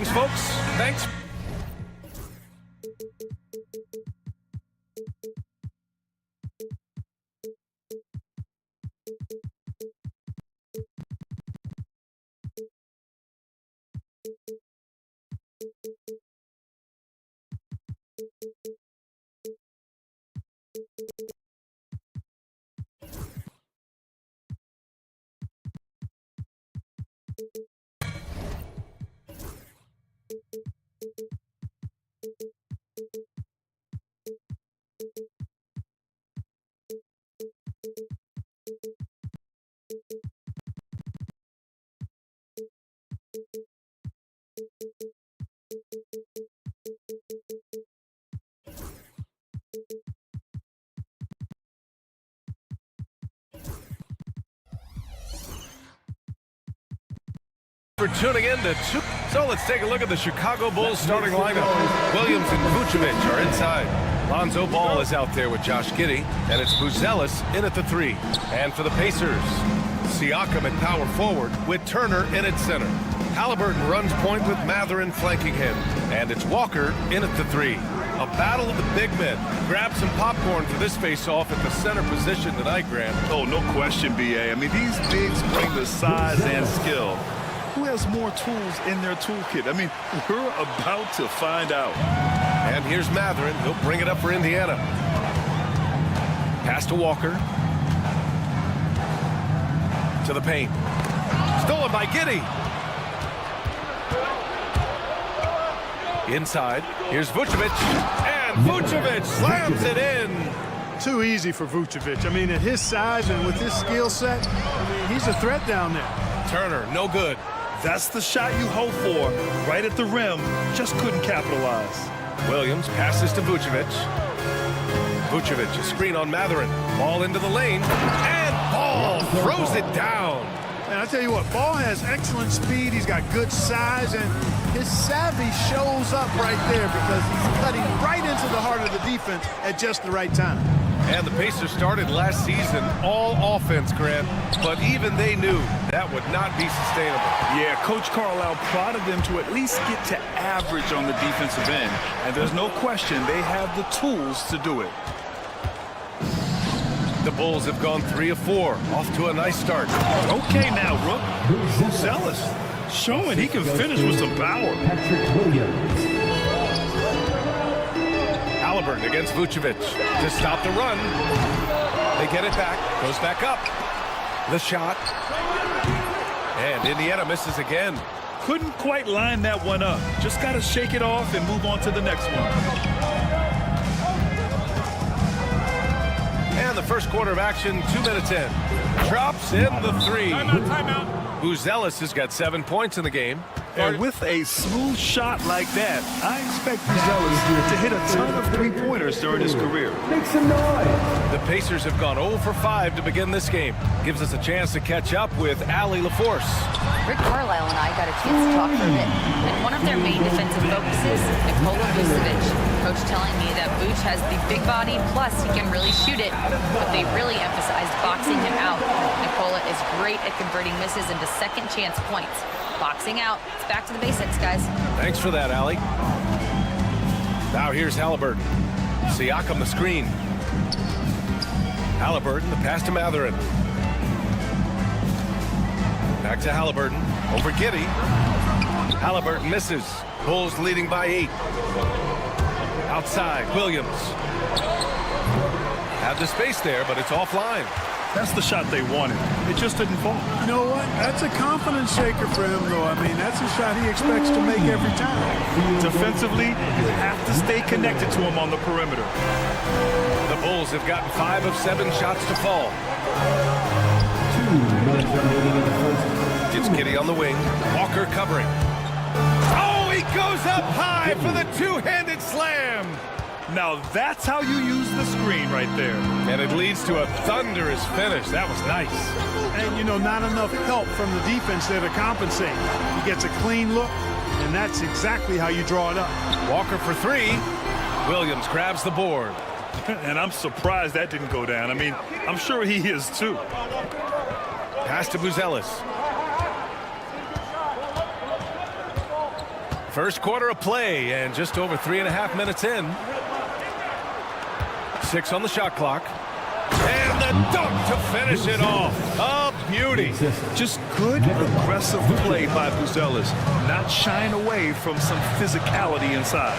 Thanks, folks. Thanks. For tuning in to So let's take a look at the Chicago Bulls starting lineup. Williams and Vucevic are inside. Lonzo Ball is out there with Josh Giddey, and it's Buzelis in at the 3. And for the Pacers, Siakam at power forward with Turner in at center. Halliburton runs point with Mathurin flanking him, and it's Walker in at the 3. A battle of the big men. Grab some popcorn for this face-off at the center position tonight, Grant. Oh, no question, B.A. I mean, these bigs bring the size and skill. Who has more tools in their toolkit? I mean, we're about to find out. And here's Mathurin. He'll bring it up for Indiana. Pass to Walker. To the paint. Stolen by Giddey. Inside. Here's Vucevic. And Vucevic slams it in. Too easy for Vucevic. I mean, at his size and with his skill set, I mean, he's a threat down there. Turner, no good. That's the shot you hope for. Right at the rim. Just couldn't capitalize. Williams passes to Vucevic. Vucevic, a screen on Mathurin. Ball into the lane. And Ball throws it down. And I tell you what, Ball has excellent speed. He's got good size, and his savvy shows up right there because he's cutting right into the heart of the defense at just the right time. And the Pacers started last season all offense, Grant, but even they knew that would not be sustainable. Yeah, Coach Carlisle prodded them to at least get to average on the defensive end. And there's no question they have the tools to do it. The Bulls have gone 3 of 4, off to a nice start. Okay now, Rook. Buzelis showing he can finish with some power. Halliburton against Vucevic to stop the run. They get it back, goes back up. The shot. And Indiana misses again. Couldn't quite line that one up. Just got to shake it off and move on to the next one. And the first quarter of action, 2 minutes in. Drops in the 3. Timeout. Buzelis has got 7 points in the game. And with a smooth shot like that, I expect Buzelis to hit a ton of three-pointers during his career. Make some noise. The Pacers have gone 0 for 5 to begin this game. Gives us a chance to catch up with Allie LaForce. Rick Carlisle and I got a chance to talk for a bit, and one of their main defensive focuses, Nikola Vucevic. Coach telling me that Vuce has the big body, plus he can really shoot it, but they really emphasized boxing him out. Nikola is great at converting misses into second chance points. Boxing out. It's back to the basics, guys. Thanks for that, Allie. Now here's Halliburton. Siakam the screen. Halliburton, the pass to Mathurin. Back to Halliburton. Over Giddey. Halliburton misses. Bulls leading by 8. Outside, Williams. Had the space there, but it's offline. That's the shot they wanted. It just didn't fall. You know what? That's a confidence shaker for him, though. I mean, that's a shot he expects to make every time. Defensively, you have to stay connected to him on the perimeter. The Bulls have gotten 5 of 7 shots to fall. 2 minutes remaining in the first. It's Giddey on the wing. Walker covering. Oh, he goes up high for the two-handed slam. Now that's how you use the screen right there. And it leads to a thunderous finish. That was nice. And, you know, not enough help from the defense there to compensate. He gets a clean look, and that's exactly how you draw it up. Walker for 3. Williams grabs the board. And I'm surprised that didn't go down. I mean, I'm sure he is too. Pass to Buzelis. First quarter of play and just over 3.5 minutes in. 6 on the shot clock. And the dunk to finish it off. A beauty. Just good, aggressive play by Buzelis. Not shying away from some physicality inside.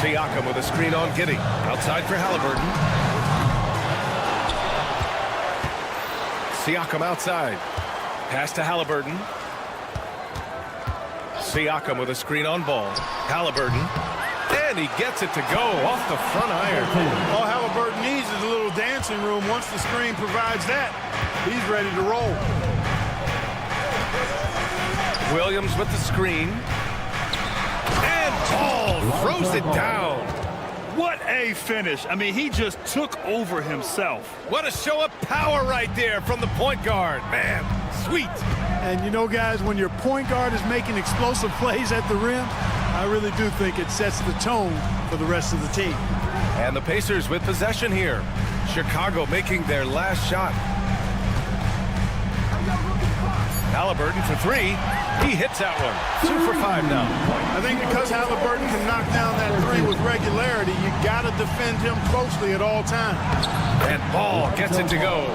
Siakam with a screen on Giddey. Outside for Halliburton. Siakam outside. Pass to Halliburton. Siakam with a screen on Ball. Halliburton. And he gets it to go off the front iron. All Halliburton needs is a little dancing room. Once the screen provides that, he's ready to roll. Williams with the screen. And Ball throws it down. What a finish. I mean, he just took over himself. What a show of power right there from the point guard. Man, sweet. And you know, guys, when your point guard is making explosive plays at the rim, I really do think it sets the tone for the rest of the team. And the Pacers with possession here. Chicago making their last shot. Halliburton for 3. He hits that one. 2 for 5 now. I think because Halliburton can knock down that 3 with regularity, you got to defend him closely at all times. And Ball gets it to go.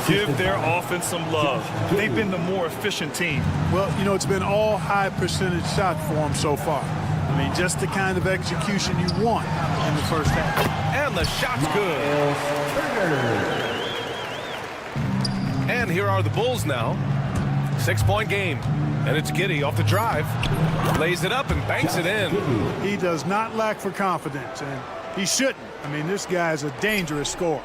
Give their offense some love. They've been the more efficient team. Well, you know, it's been all high percentage shots for them so far. I mean, just the kind of execution you want in the first half. And the shot's good. And here are the Bulls now. 6-point game. And it's Giddey off the drive. Lays it up and banks it in. He does not lack for confidence, and he shouldn't. I mean, this guy's a dangerous scorer.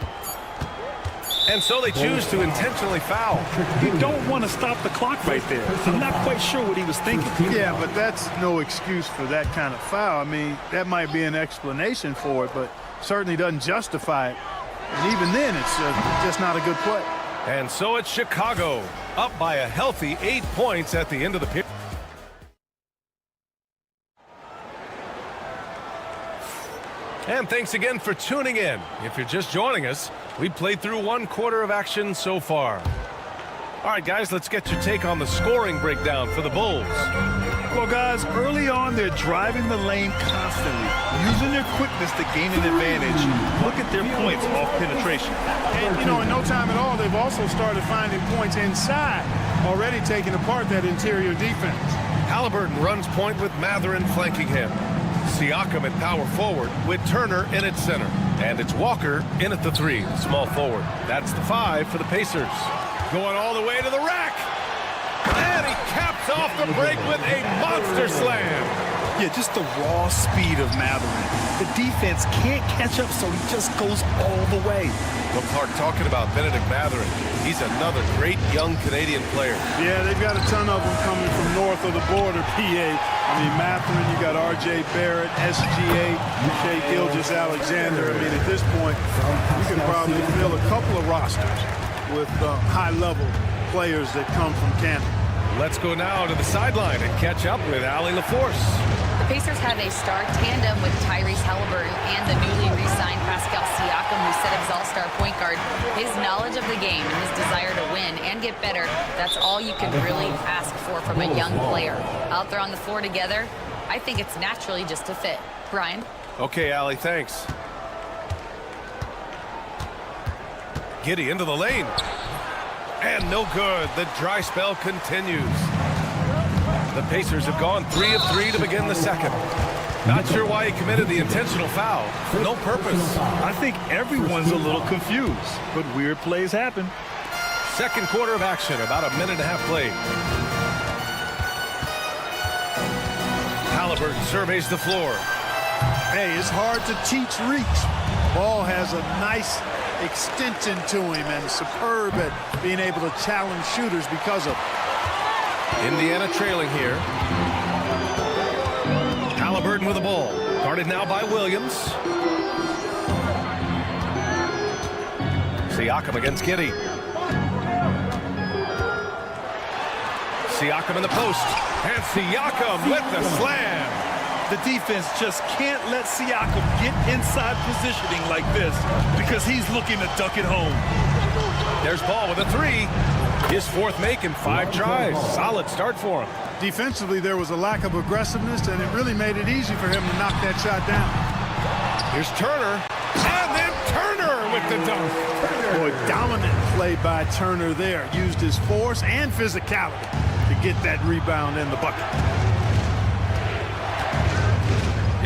And so they choose to intentionally foul. You don't want to stop the clock right there. I'm not quite sure what he was thinking. Yeah, but that's no excuse for that kind of foul. I mean, that might be an explanation for it, but certainly doesn't justify it. And even then, it's just not a good play. And so it's Chicago, up by a healthy 8 points at the end of the period. And thanks again for tuning in. If you're just joining us, we played through 1 quarter of action so far. All right, guys, let's get your take on the scoring breakdown for the Bulls. Well, guys, early on, they're driving the lane constantly, using their quickness to gain an advantage. Look at their points off penetration. And, you know, in no time at all, they've also started finding points inside, already taking apart that interior defense. Halliburton runs point with Matherin flanking him. Siakam at power forward with Turner in at center. And it's Walker in at the 3, small forward. That's the 5 for the Pacers. Going all the way to the rack. And he caps off the break with a monster slam. Yeah, just the raw speed of Matherin. The defense can't catch up, so he just goes all the way. Well, Clark, talking about Benedict Matherin, he's another great young Canadian player. Yeah, they've got a ton of them coming from north of the border, PA. I mean, Matherin, you got R.J. Barrett, SGA, Shai Gilgeous-Alexander. I mean, at this point, you can probably fill a couple of rosters with high-level players that come from Canada. Let's go now to the sideline and catch up with Allie LaForce. The Pacers have a star tandem with Tyrese Halliburton and the newly re-signed Pascal Siakam, who set his all-star point guard. His knowledge of the game and his desire to win and get better, that's all you can really ask for from a young player. Out there on the floor together, I think it's naturally just a fit. Brian? Okay, Allie, thanks. Giddey into the lane. And no good. The dry spell continues. The Pacers have gone 3 of 3 to begin the second. Not sure why he committed the intentional foul. No purpose. I think everyone's a little confused, but weird plays happen. Second quarter of action, about a minute and a half played. Halliburton surveys the floor. Hey, it's hard to teach reach. Ball has a nice extension to him and superb at being able to challenge shooters because of it. Indiana trailing here. Halliburton with the ball. Guarded now by Williams. Siakam against Giddey. Siakam in the post. And Siakam with the slam. The defense just can't let Siakam get inside positioning like this because he's looking to duck it home. There's Ball with a 3. His 4th make in 5 tries. Solid start for him. defensively, there was a lack of aggressiveness, and it really made it easy for him to knock that shot down. Here's Turner, and then Turner with the dunk. Boy, dominant play by Turner there. Used his force and physicality to get that rebound in the bucket.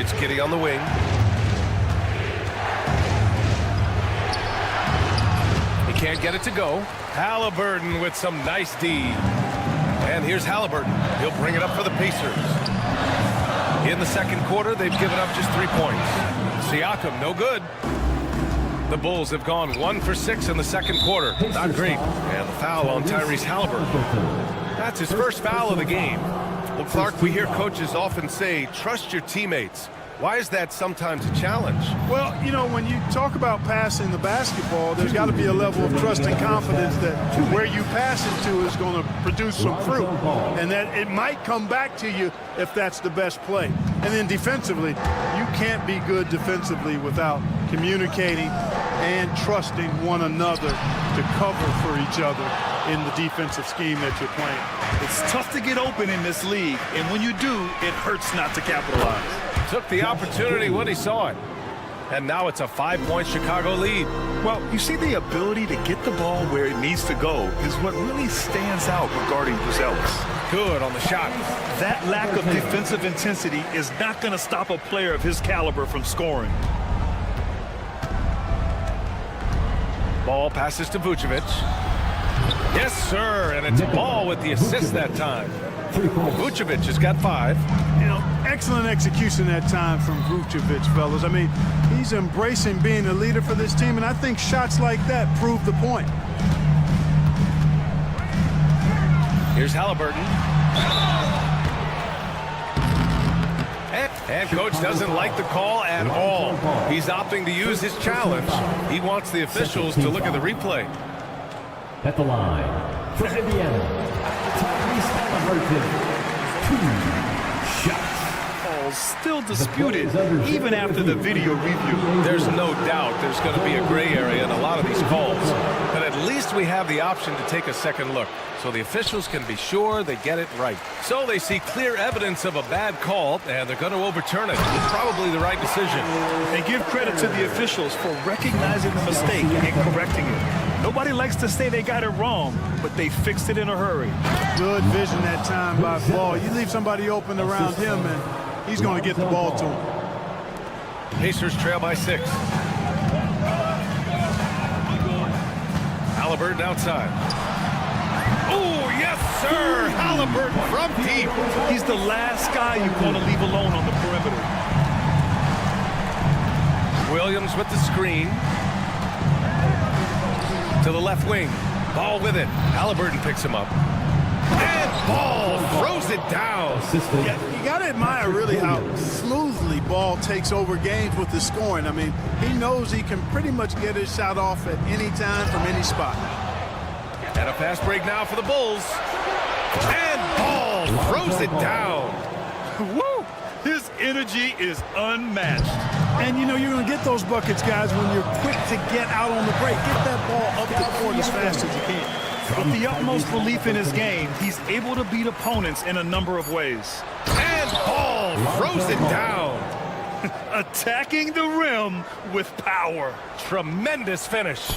It's Giddey on the wing. He can't get it to go. Halliburton with some nice D. And here's Halliburton. He'll bring it up for the Pacers. In the second quarter, they've given up just 3 points. Siakam, no good. The Bulls have gone 1 for 6 in the second quarter. Not great. And the foul on Tyrese Halliburton. That's his first foul of the game. Well, Clark, we hear coaches often say, trust your teammates. Why is that sometimes a challenge? Well, you know, when you talk about passing the basketball, there's got to be a level of trust and confidence that where you pass it to is going to produce some fruit, and that it might come back to you if that's the best play. And then defensively, you can't be good defensively without communicating and trusting one another to cover for each other in the defensive scheme that you're playing. It's tough to get open in this league, and when you do, it hurts not to capitalize. Took the opportunity when he saw it. And now it's a 5-point Chicago lead. Well, you see, the ability to get the ball where it needs to go is what really stands out regarding Buzelis. Good on the shot. That lack of defensive intensity is not going to stop a player of his caliber from scoring. Ball passes to Vucevic. Yes, sir, and it's Ball with the assist that time. Vucevic has got 5. You know, excellent execution that time from Vucevic, fellas. I mean, he's embracing being a leader for this team, and I think shots like that prove the point. Here's Halliburton. And coach doesn't like the call at all. He's opting to use his challenge. He wants the officials to look at the replay. At the line, for Indiana, Tyrese Halliburton, 2 shots. Still disputed even after the video review. There's no doubt there's going to be a gray area in a lot of these calls, but at least we have the option to take a second look so the officials can be sure they get it right. So they see clear evidence of a bad call, and they're going to overturn it. It's probably the right decision. And give credit to the officials for recognizing the mistake and correcting it. Nobody likes to say they got it wrong, but they fixed it in a hurry. Good vision that time by Ball. You leave somebody open around him, and he's going to get the ball to him. Pacers trail by 6. Halliburton outside. Oh, yes, sir! Halliburton from deep. He's the last guy you want to leave alone on the perimeter. Williams with the screen. To the left wing. Ball with it. Halliburton picks him up. And Ball throws it down. Yeah, you got to admire really how smoothly Ball takes over games with his scoring. I mean, he knows he can pretty much get his shot off at any time from any spot. And a fast break now for the Bulls. And Ball throws it down. Woo! His energy is unmatched. And, you know, you're going to get those buckets, guys, when you're quick to get out on the break. Get that ball up the court as fast as you can. With the utmost belief in his game, he's able to beat opponents in a number of ways. And Ball throws it down. Attacking the rim with power. Tremendous finish.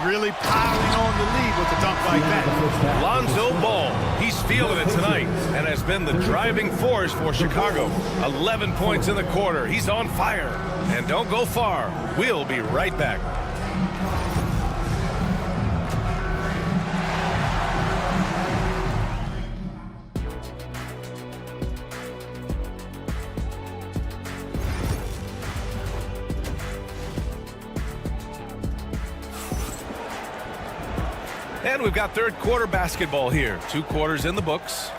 Really piling on the lead with a dunk like that. Lonzo Ball, he's feeling it tonight and has been the driving force for Chicago. 11 points in the quarter. He's on fire. And don't go far. We'll be right back. And we've got third quarter basketball here. 2 quarters in the books.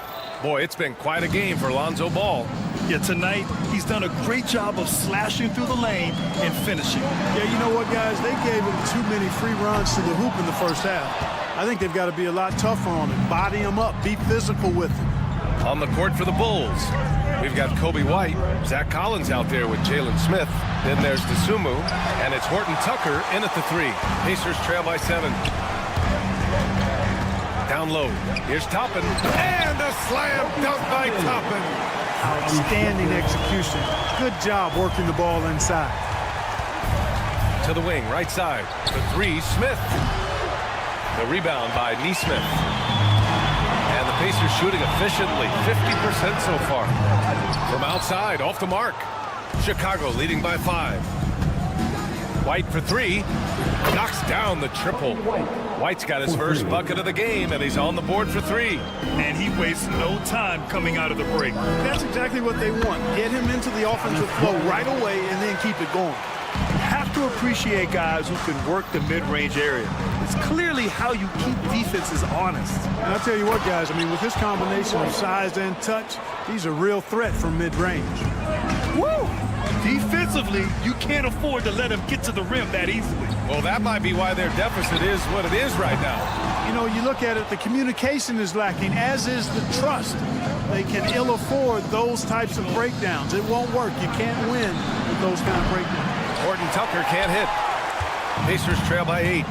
Boy, it's been quite a game for Lonzo Ball. Yeah, tonight he's done a great job of slashing through the lane and finishing. Yeah, you know what, guys? They gave him too many free runs to the hoop in the first half. I think they've got to be a lot tougher on him. Body him up. Be physical with him. On the court for the Bulls, we've got Kobe White, Zach Collins out there with Jalen Smith. Then there's Dosunmu, and it's Horton Tucker in at the 3. Pacers trail by 7. Down low. Here's Toppin. And a slam dunk by Toppin. Outstanding execution. Good job working the ball inside. To the wing, right side. The three, Smith. The rebound by Neesmith. And the Pacers shooting efficiently, 50% so far. From outside, off the mark. Chicago leading by 5. White for 3. Knocks down the triple. White's got his first bucket of the game, and he's on the board for 3. And he wastes no time coming out of the break. That's exactly what they want. Get him into the offensive flow right away and then keep it going. You have to appreciate guys who can work the mid-range area. It's clearly how you keep defenses honest. And I'll tell you what, guys, I mean, with this combination of size and touch, he's a real threat from mid-range. Woo! Defensively, you can't afford to let him get to the rim that easily. Well, that might be why their deficit is what it is right now. You know, you look at it, the communication is lacking, as is the trust. They can ill afford those types of breakdowns. It won't work. You can't win with those kind of breakdowns. Horton Tucker can't hit. Pacers trail by 8.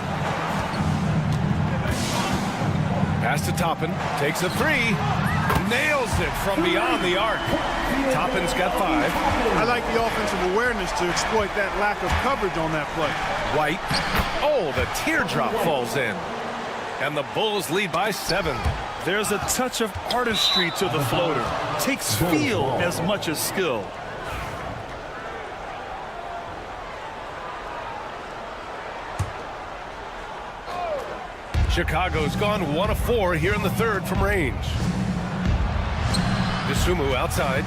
Pass to Toppin. Takes a 3. Nails it from beyond the arc. Toppin's got 5. I like the offensive awareness to exploit that lack of coverage on that play. White. Oh, the teardrop falls in. And the Bulls lead by 7. There's a touch of artistry to the floater. Takes feel as much as skill. Chicago's gone 1 of 4 here in the third from range. DeSumo outside.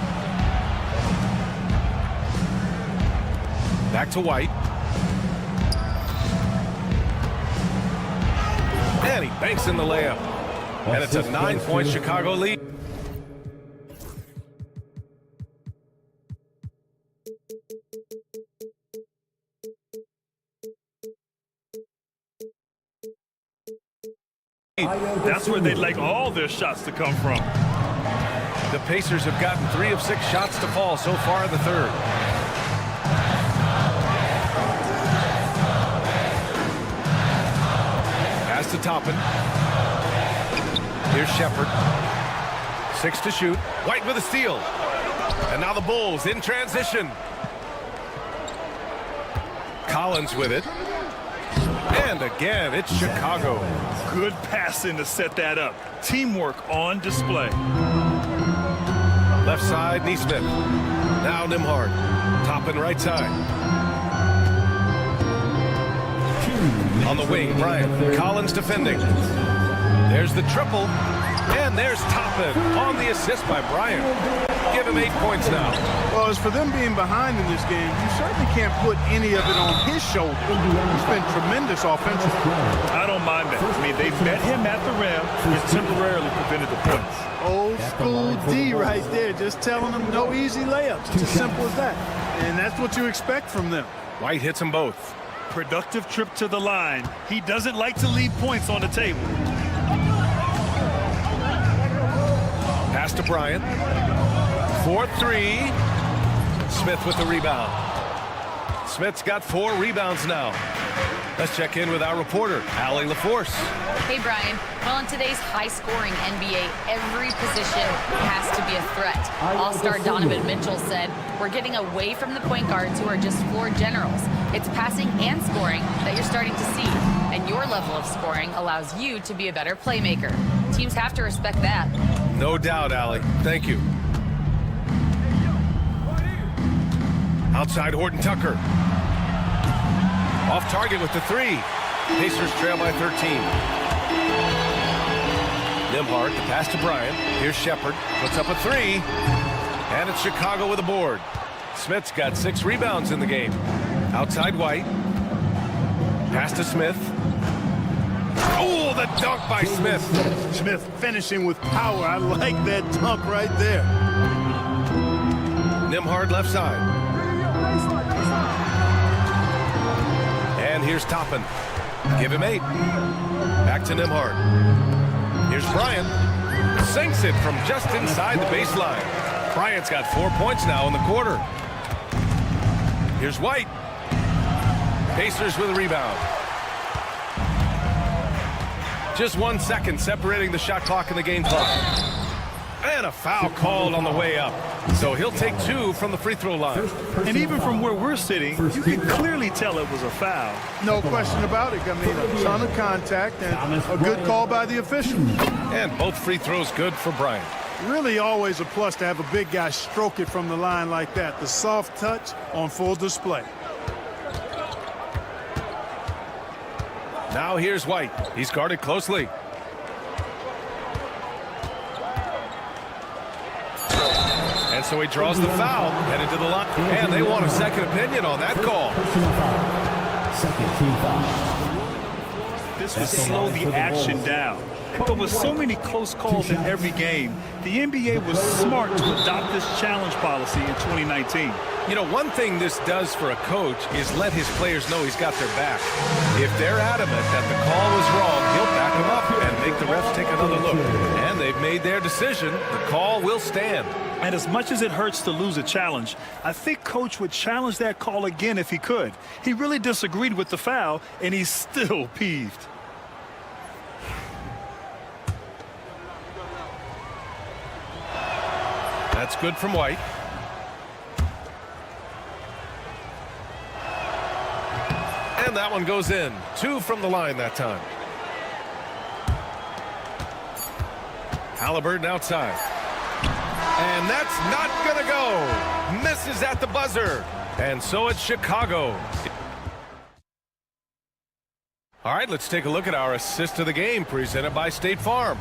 Back to White. And he banks in the layup. And it's a 9-point Chicago lead. That's where they'd like all their shots to come from. The Pacers have gotten 3 of 6 shots to fall so far in the third. Pass to Toppin. Here's Shepherd. 6 to shoot. White with a steal. And now the Bulls in transition. Collins with it. And again, it's Chicago. Good passing to set that up. Teamwork on display. Left side, Neesmith. Now Nembhard. Toppin right side. On the wing, Bryant. Collins defending. There's the triple. And there's Toppin on the assist by Bryant. Give him 8 points now. Well, as for them being behind in this game, you certainly can't put any of it on his shoulder. He's been tremendous offensively. I don't mind that. I mean, they met him at the rim and temporarily prevented the points. Old school D right there, just telling them no easy layups. It's as simple as that. And that's what you expect from them. White hits them both. Productive trip to the line. He doesn't like to leave points on the table. Pass to Bryant. 4-3. Smith with the rebound. Smith's got 4 rebounds now. Let's check in with our reporter, Allie LaForce. Hey, Brian. Well, in today's high-scoring NBA, every position has to be a threat. All-star Donovan Mitchell said, "We're getting away from the point guards who are just floor generals. It's passing and scoring that you're starting to see, and your level of scoring allows you to be a better playmaker. Teams have to respect that." No doubt, Allie. Thank you. Outside, Horton Tucker. Off target with the 3. Pacers trail by 13. Nembhard, the pass to Bryant. Here's Shepherd. Puts up a 3. And it's Chicago with a board. Smith's got 6 rebounds in the game. Outside White. Pass to Smith. Oh, the dunk by Smith. Smith finishing with power. I like that dunk right there. Nembhard left side. And here's Toppin. Give him 8. Back to Nembhard. Here's Bryant. Sinks it from just inside the baseline. Bryant's got 4 points now in the quarter. Here's White. Pacers with a rebound. Just 1 second separating the shot clock and the game clock. And a foul called on the way up. So he'll take 2 from the free throw line. And even from where we're sitting, you can clearly tell it was a foul. No question about it. I mean, a ton of contact and a good call by the official. And both free throws good for Bryant. Really always a plus to have a big guy stroke it from the line like that. The soft touch on full display. Now here's White. He's guarded closely. And so he draws the foul, headed to the line. And they want a second opinion on that call. Second team foul. This would slow the action down. But with so many close calls in every game, the NBA was smart to adopt this challenge policy in 2019. You know, one thing this does for a coach is let his players know he's got their back. If they're adamant that the call was wrong, he'll back them up and make the refs take another look. And they've made their decision. The call will stand. And as much as it hurts to lose a challenge, I think Coach would challenge that call again if he could. He really disagreed with the foul, and he's still peeved. That's good from White. And that one goes in. 2 from the line that time. Halliburton outside. And that's not going to go. Misses at the buzzer. And so it's Chicago. All right, let's take a look at our assist of the game presented by State Farm.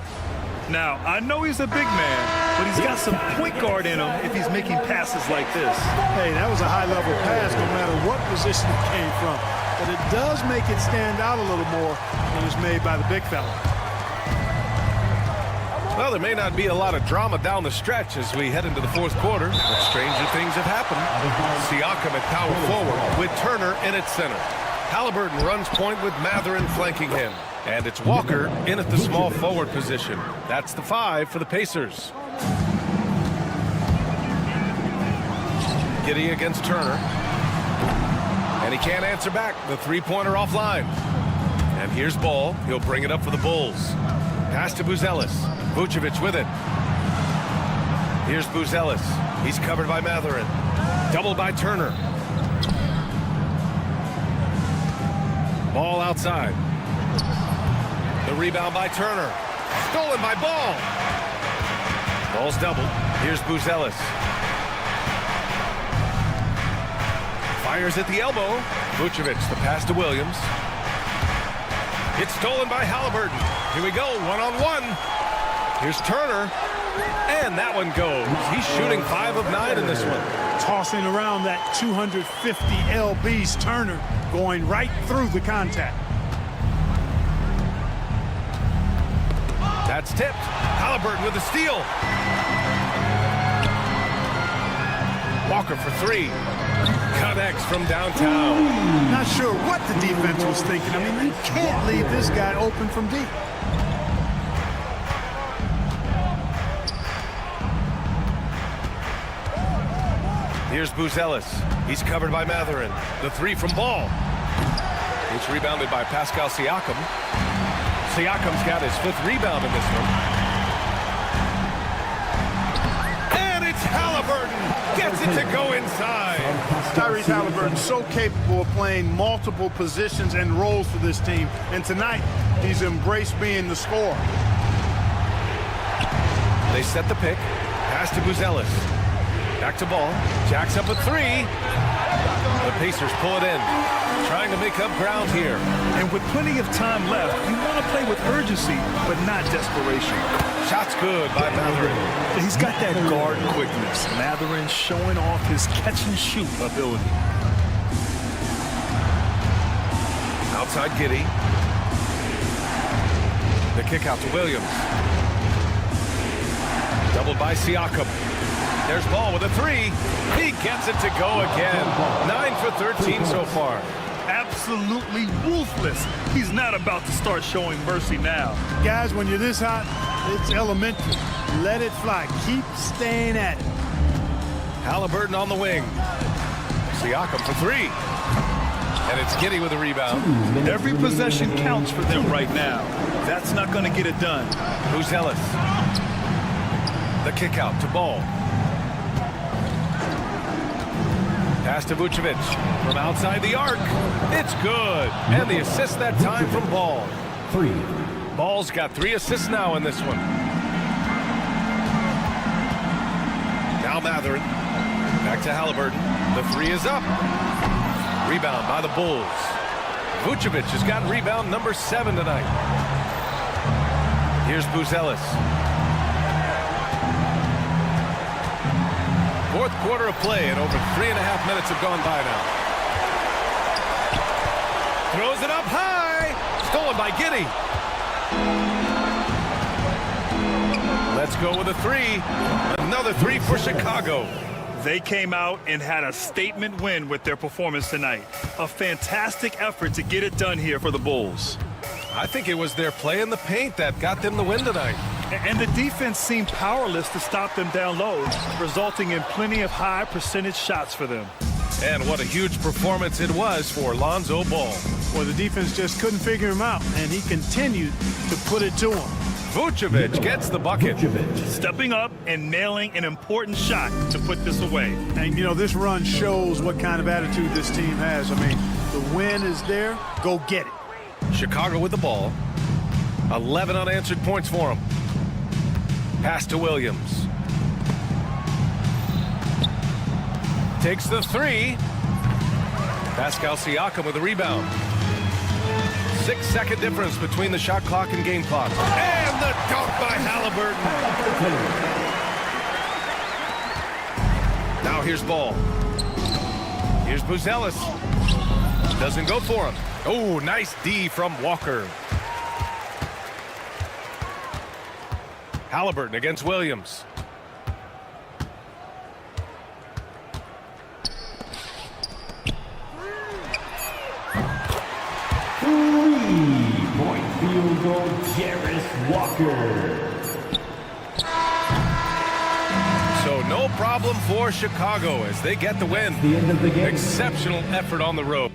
Now, I know he's a big man, but he's got some point guard in him if he's making passes like this. Hey, that was a high-level pass no matter what position it came from. But it does make it stand out a little more when it's made by the big fella. Well, there may not be a lot of drama down the stretch as we head into the fourth quarter, but stranger things have happened. Siakam at power forward with Turner in at center. Halliburton runs point with Mathurin flanking him. And it's Walker in at the small forward position. That's the 5 for the Pacers. Giddey against Turner. And he can't answer back. The three-pointer offline. And here's Ball. He'll bring it up for the Bulls. Pass to Buzelis. Vucevic with it. Here's Buzelis. He's covered by Mathurin. Doubled by Turner. Ball outside. The rebound by Turner. Stolen by Ball. Ball's doubled. Here's Buzelis. Fires at the elbow. Vucevic, the pass to Williams. It's stolen by Halliburton. Here we go, one-on-one. Here's Turner. And that one goes. He's shooting 5 of 9 in this one. Tossing around that 250 lbs, Turner going right through the contact. That's tipped. Halliburton with a steal. Walker for 3. Connects from downtown. Not sure what the defense was thinking. I mean, you can't leave this guy open from deep. Here's Buzelis. He's covered by Mathurin. The 3 from Ball. It's rebounded by Pascal Siakam. Siakam's got his 5th rebound in this one. And it's Halliburton. Gets it to go inside. Tyrese Halliburton so capable of playing multiple positions and roles for this team. And tonight, he's embraced being the scorer. They set the pick. Pass to Buzelis. Back to Ball. Jacks up a 3. The Pacers pull it in. Trying to make up ground here. And with plenty of time left, you want to play with urgency, but not desperation. Shot's good by Mathurin. He's got that guard quickness. Mathurin showing off his catch-and-shoot ability. Outside Giddey. The kick out to Williams. Doubled by Siakam. There's Ball with a 3. He gets it to go again. 9 for 13 so far. Absolutely ruthless. He's not about to start showing mercy now. Guys, when you're this hot, it's elementary. Let it fly. Keep staying at it. Halliburton on the wing. Siakam for 3. And it's Giddy with a rebound. Every possession counts for them right now. That's not going to get it done. Buzelis. The kick out to Ball. Pass to Vucevic from outside the arc. It's good. And the assist that time from Ball. 3. Ball's got 3 assists now in this one. Now Matherin. Back to Halliburton. The 3 is up. Rebound by the Bulls. Vucevic has got rebound number 7 tonight. Here's Buzelis. Fourth quarter of play, and over 3.5 minutes have gone by now. Throws it up high. Stolen by Giddy. Let's go with a 3. Another 3 for Chicago. They came out and had a statement win with their performance tonight. A fantastic effort to get it done here for the Bulls. I think it was their play in the paint that got them the win tonight. And the defense seemed powerless to stop them down low, resulting in plenty of high percentage shots for them. And what a huge performance it was for Lonzo Ball. Well, the defense just couldn't figure him out, and he continued to put it to him. Vucevic gets the bucket. Stepping up and nailing an important shot to put this away. And, you know, this run shows what kind of attitude this team has. I mean, the win is there. Go get it. Chicago with the ball. 11 unanswered points for him. Pass to Williams. Takes the 3. Pascal Siakam with a rebound. 6-second difference between the shot clock and game clock. And the dunk by Halliburton. Now here's Ball. Here's Buzelis. Doesn't go for him. Oh, nice D from Walker. Halliburton against Williams. Three-point field goal, Jarris Walker. So no problem for Chicago as they get the win. The end of the game. Exceptional effort on the road.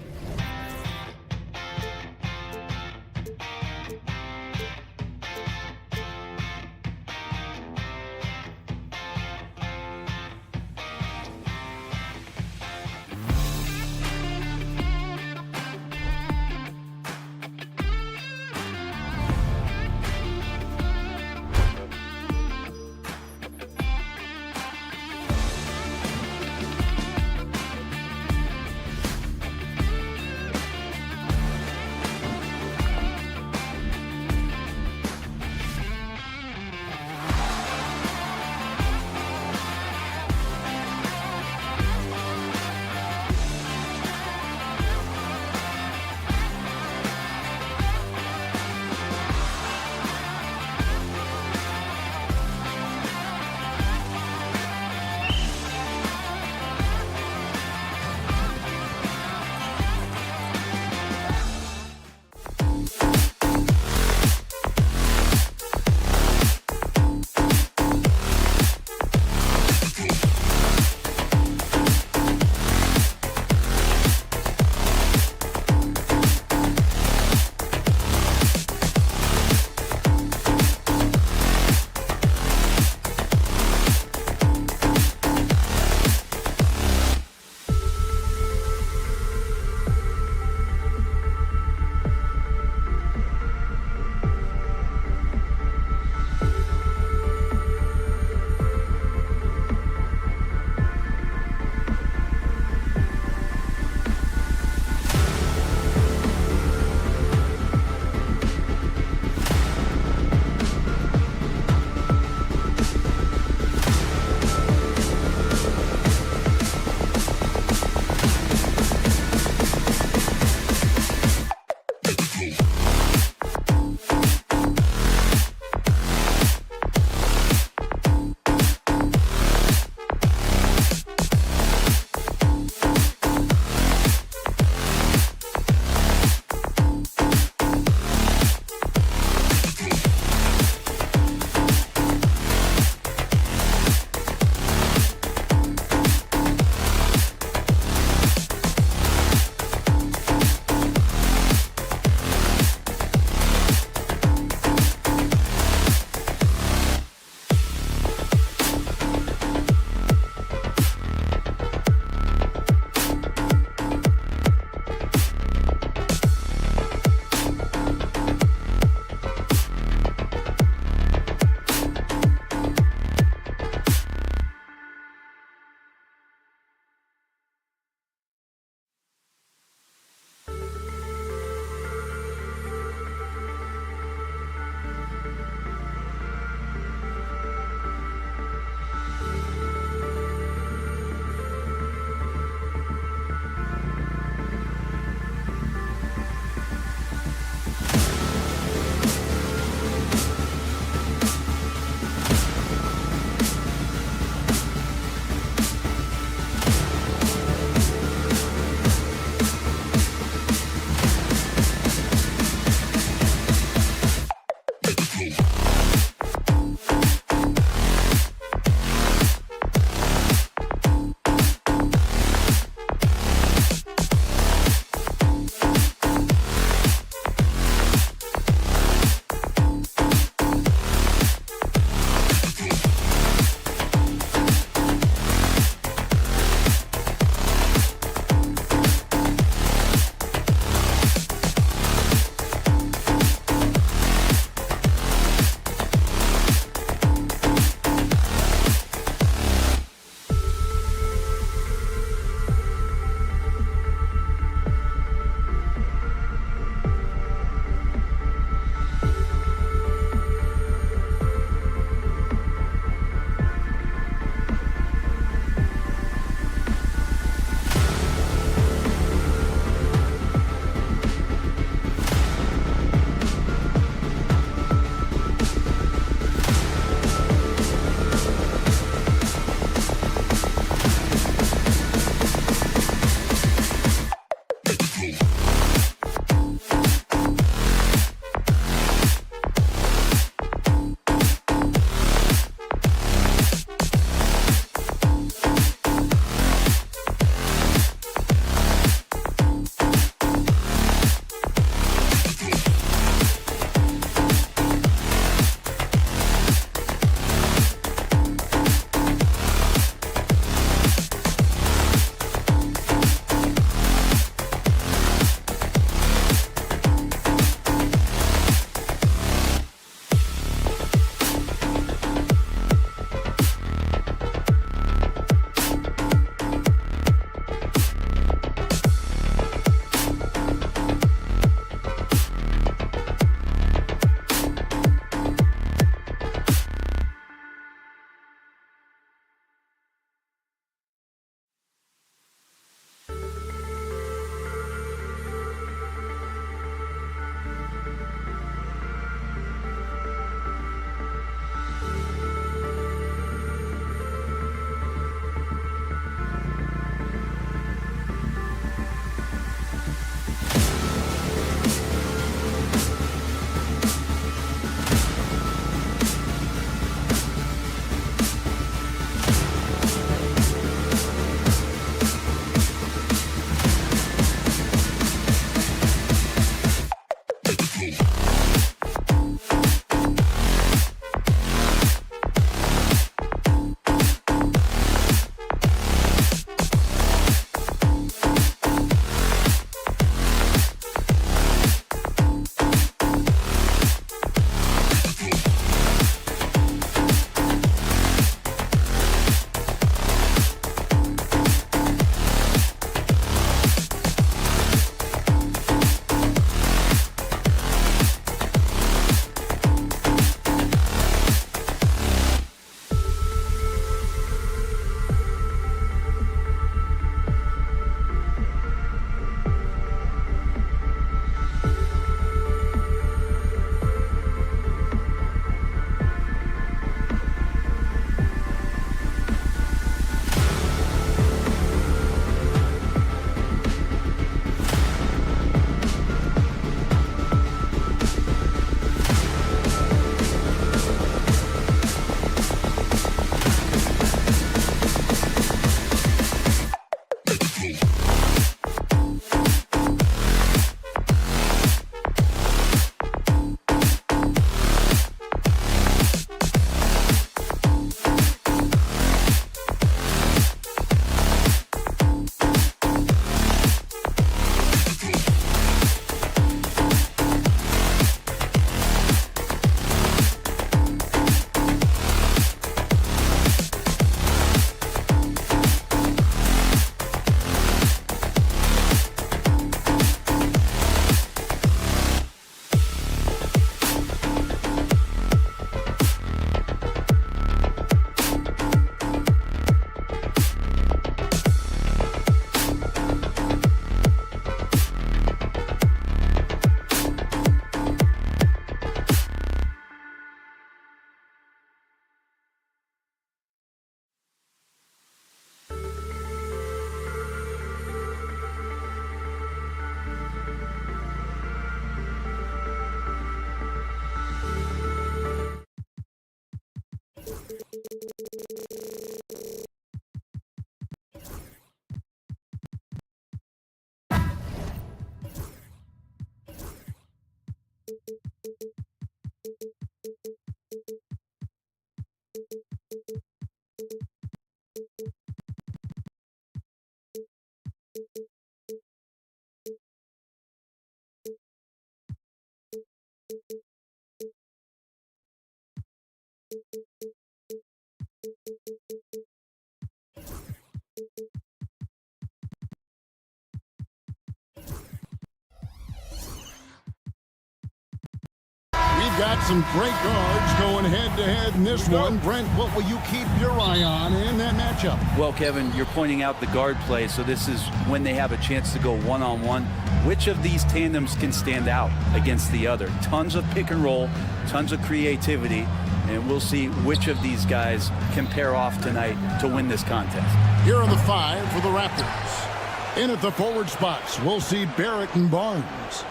got some great guards going head-to-head in this one. Brent, what will you keep your eye on in that matchup? Well, Kevin, you're pointing out the guard play, so this is when they have a chance to go one-on-one. Which of these tandems can stand out against the other? Tons of pick and roll, tons of creativity, and we'll see which of these guys can pair off tonight to win this contest. Here are the 5 for the Raptors. In at the forward spots, we'll see Barrett and Barnes.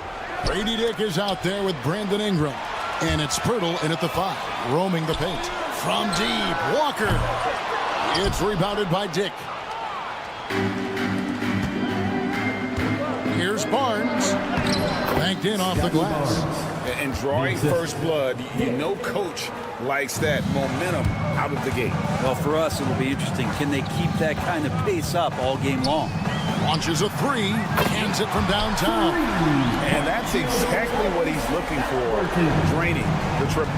Brady Dick is out there with Brandon Ingram. And it's Pirtle in at the 5, roaming the paint. From deep, Walker. It's rebounded by Dick. Here's Barnes. Banked in off the glass. And drawing first blood, you know coach likes that momentum out of the gate. Well, for us, it'll be interesting. Can they keep that kind of pace up all game long? Launches a 3, hands it from downtown. And that's exactly what he's looking for, draining the triple.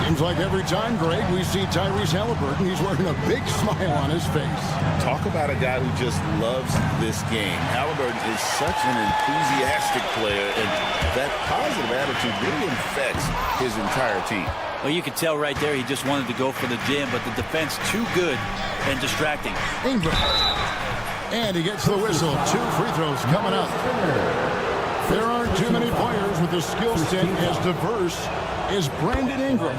Seems like every time, Greg, we see Tyrese Halliburton, he's wearing a big smile on his face. Talk about a guy who just loves this game. Halliburton is such an enthusiastic player, and that positive attitude really infects his entire team. Well, you could tell right there he just wanted to go for the jam, but the defense too good and distracting. Ingram. And he gets the whistle. 2 free throws coming up. There aren't too many players with a skill set as diverse as Brandon Ingram.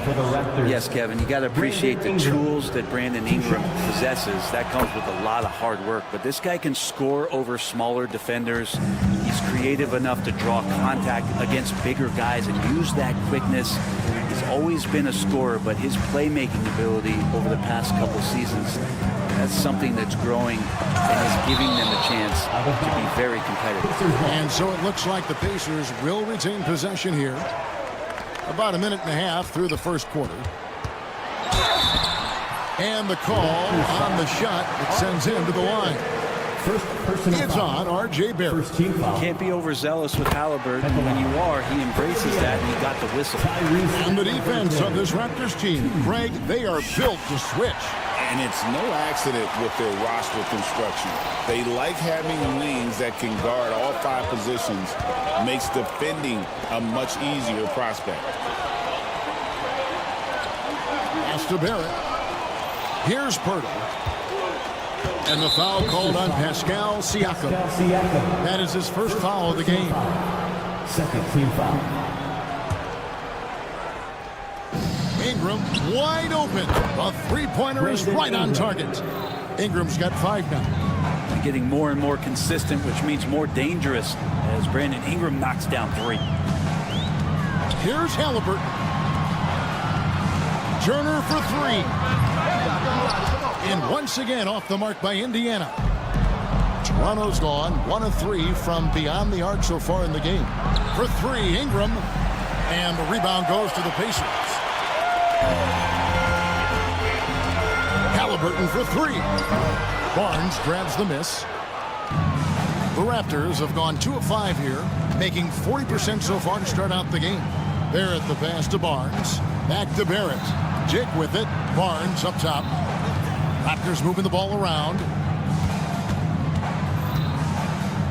Yes, Kevin, you got to appreciate the tools that Brandon Ingram possesses. That comes with a lot of hard work. But this guy can score over smaller defenders. He's creative enough to draw contact against bigger guys and use that quickness. He's always been a scorer, but his playmaking ability over the past couple seasons, that's something that's growing and is giving them a chance to be very competitive. And so it looks like the Pacers will retain possession here. About a minute and a half through the first quarter. And the call on the shot that sends him to the line. It's on RJ Barrett. Can't be overzealous with Halliburton. When you are, he embraces that, and he got the whistle. And the defense of this Raptors team, Greg, they are built to switch. And it's no accident with their roster construction. They like having wings that can guard all 5 positions. Makes defending a much easier prospect. Pass to Barrett. Here's Pirtle. And the foul called on Pascal Siakam. That is his first foul of the game. Second team foul. Ingram wide open. The three-pointer is right on target. Ingram's got 5 now. Getting more and more consistent, which means more dangerous as Brandon Ingram knocks down 3. Here's Halliburton. Turner for 3. And once again off the mark by Indiana. Toronto's gone 1 of 3 from beyond the arc so far in the game. For 3, Ingram. And the rebound goes to the Pacers. Halliburton for 3. Barnes grabs the miss. The Raptors have gone 2 of 5 here, making 40% so far to start out the game. Barrett the pass to Barnes. Back to Barrett. Dick with it. Barnes up top. Raptors moving the ball around.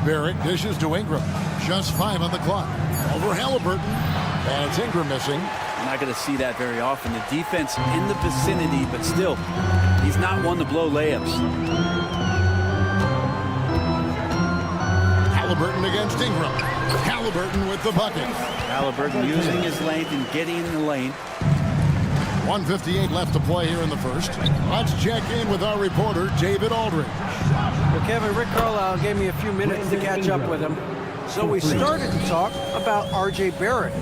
Barrett dishes to Ingram. Just 5 on the clock. Over Halliburton. And it's Ingram missing. You're not going to see that very often. The defense in the vicinity, but still, he's not one to blow layups. Halliburton against Ingram. Halliburton with the bucket. Halliburton using his length and getting in the lane. 1:58 left to play here in the first. Let's check in with our reporter, David Aldridge. Well, Kevin, Rick Carlisle gave me a few minutes to catch up with him. So we started to talk about R.J. Barrett.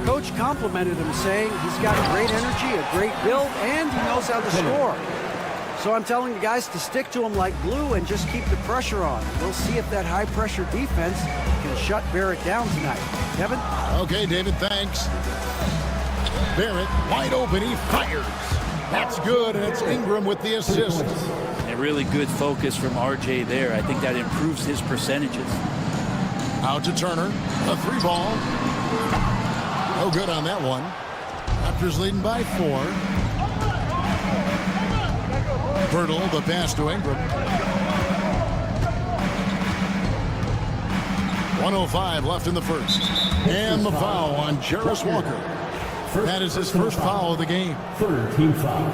Coach complimented him, saying he's got great energy, a great build, and he knows how to score. So I'm telling the guys to stick to him like glue and just keep the pressure on. We'll see if that high-pressure defense can shut Barrett down tonight. Kevin? Okay, David, thanks. Barrett wide open, he fires. That's good, and it's Ingram with the assist. A really good focus from RJ there. I think that improves his percentages. Out to Turner, a 3 ball. No good on that one. Raptors leading by 4. Pirtle, the pass to Ingram. 1:05 left in the first. And the foul on Jarris Walker. That is his first foul of the game. Third team foul.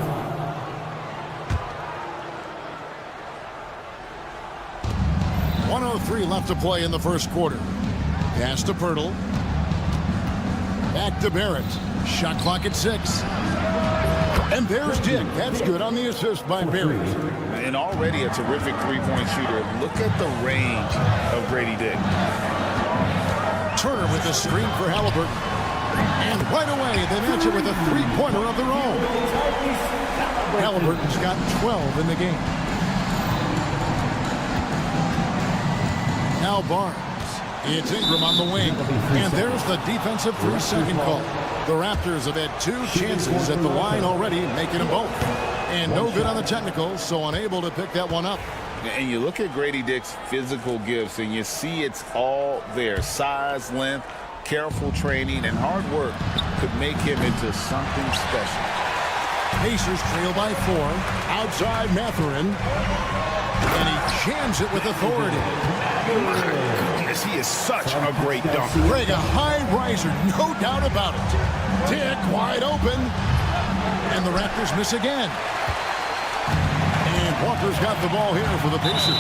.103 left to play in the first quarter. Pass to Pirtle. Back to Barrett. Shot clock at 6. And there's Dick. That's good on the assist by Barrett. And already a terrific three-point shooter. Look at the range of Grady Dick. Turner with the screen for Halliburton. And right away, they match it with a three-pointer of their own. Halliburton's got 12 in the game. Now Barnes. It's Ingram on the wing. And there's the defensive 3-second call. The Raptors have had 2 chances at the line already, making them both. And no good on the technical, so unable to pick that one up. And you look at Grady Dick's physical gifts, and you see it's all there. Size, length, careful training, and hard work could make him into something special. Pacers trail by 4. Outside Mathurin. And he jams it with authority. Goodness, he is such a great dunker. Greg, a high riser, no doubt about it. Dick wide open. And the Raptors miss again. And Walker's got the ball here for the Pacers.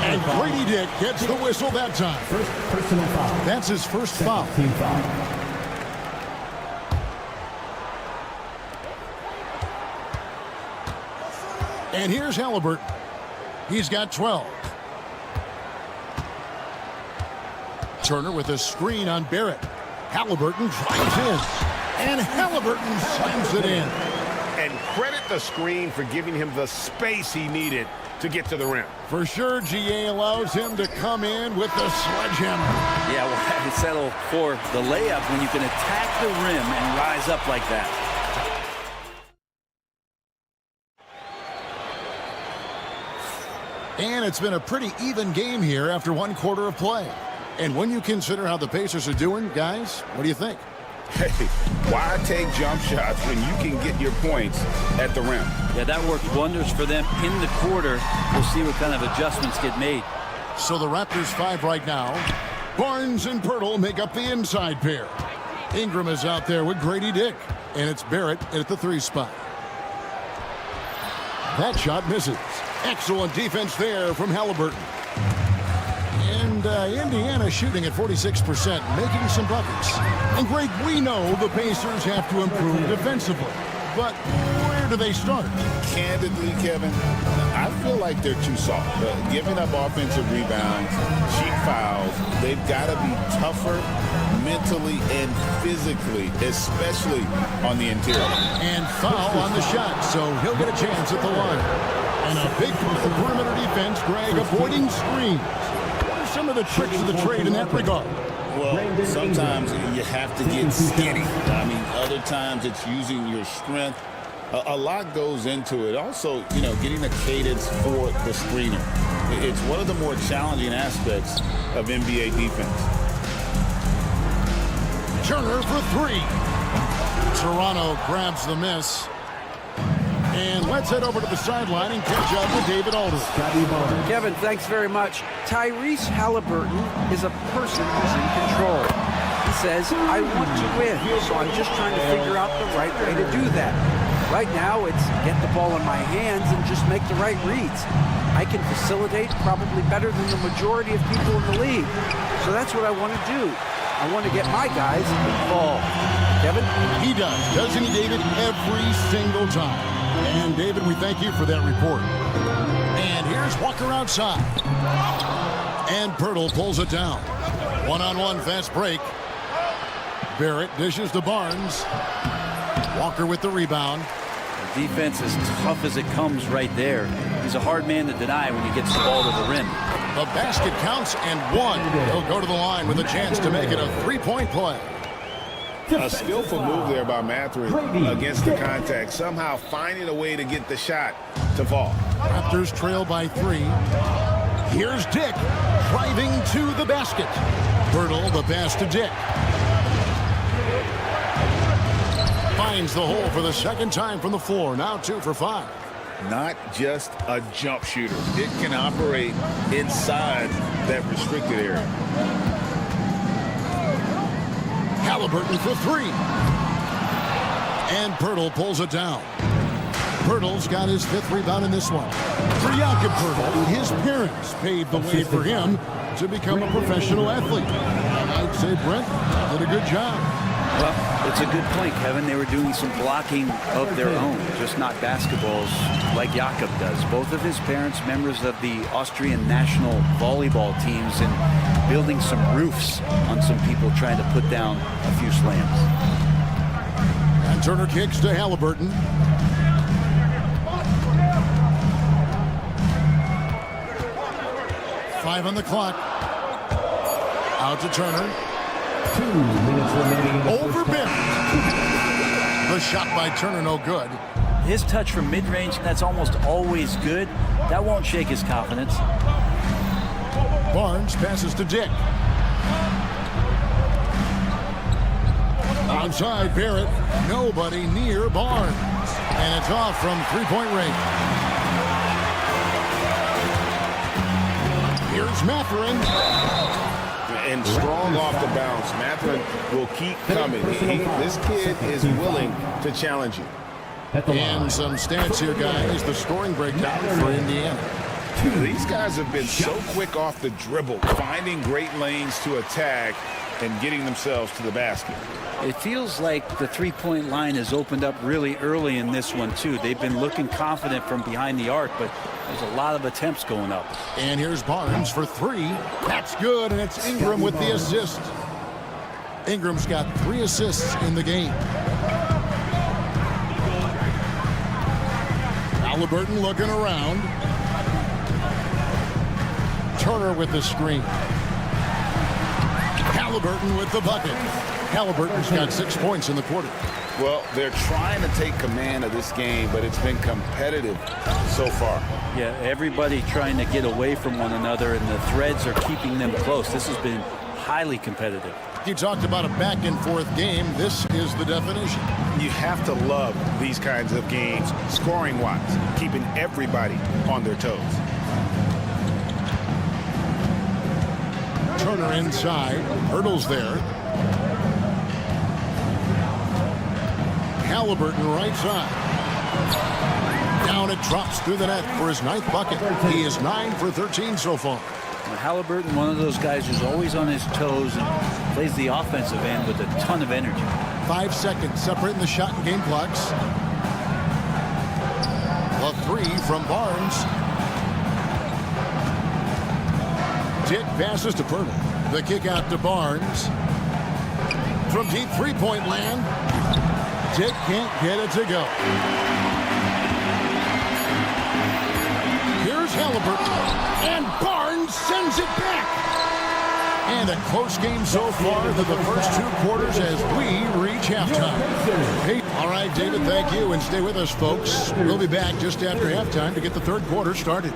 And Grady Dick gets the whistle that time. First personal foul. That's his first foul. Team foul. And here's Halliburton. He's got 12. Turner with a screen on Barrett. Halliburton drives in. And Halliburton slams it in. And credit the screen for giving him the space he needed to get to the rim. For sure, GA allows him to come in with the sledgehammer. Yeah, well, I settle for the layup when you can attack the rim and rise up like that. And it's been a pretty even game here after 1 quarter of play. And when you consider how the Pacers are doing, guys, what do you think? Hey, why take jump shots when you can get your points at the rim? Yeah, that worked wonders for them in the quarter. We'll see what kind of adjustments get made. So the Raptors 5 right now. Barnes and Pirtle make up the inside pair. Ingram is out there with Grady Dick. And it's Barrett at the 3 spot. That shot misses. Excellent defense there from Halliburton. And Indiana shooting at 46%, making some buckets. And Greg, we know the Pacers have to improve defensively. But where do they start? Candidly, Kevin, I feel like they're too soft. Giving up offensive rebounds, cheap fouls, they've got to be tougher mentally and physically, especially on the interior. And foul on the shot, so he'll get a chance at the line. And a big perimeter defense, Greg, avoiding screens. What are some of the tricks of the trade in that regard? Well, sometimes you have to get steady. I mean, other times it's using your strength. A lot goes into it. Also, you know, getting a cadence for the screener. It's one of the more challenging aspects of NBA defense. Turner for 3. Toronto grabs the miss. And let's head over to the sideline and catch up with David Aldridge. Kevin, thanks very much. Tyrese Halliburton is a person who's in control. He says, I want to win, so I'm just trying to figure out the right way to do that. Right now, it's get the ball in my hands and just make the right reads. I can facilitate probably better than the majority of people in the league. So that's what I want to do. I want to get my guys involved. Kevin? He does, doesn't he, David? Every single time. And, David, we thank you for that report. And here's Walker outside. And Pirtle pulls it down. One-on-one fast break. Barrett dishes to Barnes. Walker with the rebound. The defense is tough as it comes right there. He's a hard man to deny when he gets the ball to the rim. The basket counts and 1. He'll go to the line with a chance to make it a 3-point play. A skillful move there by Mathurin against the contact, somehow finding a way to get the shot to fall. Raptors trail by 3. Here's Dick driving to the basket. Pirtle, the pass to Dick. Finds the hole for the second time from the floor. Now 2 for 5. Not just a jump shooter. It can operate inside that restricted area. Halliburton for 3. And Pirtle pulls it down. Pirtle's got his 5th rebound in this one. For Jakob Pirtle, his parents paved the way for him to become a professional athlete. I'd say Brent did a good job. Well, it's a good point, Kevin. They were doing some blocking of their own, just not basketballs like Jakob does. Both of his parents, members of the Austrian national volleyball teams, and building some roofs on some people trying to put down a few slams. And Turner kicks to Halliburton. Five on the clock. Out to Turner. 2 minutes remaining in the first Overbent. half. The shot by Turner, no good. His touch from mid-range, that's almost always good. That won't shake his confidence. Barnes passes to Dick. Outside Barrett. Nobody near Barnes. And it's off from three-point range. Here's Mathurin. And strong off the bounce. Mathurin will keep coming. This kid is willing to challenge you. And some stats here, guys. The scoring breakdown for Indiana. These guys have been so quick off the dribble, finding great lanes to attack and getting themselves to the basket. It feels like the three-point line has opened up really early in this one, too. They've been looking confident from behind the arc, but there's a lot of attempts going up. And here's Barnes for 3. That's good, and it's Ingram with the assist. Ingram's got 3 assists in the game. Halliburton looking around. Turner with the screen. Halliburton with the bucket. Halliburton's got 6 points in the quarter. Well, they're trying to take command of this game, but it's been competitive so far. Yeah, everybody trying to get away from one another, and the threads are keeping them close. This has been highly competitive. You talked about a back-and-forth game. This is the definition. You have to love these kinds of games, scoring-wise, keeping everybody on their toes. Turner inside. Hurdles there. Halliburton right side. Down it drops through the net for his 9th bucket. He is 9 for 13 so far. Well, Halliburton, one of those guys who's always on his toes and plays the offensive end with a ton of energy. 5 seconds separating the shot and game clocks. A 3 from Barnes. Dick passes to Pirtle. The kick out to Barnes. From deep three-point land. Dick can't get it to go. Here's Halliburton. And Barnes sends it back. And a close game so far to the first 2 quarters as we reach halftime. Hey, all right, David, thank you. And stay with us, folks. We'll be back just after halftime to get the 3rd quarter started.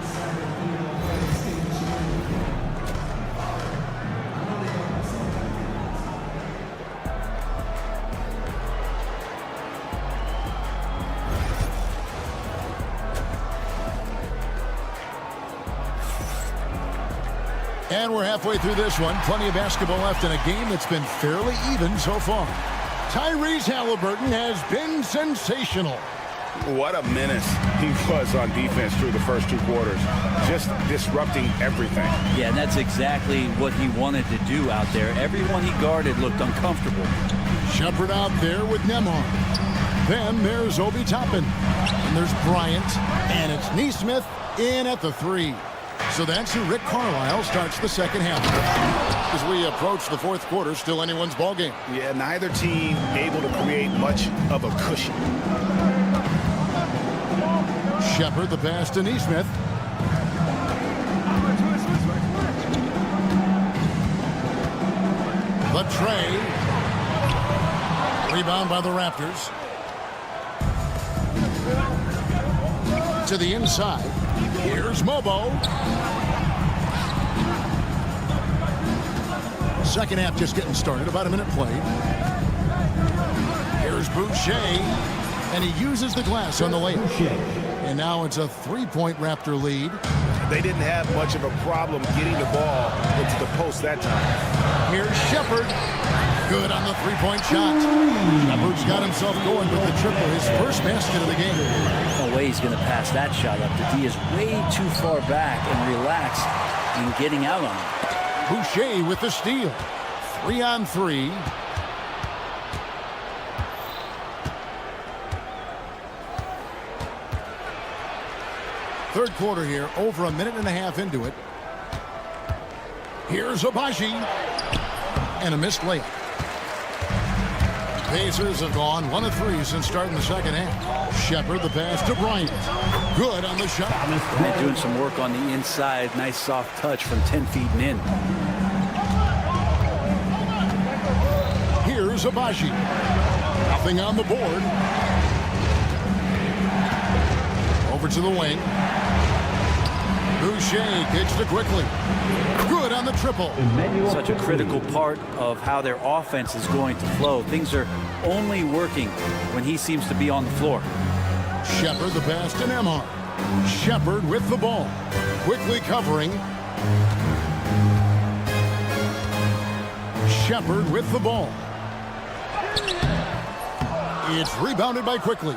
And we're halfway through this one. Plenty of basketball left in a game that's been fairly even so far. Tyrese Halliburton has been sensational. What a menace he was on defense through the first 2 quarters. Just disrupting everything. Yeah, and that's exactly what he wanted to do out there. Everyone he guarded looked uncomfortable. Shepard out there with Nembhard. Then there's Obi Toppin. And there's Bryant. And it's Nesmith in at the 3. So that's who Rick Carlisle starts the second half. As we approach the 4th quarter, still anyone's ball game. Yeah, neither team able to create much of a cushion. Shepard, the pass to Nesmith. The tray. Rebound by the Raptors. To the inside. Here's Mobo. Second half just getting started. About a minute played. Here's Boucher. And he uses the glass on the layup. And now it's a 3-point Raptor lead. They didn't have much of a problem getting the ball into the post that time. Here's Shepard. Good on the three-point shot. Shepard's got himself going with the triple, his first basket of the game. No way he's going to pass that shot up. The D is way too far back and relaxed in getting out on him. Boucher with the steal. 3-on-3. Third quarter here, over a minute and a half into it. Here's Abaji. And a missed layup. Pacers have gone 1 of 3 since starting the second half. Shepard the pass to Bryant. Good on the shot. And they're doing some work on the inside. Nice soft touch from 10 feet and in. Here's Abaji. Nothing on the board. Over to the wing. Boucher pitched it quickly. Good on the triple. Such a critical part of how their offense is going to flow. Things are only working when he seems to be on the floor. Shepard the pass to Nembhard. Shepard with the ball. Quickly covering. Shepard with the ball. It's rebounded by Quickly.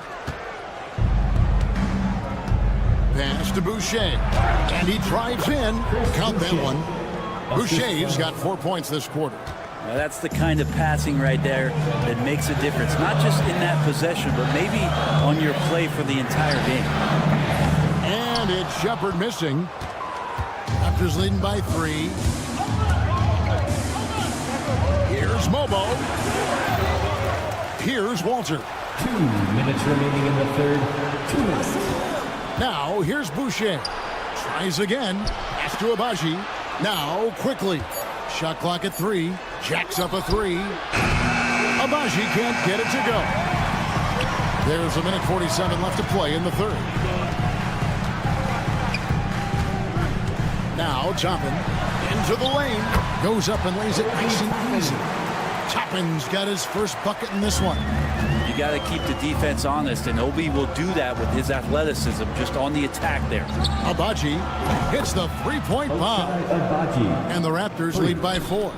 Pass to Boucher. And he drives in. Count that one. Boucher's got 4 points this quarter. Now that's the kind of passing right there that makes a difference. Not just in that possession, but maybe on your play for the entire game. And it's Shepard missing. Raptors leading by 3. Here's Mobo. Here's Walter. 2 minutes remaining in the third. 2 minutes. Now, here's Boucher. Tries again. Pass to Abaji. Now, Quickly. Shot clock at 3. Jacks up a 3. Abaji can't get it to go. There's a minute 47 left to play in the third. Now, Toppin into the lane. Goes up and lays it nice and easy. Toppin's got his first bucket in this one. You got to keep the defense honest, and Obi will do that with his athleticism just on the attack there. Abaji hits the three-point bomb. And the Raptors lead by 4.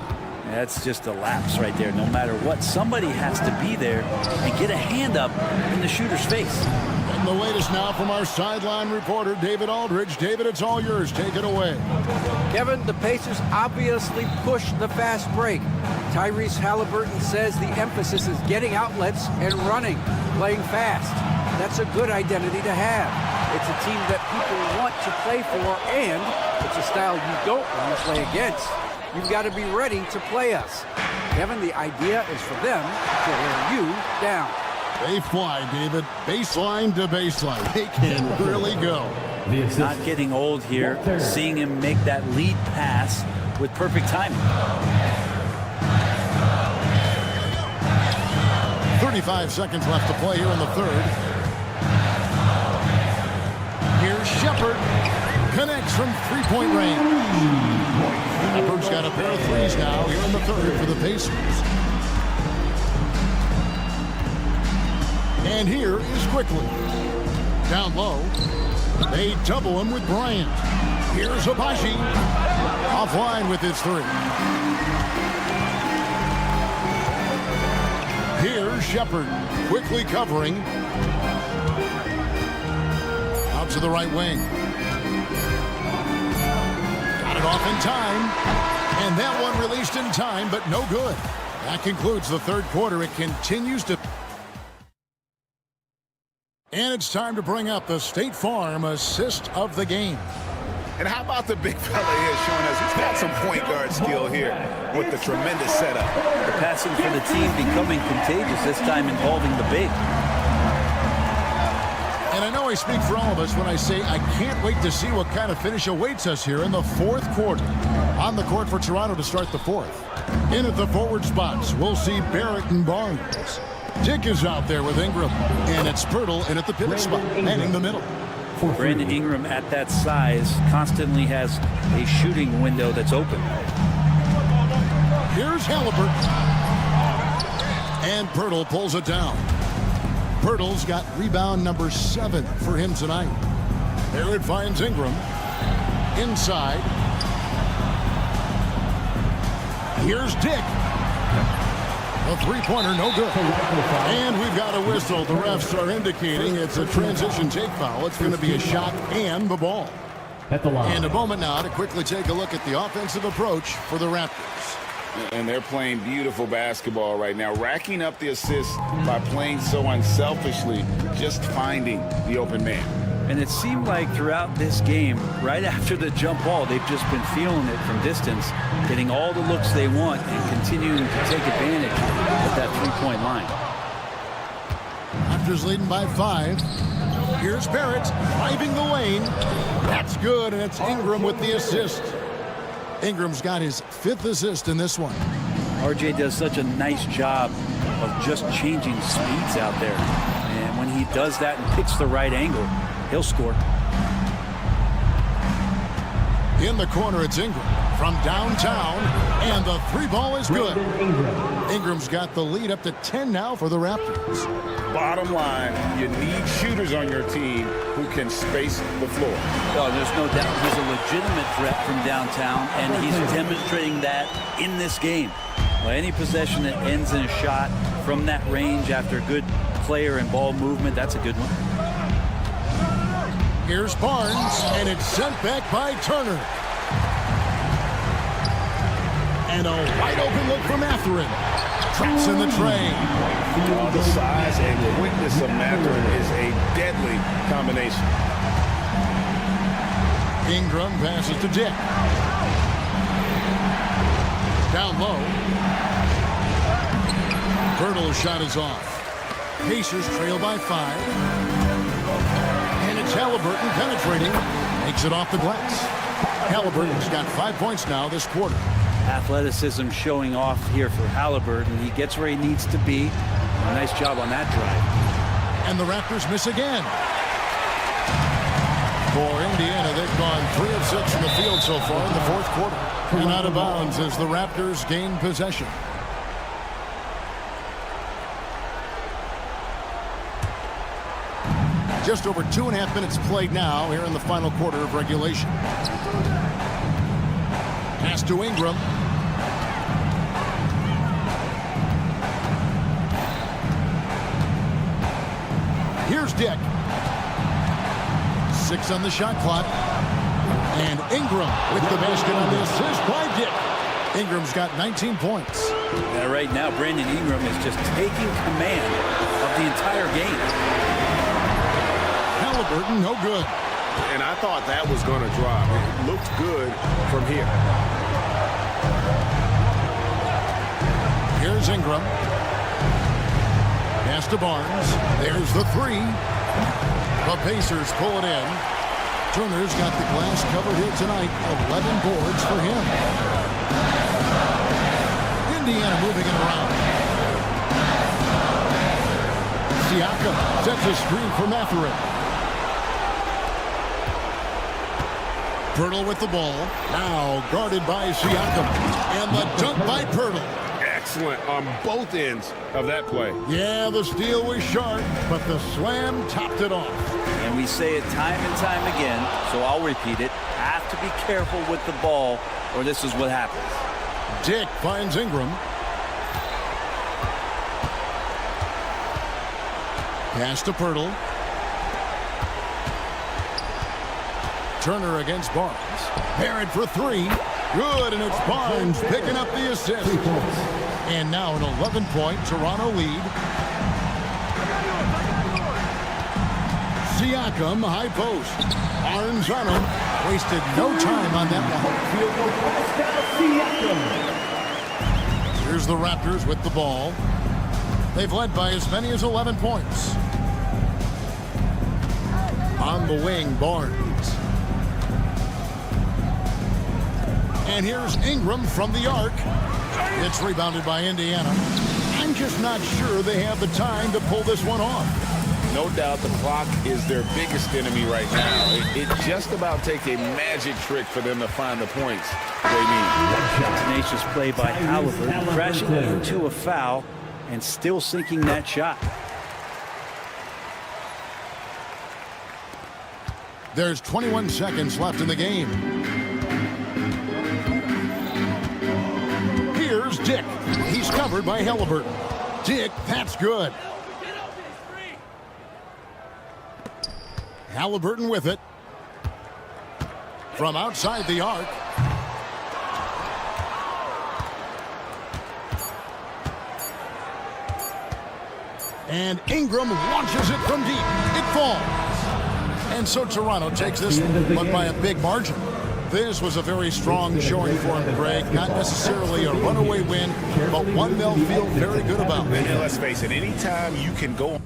That's just a lapse right there. No matter what, somebody has to be there and get a hand up in the shooter's face. And the latest now from our sideline reporter, David Aldridge. David, it's all yours. Take it away. Kevin, the Pacers obviously pushed the fast break. Tyrese Halliburton says the emphasis is getting outlets and running, playing fast. That's a good identity to have. It's a team that people want to play for, and it's a style you don't want to play against. You've got to be ready to play us. Kevin, the idea is for them to wear you down. They fly, David. Baseline to baseline. They can really go. Not getting old here. Seeing him make that lead pass with perfect timing. 35 seconds left to play here in the third. Here's Shepard. Connects from three-point range. Shepard's got a pair of threes now here in the third for the Pacers. And here is Quickly. Down low. They double him with Bryant. Here's Abaji. Offline with his 3. Here's Shepard. Quickly covering. Out to the right wing. Got it off in time. And that one released in time, but no good. That concludes the third quarter. It continues to... And it's time to bring up the State Farm assist of the game. And how about the big fella here showing us he's got some point guard skill here with the tremendous setup. The passing for the team becoming contagious, this time involving the big. And I know I speak for all of us when I say I can't wait to see what kind of finish awaits us here in the fourth quarter. On the court for Toronto to start the fourth. In at the forward spots, we'll see Barrett and Barnes. Dick is out there with Ingram. And it's Pirtle in at the pivot spot, manning the middle. Brandon Ingram at that size constantly has a shooting window that's open. Here's Halliburton. And Pirtle pulls it down. Pirtle's got rebound number 7 for him tonight. There it finds Ingram. Inside. Here's Dick. A three-pointer, no good. And we've got a whistle. The refs are indicating it's a transition take foul. It's going to be a shot and the ball. At the line. And a moment now to quickly take a look at the offensive approach for the Raptors. And they're playing beautiful basketball right now, racking up the assists by playing so unselfishly, just finding the open man. And it seemed like throughout this game, right after the jump ball, they've just been feeling it from distance, getting all the looks they want and continuing to take advantage of that three-point line. Raptors leading by 5. Here's Barrett driving the lane. That's good, and it's Ingram with the assist. Ingram's got his 5th assist in this one. RJ does such a nice job of just changing speeds out there. And when he does that and picks the right angle, he'll score. In the corner, it's Ingram from downtown, and the three ball is good. Ingram's got the lead up to 10 now for the Raptors. Bottom line, you need shooters on your team who can space the floor. Oh, there's no doubt he's a legitimate threat from downtown, and he's demonstrating that in this game. Well, any possession that ends in a shot from that range after good player and ball movement, that's a good one. Here's Barnes, and it's sent back by Turner. And a wide open look from Mathurin. Traps in the tray. The size and quickness of Mathurin is a deadly combination. Ingram passes to Dick. Down low. Pirtle's shot is off. Pacers trail by 5. And it's Halliburton penetrating. Makes it off the glass. Halliburton's got 5 points now this quarter. Athleticism showing off here for Halliburton. He gets where he needs to be. Nice job on that drive. And the Raptors miss again. For Indiana, they've gone 3 of 6 from the field so far in the fourth quarter. And out of bounds as the Raptors gain possession. Just over 2.5 minutes played now here in the final quarter of regulation. Pass to Ingram. Here's Dick. 6 on the shot clock. And Ingram with the basket on the assist by Dick. Ingram's got 19 points. Yeah, right now, Brandon Ingram is just taking command of the entire game. Halliburton, no good. And I thought that was going to drop. It looked good from here. Here's Ingram. Pass to Barnes. There's the 3. The Pacers pull it in. Turner's got the glass covered here tonight. 11 boards for him. Indiana moving it around. Siakam sets a screen for Mathurin. Pirtle with the ball. Now guarded by Siakam. And the dunk by Pirtle. Excellent on both ends of that play. Yeah, the steal was sharp, but the slam topped it off. And we say it time and time again, so I'll repeat it. Have to be careful with the ball, or this is what happens. Dick finds Ingram. Pass to Pirtle. Turner against Barnes. Barrett for 3. Good, and it's Barnes picking up the assist. And now an 11-point Toronto lead. Siakam, high post. Barnes on him. Wasted no time on that one. Here's the Raptors with the ball. They've led by as many as 11 points. On the wing, Barnes. And here's Ingram from the arc. It's rebounded by Indiana. I'm just not sure they have the time to pull this one off. No doubt the clock is their biggest enemy right now. It just about takes a magic trick for them to find the points they need. Tenacious play by Halliburton, crashing into a foul and still sinking that shot. There's 21 seconds left in the game. Dick. He's covered by Halliburton. Dick, that's good. Halliburton with it. From outside the arc. And Ingram launches it from deep. It falls. And so Toronto takes this one, but by a big margin. This was a very strong showing for him, Greg. Not necessarily a runaway win, but one they'll feel very good about. And let's face it, anytime you can go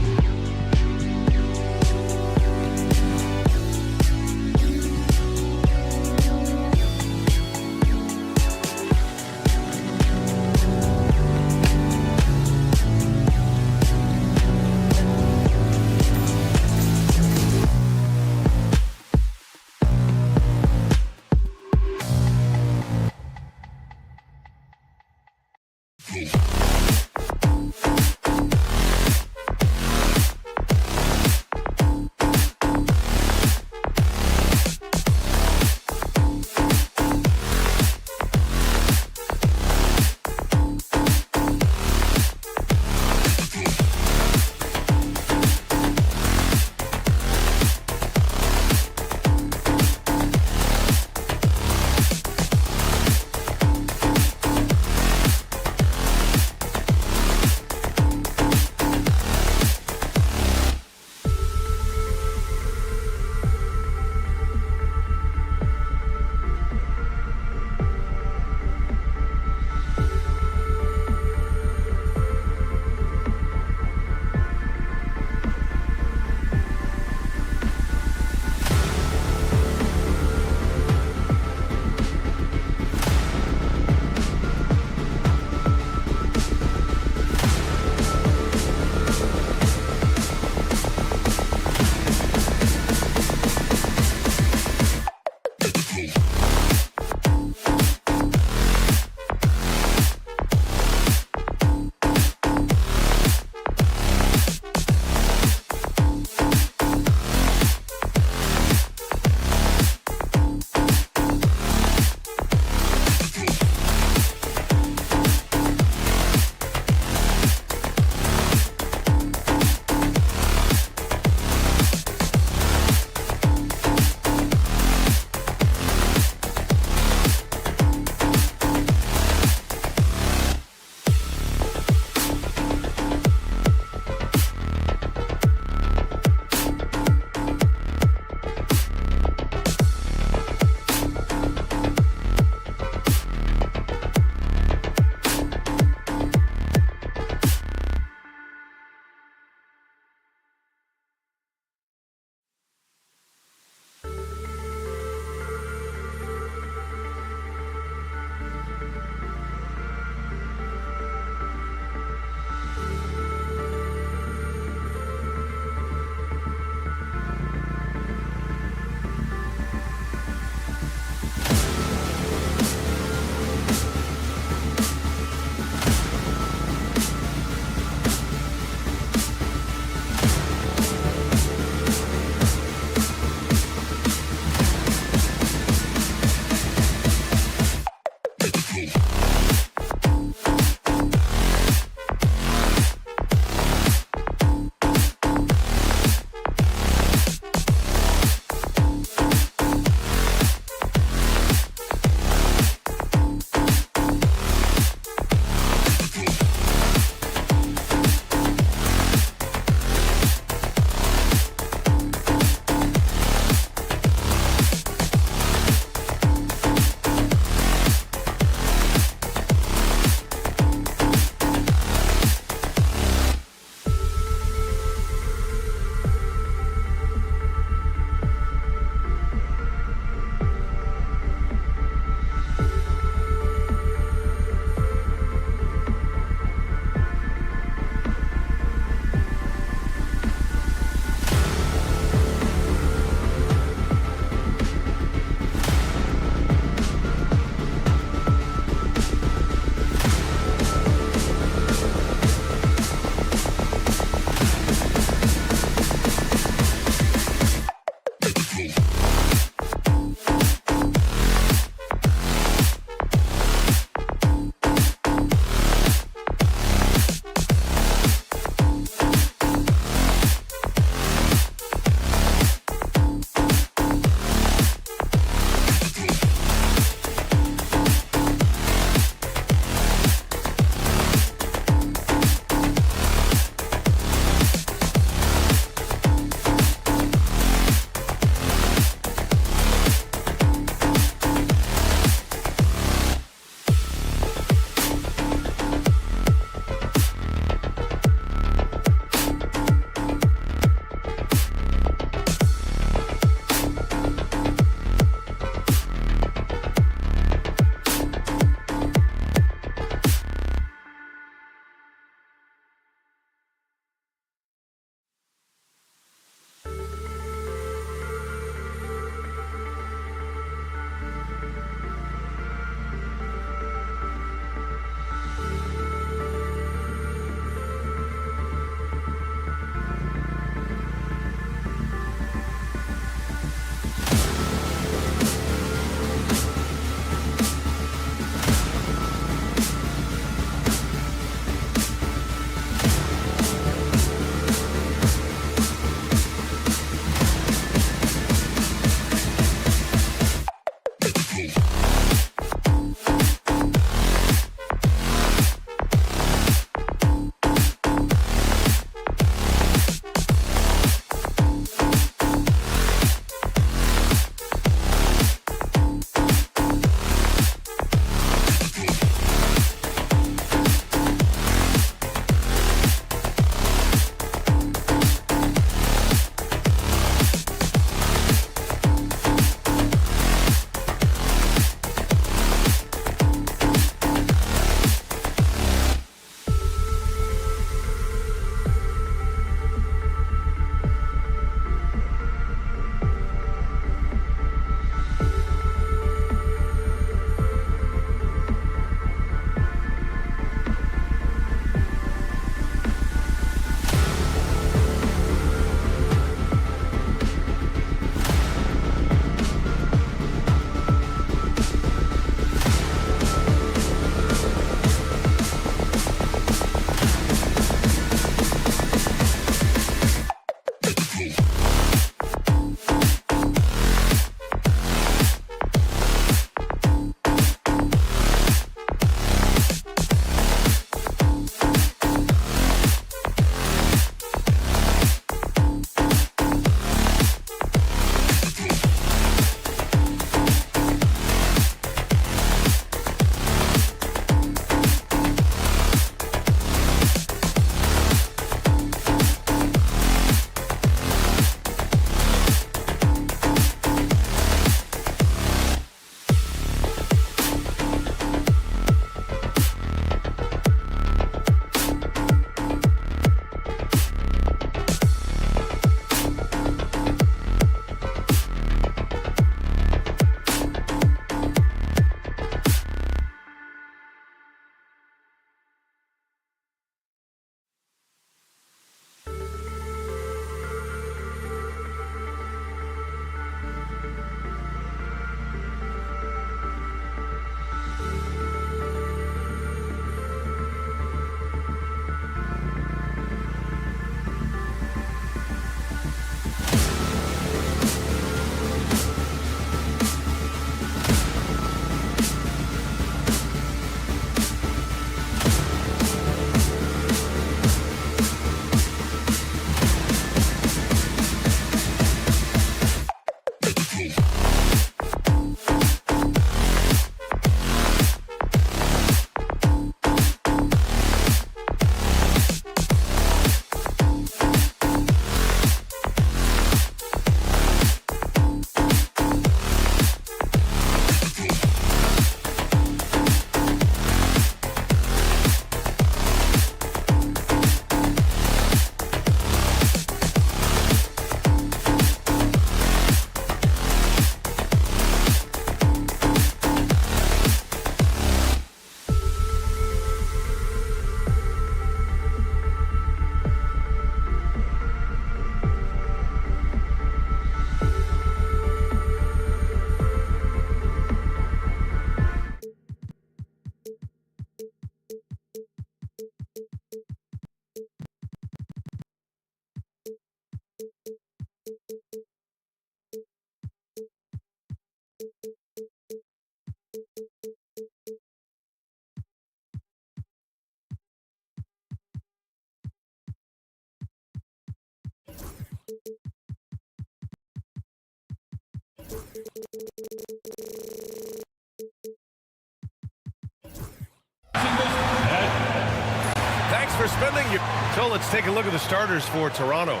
Thanks for spending your... So let's take a look at the starters for Toronto.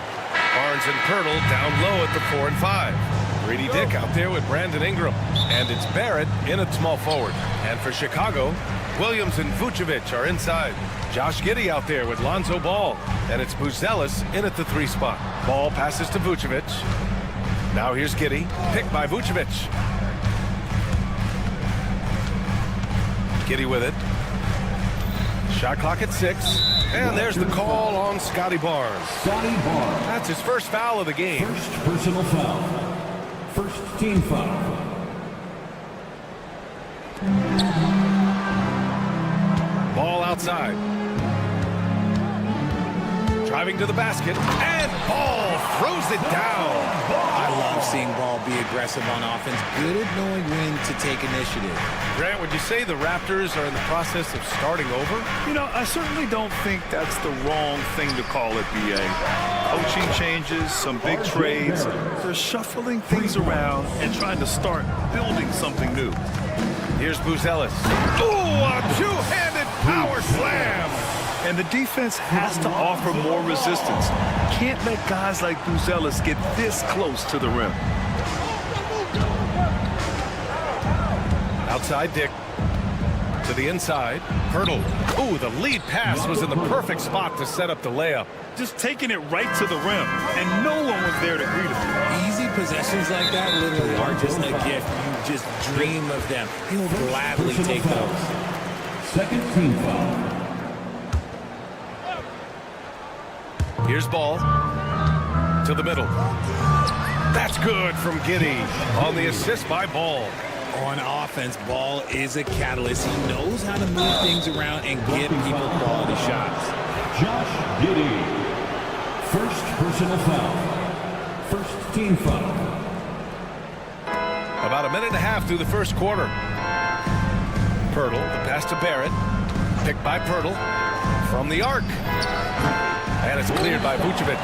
Barnes and Pirtle down low at the 4 and 5. Grady Dick out there with Brandon Ingram. And it's Barrett in at small forward. And for Chicago, Williams and Vucevic are inside. Josh Giddey out there with Lonzo Ball. And it's Buzelis in at the 3 spot. Ball passes to Vucevic. Now here's Giddey, picked by Vucevic. Giddey with it. Shot clock at 6. And there's the call on Scotty Barnes. Scotty Barnes. That's his first foul of the game. First personal foul. First team foul. Ball outside. Driving to the basket. And Ball throws it down. I love seeing Ball be aggressive on offense. Good at knowing when to take initiative. Grant, would you say the Raptors are in the process of starting over? You know, I certainly don't think that's the wrong thing to call it, BA. Coaching changes, some big trades. They're shuffling things around and trying to start building something new. Here's Buzelis. Ooh, a two-handed power slam. And the defense has to offer more resistance. Can't let guys like Buzelis get this close to the rim. Outside Dick. To the inside. Pirtle. Ooh, the lead pass was in the perfect spot to set up the layup. Just taking it right to the rim, and no one was there to greet him. Easy possessions like that literally are just a gift. You just dream of them. He'll gladly take those. Second team foul. Here's Ball. To the middle. That's good from Giddey on the assist by Ball. On offense, Ball is a catalyst. He knows how to move things around and get people quality shots. Josh Giddey. First personal foul. First team foul. About a minute and a half through the first quarter. Pirtle, the pass to Barrett. Picked by Pirtle. From the arc. And it's cleared by Vucevic.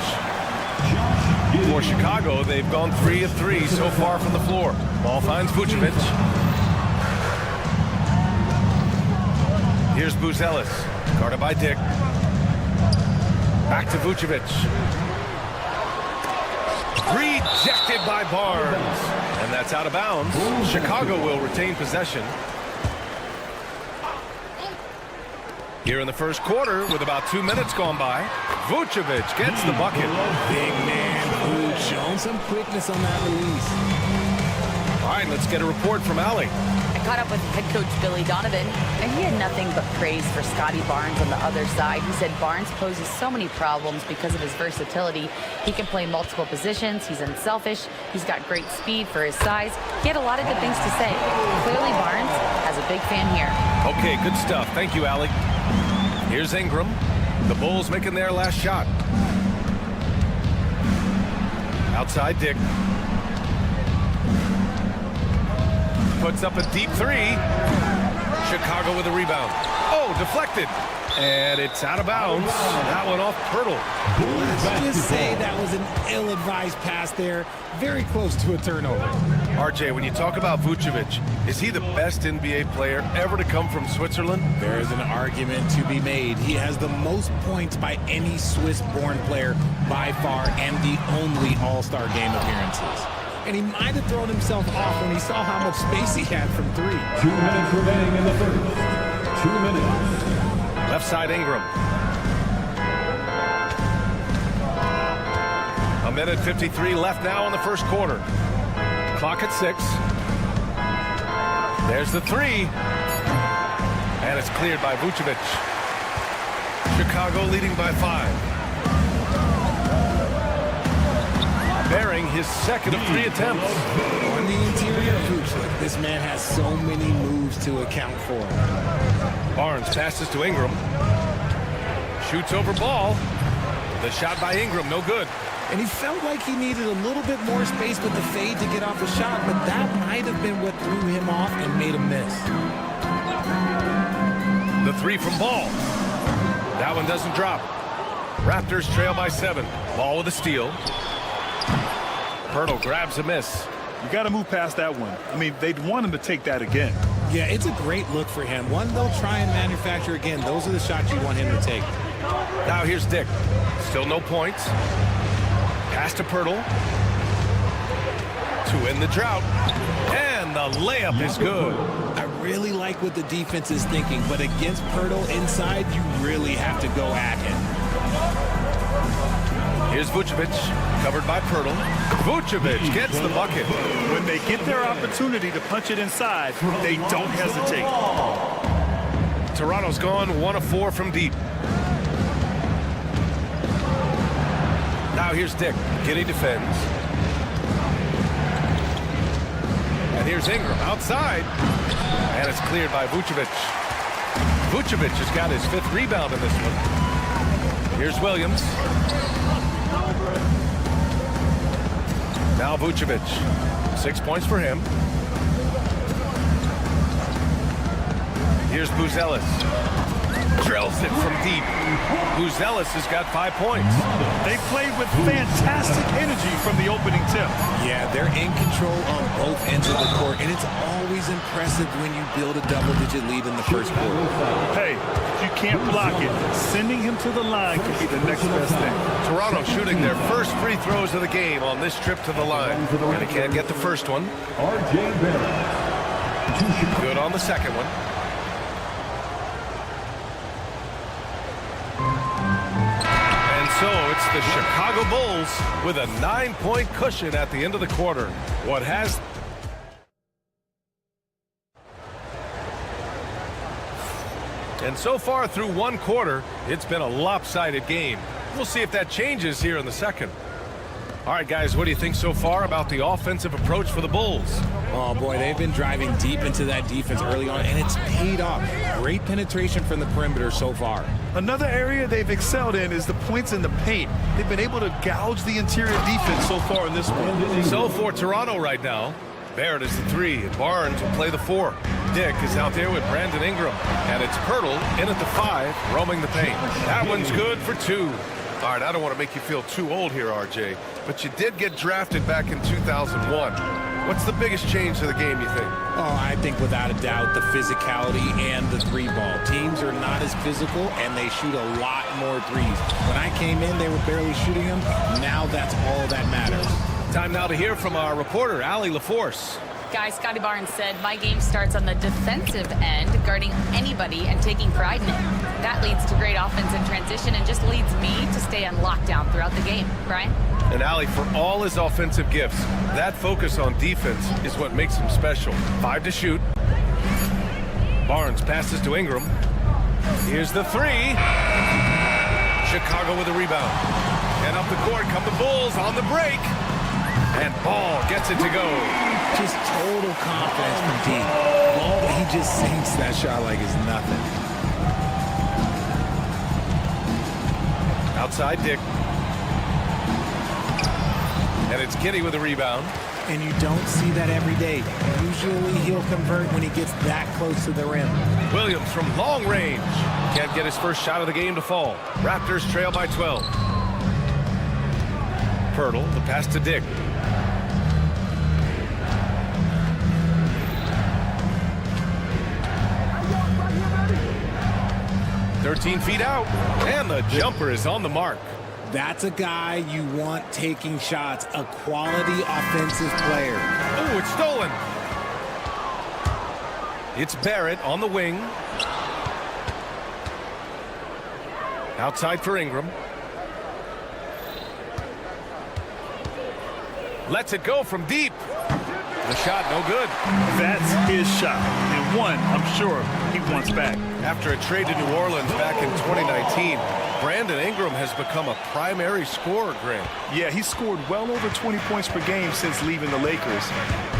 For Chicago, they've gone 3 of 3 so far from the floor. Ball finds Vucevic. Here's Buzelis. Guarded by Dick. Back to Vucevic. Rejected by Barnes. And that's out of bounds. Chicago will retain possession. Here in the first quarter, with about 2 minutes gone by, Vucevic gets the bucket. Big man, Vooch, showing some quickness on that release. All right, let's get a report from Allie. I caught up with head coach Billy Donovan, and he had nothing but praise for Scotty Barnes on the other side. He said Barnes poses so many problems because of his versatility. He can play multiple positions. He's unselfish. He's got great speed for his size. He had a lot of good things to say. Clearly, Barnes has a big fan here. Okay, good stuff. Thank you, Allie. Here's Ingram. The Bulls making their last shot. Outside Dick. Puts up a deep 3. Chicago with a rebound. Oh, deflected. And it's out of bounds. That one off Pirtle. Let's just say that was an ill-advised pass there. Very close to a turnover. RJ, when you talk about Vucevic, is he the best NBA player ever to come from Switzerland? There is an argument to be made. He has the most points by any Swiss-born player by far and the only All-Star game appearances. And he might have thrown himself off when he saw how much space he had from 3. 2 minutes remaining in the first. 2 minutes. Left side Ingram. A minute 53 left now in the first quarter. Clock at 6. There's the 3. And it's cleared by Vucevic. Chicago leading by 5. Bearing his second of 3 attempts. On the interior of Vucevic, this man has so many moves to account for. Barnes passes to Ingram. Shoots over Ball. The shot by Ingram, no good. And he felt like he needed a little bit more space with the fade to get off a shot, but that might have been what threw him off and made him miss. The 3 from Ball. That one doesn't drop. Raptors trail by 7. Ball with a steal. Pirtle grabs a miss. You got to move past that one. I mean, they'd want him to take that again. Yeah, it's a great look for him. One they'll try and manufacture again. Those are the shots you want him to take. Now here's Dick. Still no points. Pass to Pirtle. To end the drought. And the layup is good. I really like what the defense is thinking, but against Pirtle inside, you really have to go at him. Here's Vucevic, covered by Pirtle. Vucevic gets the bucket. When they get their opportunity to punch it inside, they don't hesitate. Toronto's gone 1 of 4 from deep. Now here's Dick. Giddey defends. And here's Ingram outside. And it's cleared by Vucevic. Vucevic has got his 5th rebound in this one. Here's Williams. Now Vucevic. 6 points for him. Here's Buzelis. Drills it from deep. Buzelis has got 5 points. They played with fantastic energy from the opening tip. Yeah, they're in control on both ends of the court, and it's always impressive when you build a double-digit lead in the first quarter. Hey, if you can't block it, sending him to the line could be the next best thing. Toronto shooting their first free throws of the game on this trip to the line. And he can't get the first one. R.J. Barrett. Good on the second one. So it's the Chicago Bulls with a 9-point cushion at the end of the quarter. What has... And so far through one quarter, it's been a lopsided game. We'll see if that changes here in the second. All right, guys, what do you think so far about the offensive approach for the Bulls? Oh, boy, they've been driving deep into that defense early on, and it's paid off. Great penetration from the perimeter so far. Another area they've excelled in is the points in the paint. They've been able to gouge the interior defense so far in this one. So for Toronto right now, Barrett is the 3, and Barnes will play the 4. Dick is out there with Brandon Ingram, and it's Pirtle in at the 5, roaming the paint. That one's good for 2. All right, I don't want to make you feel too old here, RJ, but you did get drafted back in 2001. What's the biggest change to the game, you think? Oh, I think without a doubt the physicality and the 3-ball. Teams are not as physical, and they shoot a lot more threes. When I came in, they were barely shooting them. Now that's all that matters. Time now to hear from our reporter, Allie LaForce. Guys, Scotty Barnes said, my game starts on the defensive end, guarding anybody and taking pride in it. That leads to great offensive transition and just leads me to stay on lockdown throughout the game. Brian? And Allie, for all his offensive gifts, that focus on defense is what makes him special. 5 to shoot. Barnes passes to Ingram. Here's the 3. Chicago with a rebound. And up the court come the Bulls on the break. And Ball gets it to go. Just total confidence from deep. Ball, he just sinks that shot like it's nothing. Outside Dick. And it's Giddey with a rebound. And you don't see that every day. Usually he'll convert when he gets that close to the rim. Williams from long range. Can't get his first shot of the game to fall. Raptors trail by 12. Pirtle, the pass to Dick. "13 feet out, and the jumper is on the mark." That's a guy you want taking shots, a quality offensive player. Oh, it's stolen. It's Barrett on the wing. Outside for Ingram. Lets it go from deep. The shot no good. That's his shot, and one I'm sure he wants back. After a trade to New Orleans back in 2019, Brandon Ingram has become a primary scorer, Grant. Yeah, he scored well over 20 points per game since leaving the Lakers.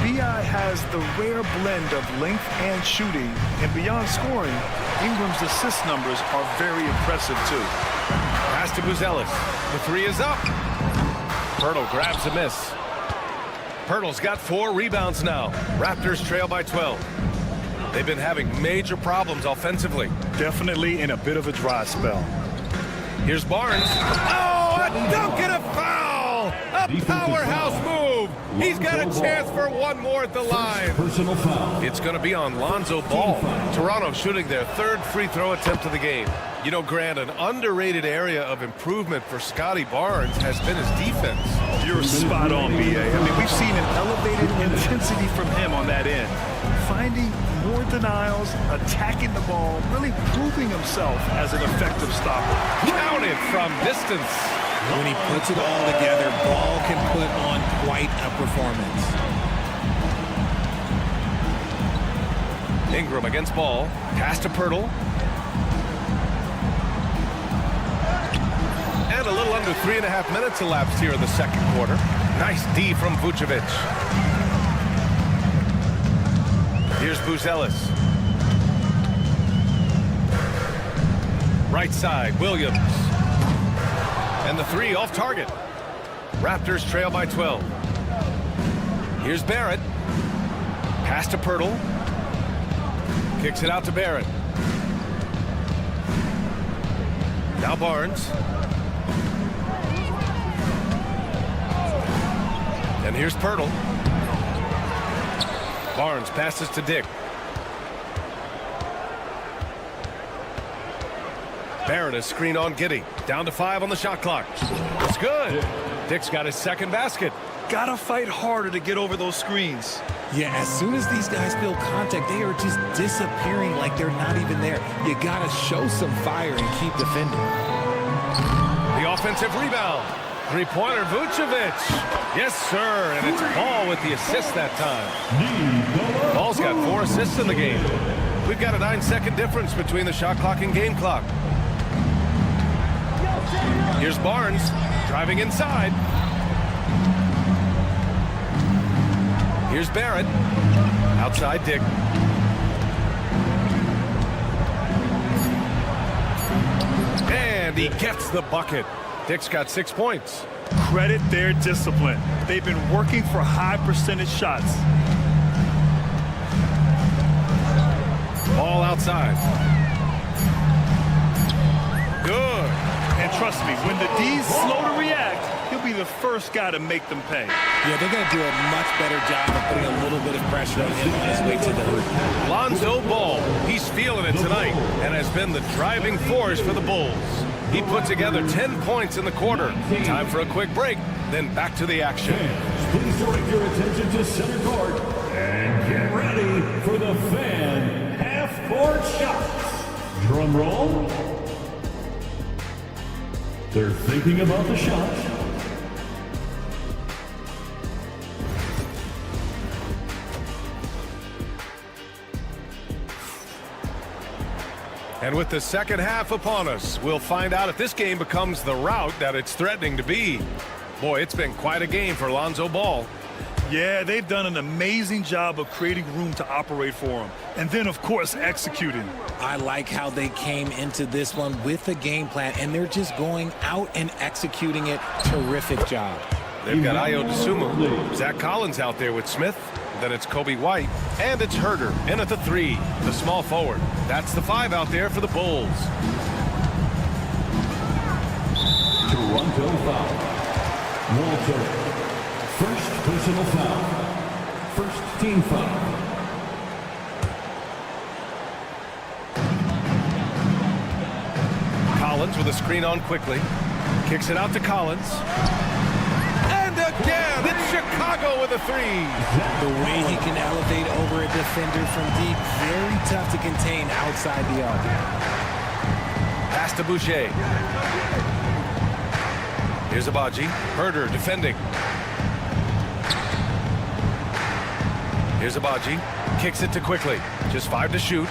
B.I. has the rare blend of length and shooting, and beyond scoring, Ingram's assist numbers are very impressive too. Pass to Buzelis. The 3 is up. Pirtle grabs a miss. Pirtle's got 4 rebounds now. Raptors trail by 12. They've been having major problems offensively. Definitely in a bit of a dry spell. Here's Barnes. Oh, a dunk and a foul! A powerhouse move He's got a chance for one more at the line. Personal foul. It's going to be on Lonzo Ball. Toronto shooting their third free throw attempt of the game. You know, Grant, an underrated area of improvement for Scotty Barnes has been his defense. You're spot on, B.A. I mean, we've seen an elevated intensity from him on that end. Finding more denials, attacking the ball, really proving himself as an effective stopper. Counted from distance. When he puts it all together, Ball can put on quite a performance. Ingram against Ball. Pass to Pirtle. And a little under 3.5 minutes elapsed here in the second quarter. Nice D from Vucevic. Here's Buzelis. Right side, Williams. And the three off target. Raptors trail by 12. Here's Barrett. Pass to Pirtle. Kicks it out to Barrett. Now Barnes. And here's Pirtle. Barnes passes to Dick. Barrett is screen on Giddey. Down to 5 on the shot clock. It's good. Dick's got his second basket. Gotta fight harder to get over those screens. Yeah, as soon as these guys feel contact, they are just disappearing like they're not even there. You gotta show some fire and keep defending. The offensive rebound. Three-pointer, Vucevic. Yes, sir, and it's Ball with the assist that time. Ball's got 4 assists in the game. We've got a 9-second difference between the shot clock and game clock. Here's Barnes, driving inside. Here's Barrett. Outside Dick. And he gets the bucket. Dick's got 6 points. Credit their discipline. They've been working for high percentage shots. Ball outside. Good. And trust me, when the D's slow to react, he'll be the first guy to make them pay. Yeah, they're going to do a much better job of putting a little bit of pressure on him on his way to the hoop. Lonzo Ball, he's feeling it tonight and has been the driving force for the Bulls. He put together 10 points in the quarter. Time for a quick break, then back to the action. Please direct your attention to center court and get ready for the fan half-court shots. Drum roll. They're thinking about the shot. And with the second half upon us, we'll find out if this game becomes the rout that it's threatening to be. Boy, it's been quite a game for Lonzo Ball. Yeah, they've done an amazing job of creating room to operate for him. And then, of course, executing. I like how they came into this one with a game plan, and they're just going out and executing it. Terrific job. They've got Ayo Dosunmu. Zach Collins out there with Smith. Then it's Kobe White. And it's Herder in at the 3, the small forward. That's the 5 out there for the Bulls. Toronto foul. Walter. First personal foul. First team foul. Collins with a screen on quickly. Kicks it out to Collins. And again, it's Chicago with a 3. The way he can elevate over a defender from deep, very tough to contain outside the arc. Pass to Boucher. Here's Abaji. Herder defending. Here's Abaji. Kicks it to Quickly. Just 5 to shoot.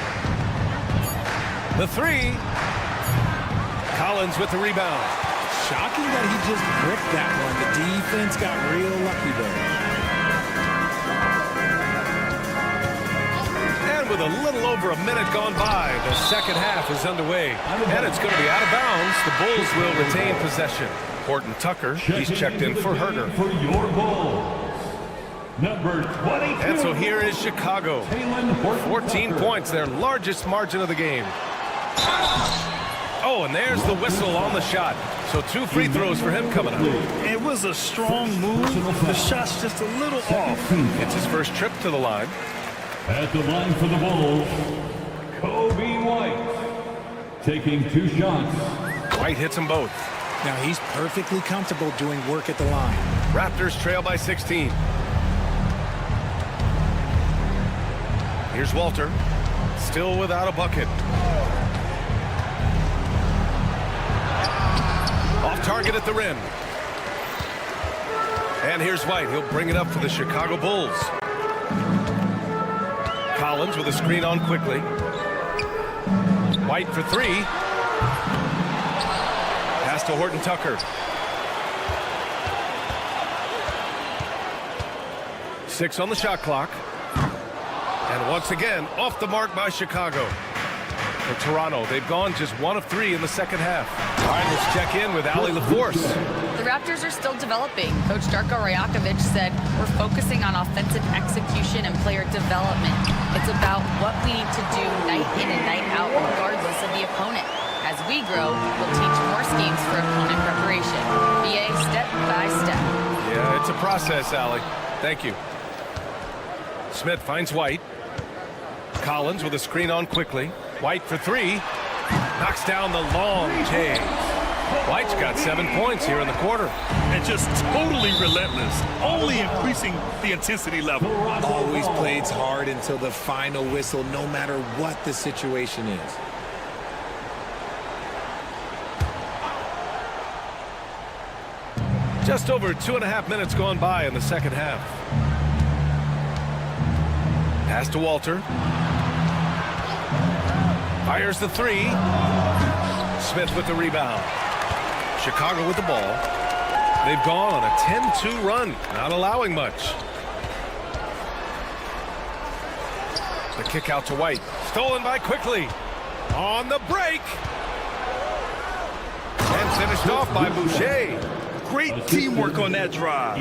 The 3. Collins with the rebound. Shocking that he just gripped that one. The defense got real lucky there. And with a little over a minute gone by, the second half is underway. And it's going to be out of bounds. The Bulls will retain possession. Horton Tucker, he's checked in for Herder. For your Bulls. Number 22. And so here is Chicago. 14 points, their largest margin of the game. Oh, and there's the whistle on the shot. So 2 free throws for him coming up. It was a strong move. The shot's just a little off. It's his first trip to the line. At the line for the Bulls, Kobe White. Taking 2 shots. White hits them both. Now he's perfectly comfortable doing work at the line. Raptors trail by 16. Here's Walter. Still without a bucket. Off target at the rim. And here's White. He'll bring it up for the Chicago Bulls. Collins with a screen on quickly. White for 3. Pass to Horton Tucker. 6 on the shot clock. And once again, off the mark by Chicago. For Toronto, they've gone just 1 of 3 in the second half. All right, let's check in with Allie LaForce. The Raptors are still developing. Coach Darko Rajakovic said, we're focusing on offensive execution and player development. It's about what we need to do night in and night out regardless of the opponent. As we grow, we'll teach more schemes for opponent preparation. BA step by step. Yeah, it's a process, Allie. Thank you. Smith finds White. Collins with a screen on quickly. White for 3. Knocks down the long J. White's got 7 points here in the quarter. And just totally relentless, only increasing the intensity level. Always plays hard until the final whistle, no matter what the situation is. Just over 2.5 minutes gone by in the second half. Pass to Walter. Fires the 3. Smith with the rebound. Chicago with the ball. They've gone on a 10-2 run, not allowing much. The kick out to White. Stolen by Quickly. On the break. And finished off by Boucher. Great teamwork on that drive.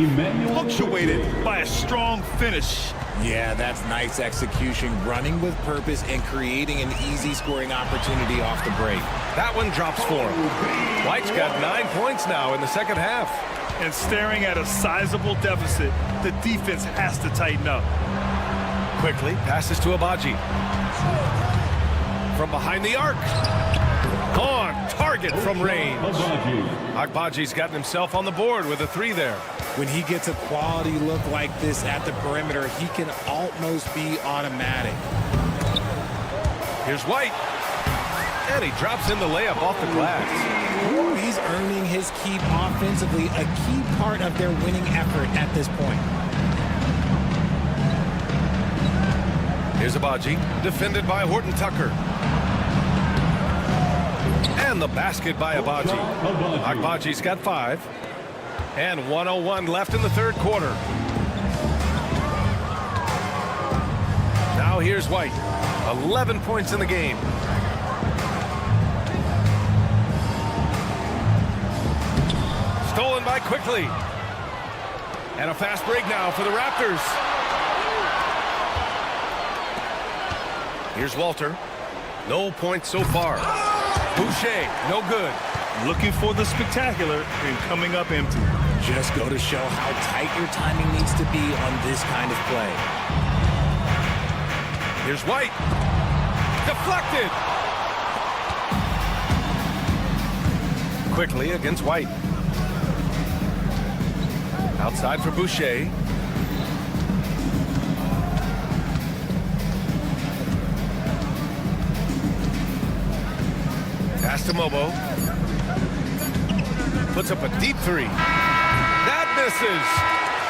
Punctuated by a strong finish. Yeah, that's nice execution, running with purpose and creating an easy scoring opportunity off the break. That one drops for him. White's got 9 points now in the second half. And staring at a sizable deficit, the defense has to tighten up. Quickly passes to Agbaji. From behind the arc. On target from range. Agbaji's gotten himself on the board with a 3 there. When he gets a quality look like this at the perimeter, he can almost be automatic. Here's White. And he drops in the layup off the glass. He's earning his keep offensively, a key part of their winning effort at this point. Here's Agbaji, defended by Horton Tucker. And the basket by Agbaji. Agbaji's got 5. And 1:01 left in the third quarter. Now here's White. 11 points in the game. Stolen by Quickly. And a fast break now for the Raptors. Here's Walter. No points so far. Boucher, no good. Looking for the spectacular and coming up empty. Just go to show how tight your timing needs to be on this kind of play. Here's White. Deflected. Quickly against White. Outside for Boucher. Pass to Mobo. Puts up a deep 3. That misses.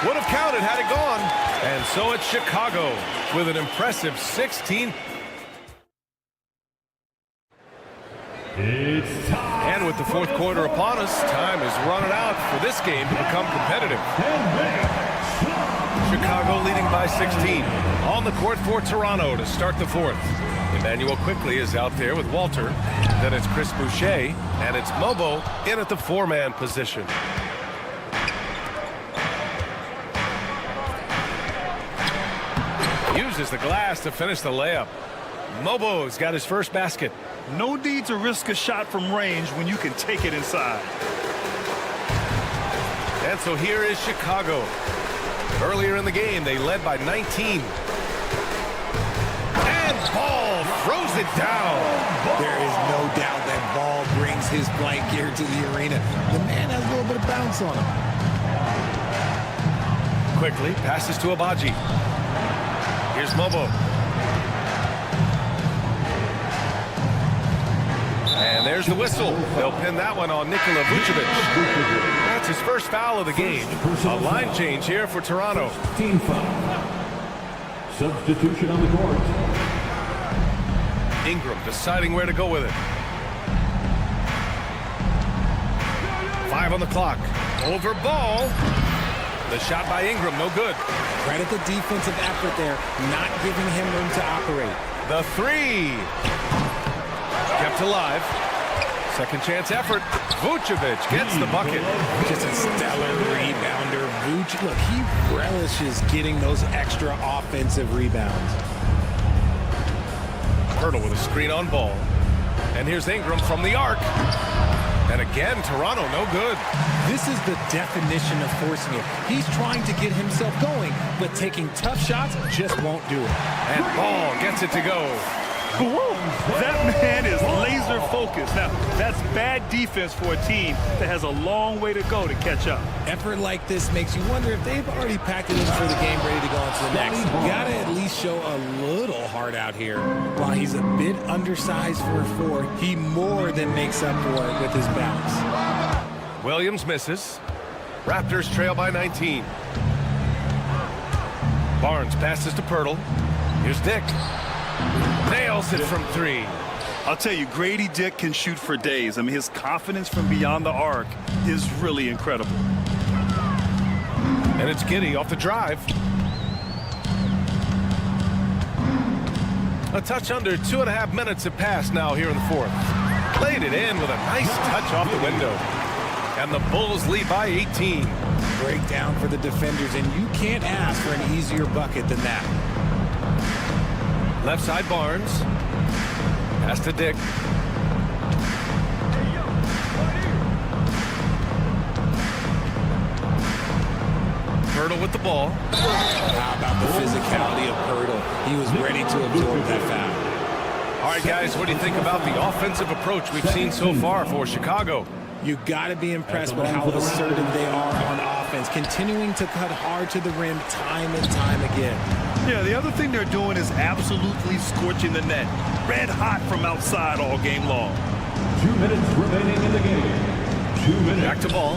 Would have counted had it gone. And so it's Chicago with an impressive 16. It's time. And with the fourth quarter upon us, time is running out for this game to become competitive. Chicago leading by 16. On the court for Toronto to start the fourth. Emmanuel Quickly is out there with Walter. Then it's Chris Boucher, and it's Mobo in at the 4-man position. Uses the glass to finish the layup. Mobo's got his first basket. No need to risk a shot from range when you can take it inside. And so here is Chicago. Earlier in the game, they led by 19. And Ball throws it down. There is no doubt that Ball brings his blank gear to the arena. The man has a little bit of bounce on him. Quickly passes to Abaji. Here's Mobo. And there's the whistle. They'll pin that one on Nikola Vucevic. That's his first foul of the game. A line change here for Toronto. Team foul. Substitution on the court. Ingram deciding where to go with it. 5 on the clock. Over Ball. The shot by Ingram, no good. Credit the defensive effort there, not giving him room to operate. The 3. Kept alive. Second chance effort. Vucevic gets the bucket. Just a stellar rebounder. Vucevic, look, he relishes getting those extra offensive rebounds. Hurdle with a screen on Ball. And here's Ingram from the arc. And again, Toronto, no good. This is the definition of forcing it. He's trying to get himself going, but taking tough shots just won't do it. And Ball gets it to go. Whoa, that man is laser focused. Now, that's bad defense for a team that has a long way to go to catch up. Effort like this makes you wonder if they've already packed it in for the game, ready to go into the next. Gotta at least show a little heart out here. While he's a bit undersized for a 4, he more than makes up for it with his bounce. Williams misses. Raptors trail by 19. Barnes passes to Pirtle. Here's Dick. Nails it from 3. I'll tell you, Grady Dick can shoot for days. I mean, his confidence from beyond the arc is really incredible. And it's Giddey off the drive. A touch under 2.5 minutes have passed now here in the 4th. Played it in with a nice touch off the window. And the Bulls lead by 18. Breakdown for the defenders, and you can't ask for an easier bucket than that. Left side Barnes. Pass to Dick. Pirtle with the ball. How about the physicality of Pirtle? He was ready to absorb that foul. All right, guys, what do you think about the offensive approach we've seen so far for Chicago? You got to be impressed with how assertive they are on offense, continuing to cut hard to the rim time and time again. Yeah, the other thing they're doing is absolutely scorching the net. Red hot from outside all game long. 2 minutes remaining in the game. 2 minutes. Back to Ball.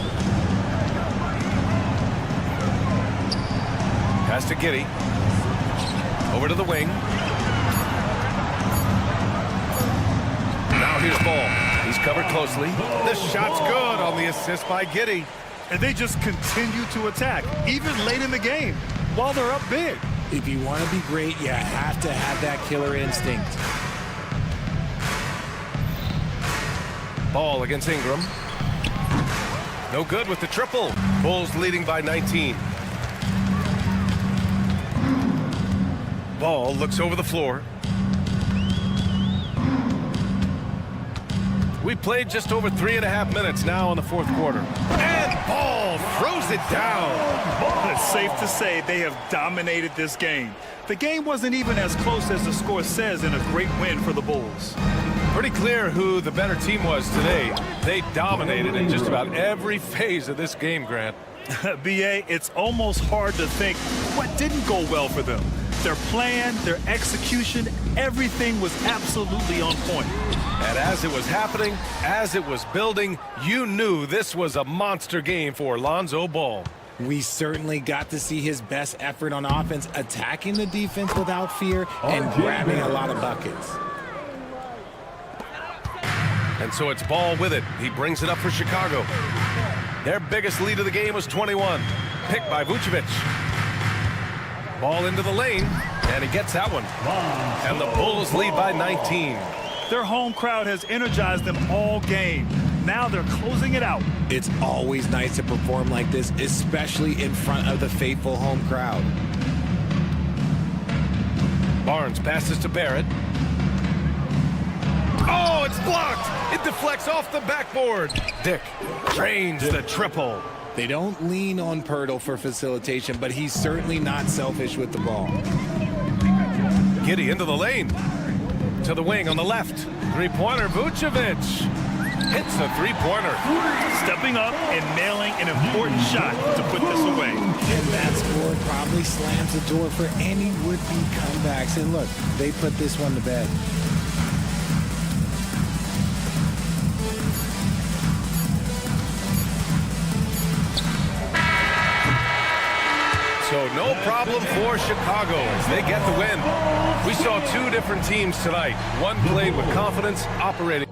Pass to Giddey. Over to the wing. Now here's Ball. He's covered closely. The shot's good on the assist by Giddey. And they just continue to attack, even late in the game, while they're up big. If you want to be great, you have to have that killer instinct. Ball against Ingram. No good with the triple. Bulls leading by 19. Ball looks over the floor. We played just over 3.5 minutes now in the 4th quarter. And Ball throws it down. It's safe to say they have dominated this game. The game wasn't even as close as the score says in a great win for the Bulls. Pretty clear who the better team was today. They dominated in just about every phase of this game, Grant. B.A., it's almost hard to think what didn't go well for them. Their plan, their execution, everything was absolutely on point. And as it was happening, as it was building, you knew this was a monster game for Lonzo Ball. We certainly got to see his best effort on offense, attacking the defense without fear and grabbing a lot of buckets. And so it's Ball with it. He brings it up for Chicago. Their biggest lead of the game was 21. Picked by Vucevic. Ball into the lane, and he gets that one. And the Bulls lead by 19. Their home crowd has energized them all game. Now they're closing it out. It's always nice to perform like this, especially in front of the faithful home crowd. Barnes passes to Barrett. Oh, it's blocked. It deflects off the backboard. Dick drains the triple. They don't lean on Pirtle for facilitation, but he's certainly not selfish with the ball. Giddey into the lane. To the wing on the left. Three-pointer, Vucevic. Hits the three-pointer. Stepping up and nailing an important shot to put this away. And that score probably slams the door for any would-be comebacks. And look, they put this one to bed. So no problem for Chicago as they get the win. We saw two different teams tonight. One played with confidence, operating.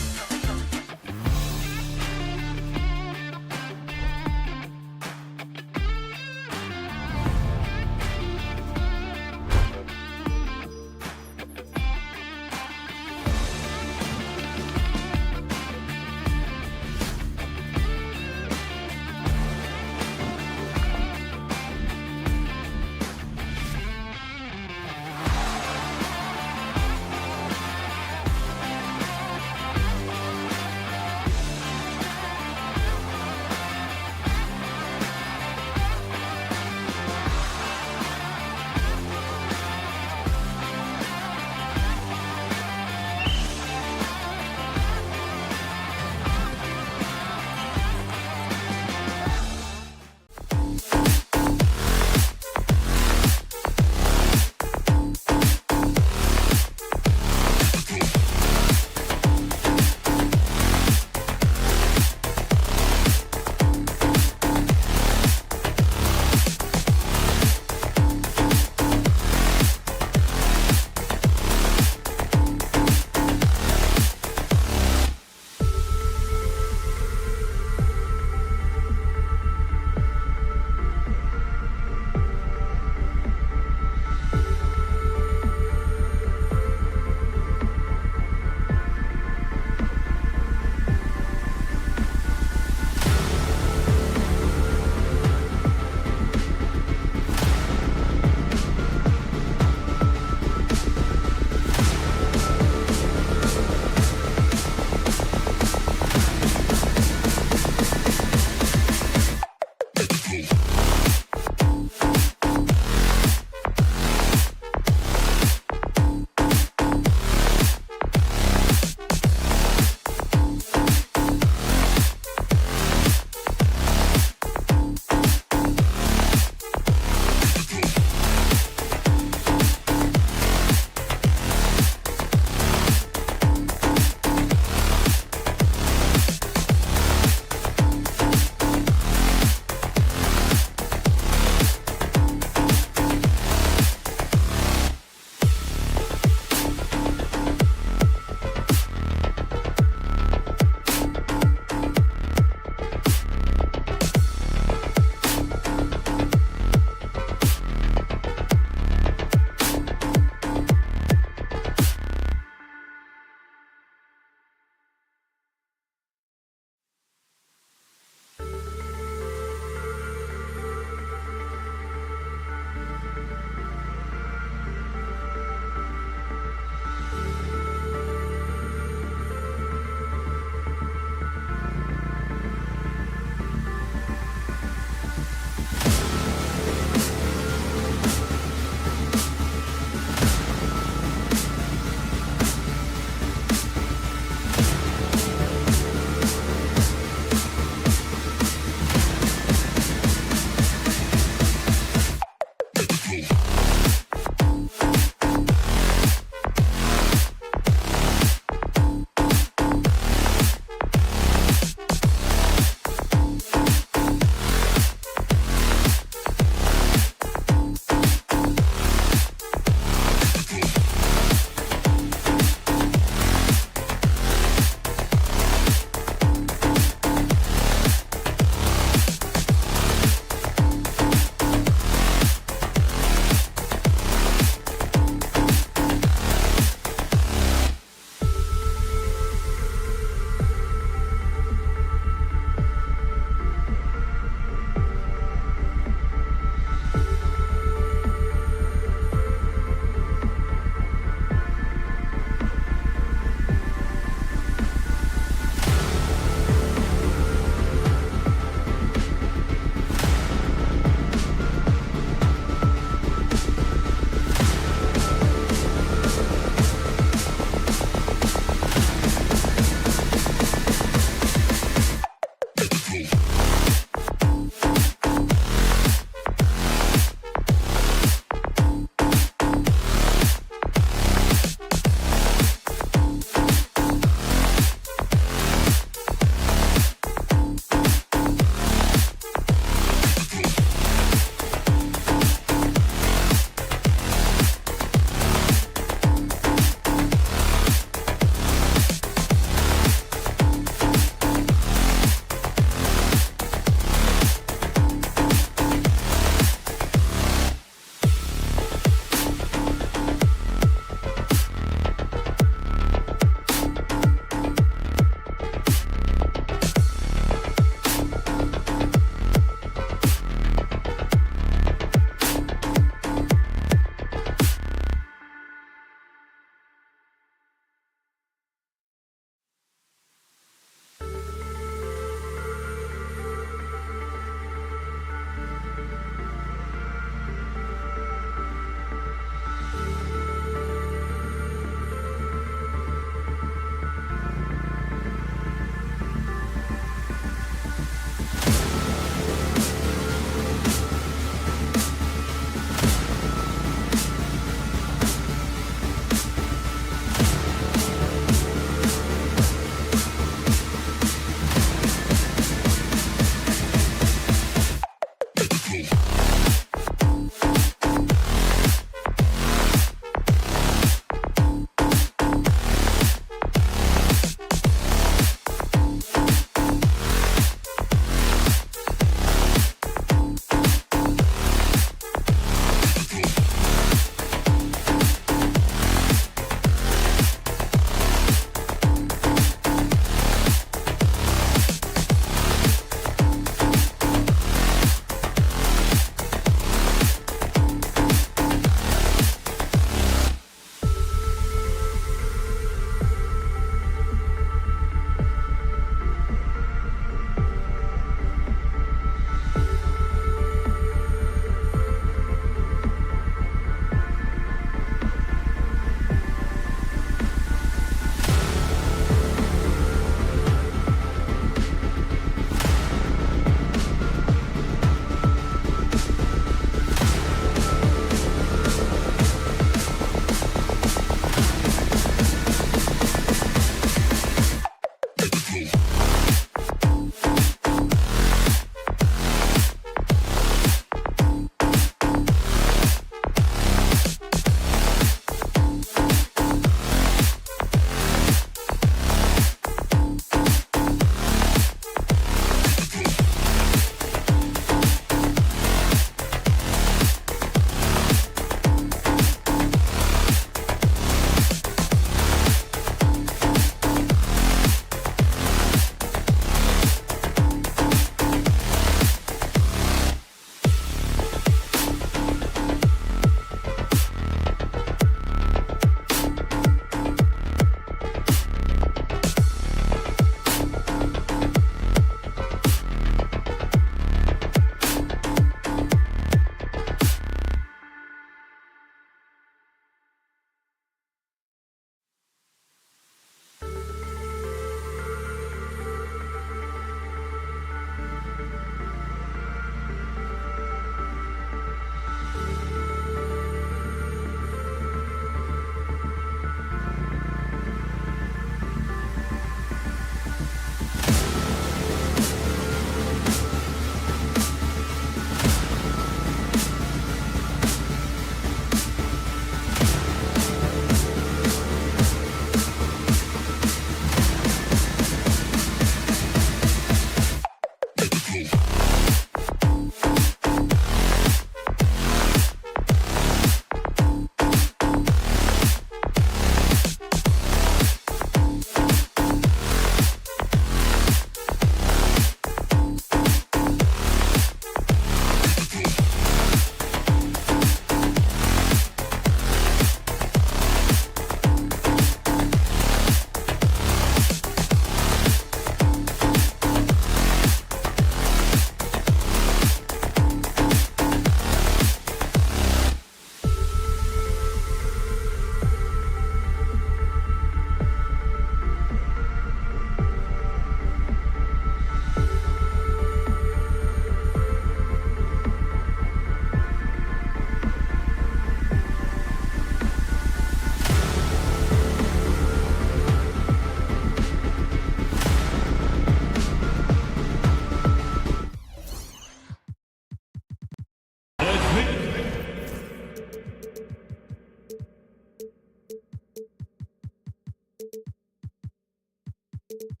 Welcome,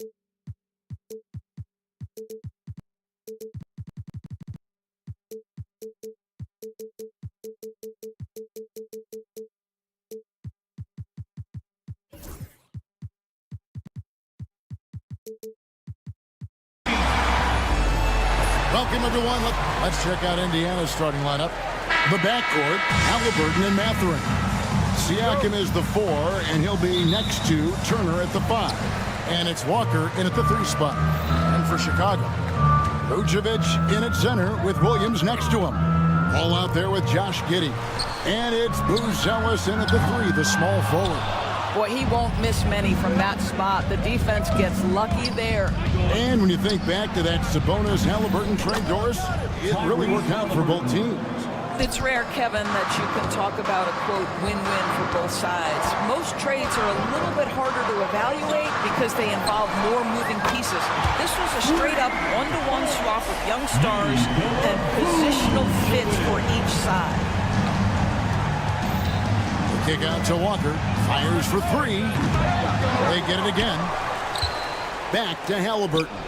everyone. Let's check out Indiana's starting lineup. The backcourt, Halliburton and Mathurin. Siakam is the 4, and he'll be next to Turner at the 5. And it's Walker in at the 3 spot. And for Chicago, Vucevic in at center with Williams next to him. All out there with Josh Giddey. And it's Buzelis in at the 3, the small forward. Boy, he won't miss many from that spot. The defense gets lucky there. And when you think back to that Sabonis-Halliburton trade, Doris, it really worked out for both teams. It's rare, Kevin, that you can talk about a, quote, win-win for both sides. Most trades are a little bit harder to evaluate because they involve more moving pieces. This was a straight-up one-to-one swap with young stars and positional fits for each side. Kick out to Walker. Fires for 3. They get it again. Back to Halliburton.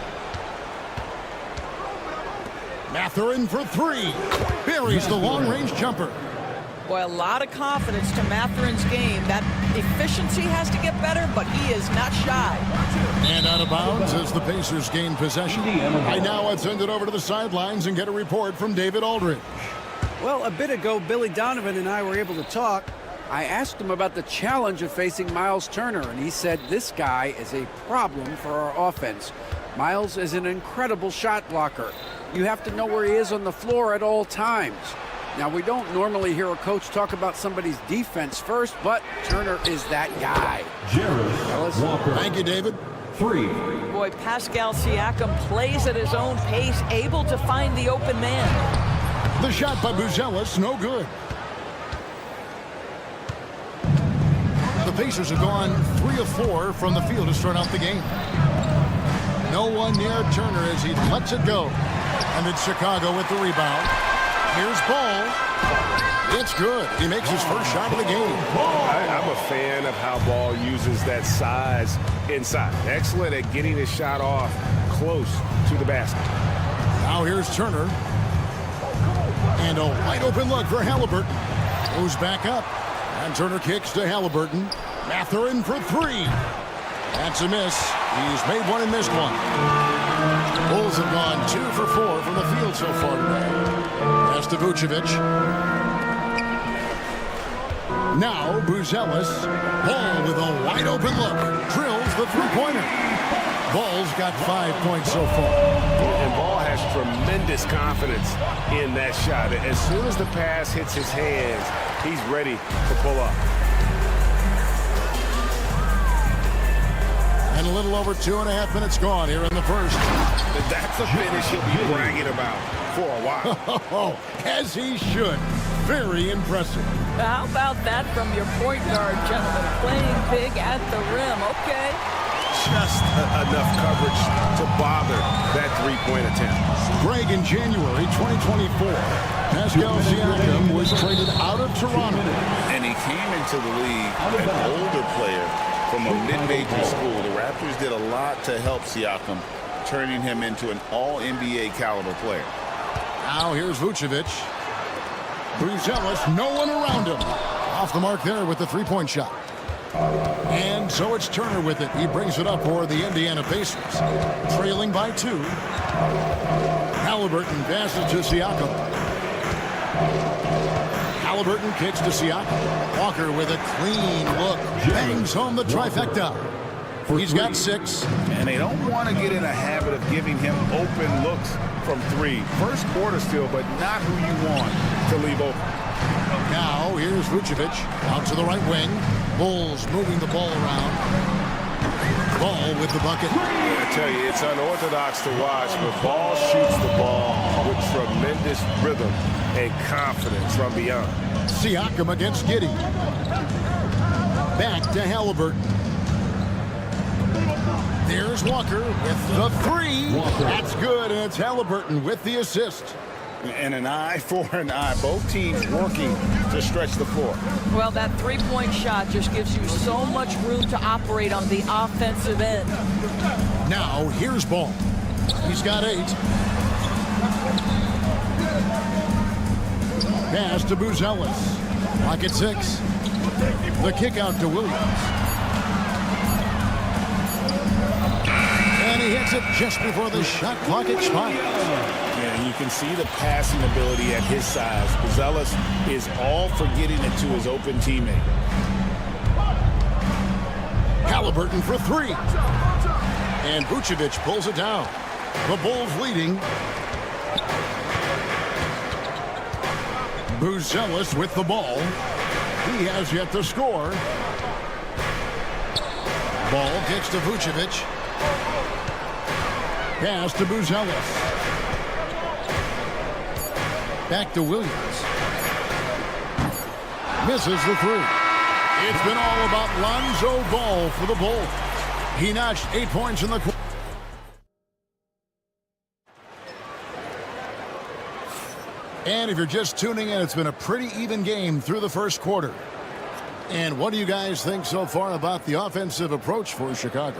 Mathurin for 3. Buries the long-range jumper. Boy, a lot of confidence to Mathurin's game. That efficiency has to get better, but he is not shy. And out of bounds as the Pacers gain possession. Right now, let's send it over to the sidelines and get a report from David Aldridge. Well, a bit ago, Billy Donovan and I were able to talk. I asked him about the challenge of facing Miles Turner, and he said this guy is a problem for our offense. Miles is an incredible shot blocker. You have to know where he is on the floor at all times. Now, we don't normally hear a coach talk about somebody's defense first, but Turner is that guy. Walker. Thank you, David. 3. Boy, Pascal Siakam plays at his own pace, able to find the open man. The shot by Buzelis, no good. The Pacers have gone 3 of 4 from the field to start out the game. No one near Turner as he lets it go. And it's Chicago with the rebound. Here's Ball. It's good. He makes his first shot of the game. I'm a fan of how Ball uses that size inside. Excellent at getting his shot off close to the basket. Now here's Turner. And a wide open look for Halliburton. Goes back up. And Turner kicks to Halliburton. Mathurin for 3. That's a miss. He's made one and missed one. Bulls have gone 2 for 4 from the field so far today. Pass to Vucevic. Now Buzelis. Ball with a wide open look. Drills the 3-pointer. Ball's got 5 points so far. And Ball has tremendous confidence in that shot. As soon as the pass hits his hands, he's ready to pull up. And a little over 2.5 minutes gone here in the first. That's a finish he'll be bragging about for a while. As he should. Very impressive. How about that from your point guard, gentlemen? Playing big at the rim, okay? Just enough coverage to bother that 3-point attempt. Greg, in January 2024, Pascal Siakam was traded out of Toronto. And he came into the league an older player from a mid-major school. The Raptors did a lot to help Siakam, turning him into an all-NBA caliber player. Now here's Vucevic. Buzelis, no one around him. Off the mark there with the 3-point shot. And so it's Turner with it. He brings it up for the Indiana Pacers. Trailing by 2. Halliburton passes to Siakam. Halliburton kicks to Siakam. Walker with a clean look. Bangs home the trifecta. He's got 6. And they don't want to get in a habit of giving him open looks from 3. First quarter still, but not who you want to leave open. Now here's Vucevic out to the right wing. Bulls moving the ball around. Ball with the bucket. I tell you, it's unorthodox to watch, but Ball shoots the ball with tremendous rhythm and confidence from beyond. Siakam against Giddey. Back to Halliburton. There's Walker with the 3. That's good, and it's Halliburton with the assist. And an eye for an eye. Both teams working to stretch the floor. Well, that three-point shot just gives you so much room to operate on the offensive end. Now, here's Ball. He's got 8. Pass to Buzelis. Clock at 6. The kick out to Williams. And he hits it just before the shot clock expires. Yeah, you can see the passing ability at his size. Buzelis is all for getting it to his open teammate. Halliburton for 3. And Vucevic pulls it down. The Bulls leading. Buzelis with the ball. He has yet to score. Ball gets to Vucevic. Pass to Buzelis. Back to Williams. Misses the 3. It's been all about Lonzo Ball for the Bulls. He notched 8 points in the quarter. And if you're just tuning in, it's been a pretty even game through the first quarter. And what do you guys think so far about the offensive approach for Chicago?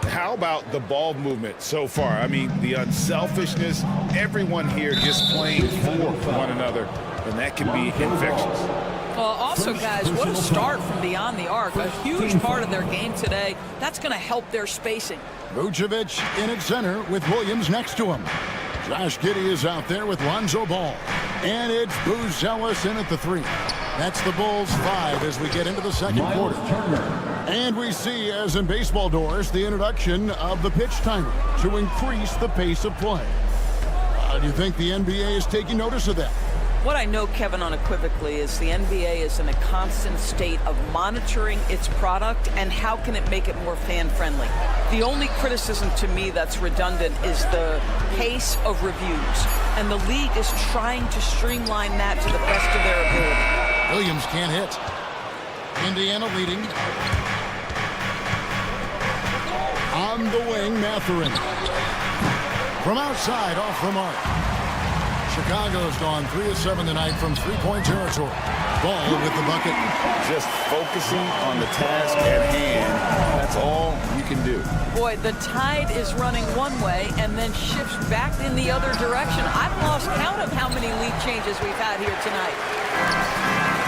How about the ball movement so far? I mean, the unselfishness, everyone here just playing for one another, and that can be infectious. Well, also, guys, what a start from beyond the arc. A huge part of their game today. That's going to help their spacing. Vucevic in at center with Williams next to him. Josh Giddey is out there with Lonzo Ball. And it's Buzelis in at the 3. That's the Bulls 5 as we get into the second quarter. And we see, as in baseball doors, the introduction of the pitch timer to increase the pace of play. Do you think the NBA is taking notice of that? What I know, Kevin, unequivocally is the NBA is in a constant state of monitoring its product and how can it make it more fan-friendly. The only criticism to me that's redundant is the pace of reviews. And the league is trying to streamline that to the best of their ability. Williams can't hit. Indiana leading. On the wing, Mathurin. From outside, off the mark. Chicago's gone 3 of 7 tonight from three-point territory. Ball with the bucket. Just focusing on the task at hand. That's all you can do. Boy, the tide is running one way and then shifts back in the other direction. I've lost count of how many lead changes we've had here tonight.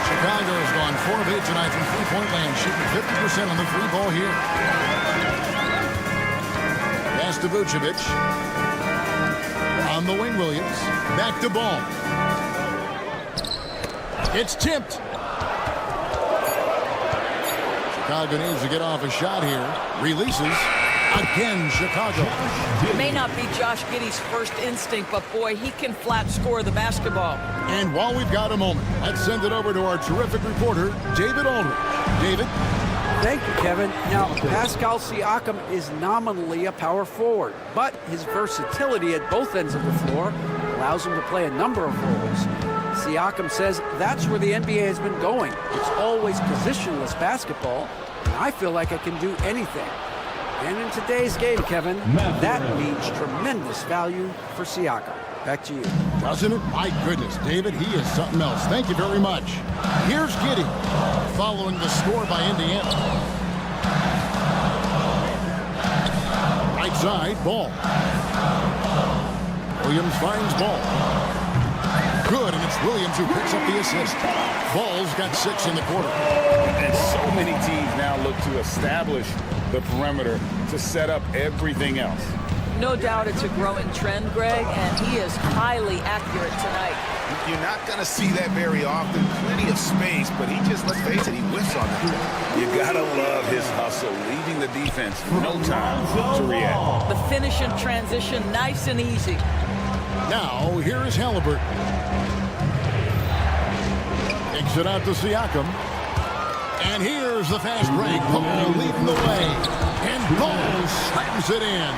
Chicago's gone 4 of 8 tonight from three-point land, shooting 50% on the free ball here. Pass to Vucevic. On the wing, Williams. Back to Ball. It's tipped. Chicago needs to get off a shot here. Releases. Again, Chicago. It may not be Josh Giddey's first instinct, but boy, he can flat score the basketball. And while we've got a moment, let's send it over to our terrific reporter, David Aldridge. David? Thank you, Kevin. Now, Pascal Siakam is nominally a power forward, but his versatility at both ends of the floor allows him to play a number of roles. Siakam says that's where the NBA has been going. It's always positionless basketball, and I feel like I can do anything. And in today's game, Kevin, that means tremendous value for Siakam. Back to you. Doesn't it? My goodness, David, he is something else. Thank you very much. Here's Giddey, following the score by Indiana. Right side, Ball. Williams finds Ball. Good, and it's Williams who picks up the assist. Ball's got 6 in the quarter. And so many teams now look to establish the perimeter to set up everything else. No doubt it's a growing trend, Greg, and he is highly accurate tonight. You're not going to see that very often. Plenty of space, but he just, let's face it, he whiffs on it. You got to love his hustle, leaving the defense no time to react. The finish and transition, nice and easy. Now, here is Halliburton. Kicks it out to Siakam. And here's the fast break. Ball leading the way. And Ball slams it in.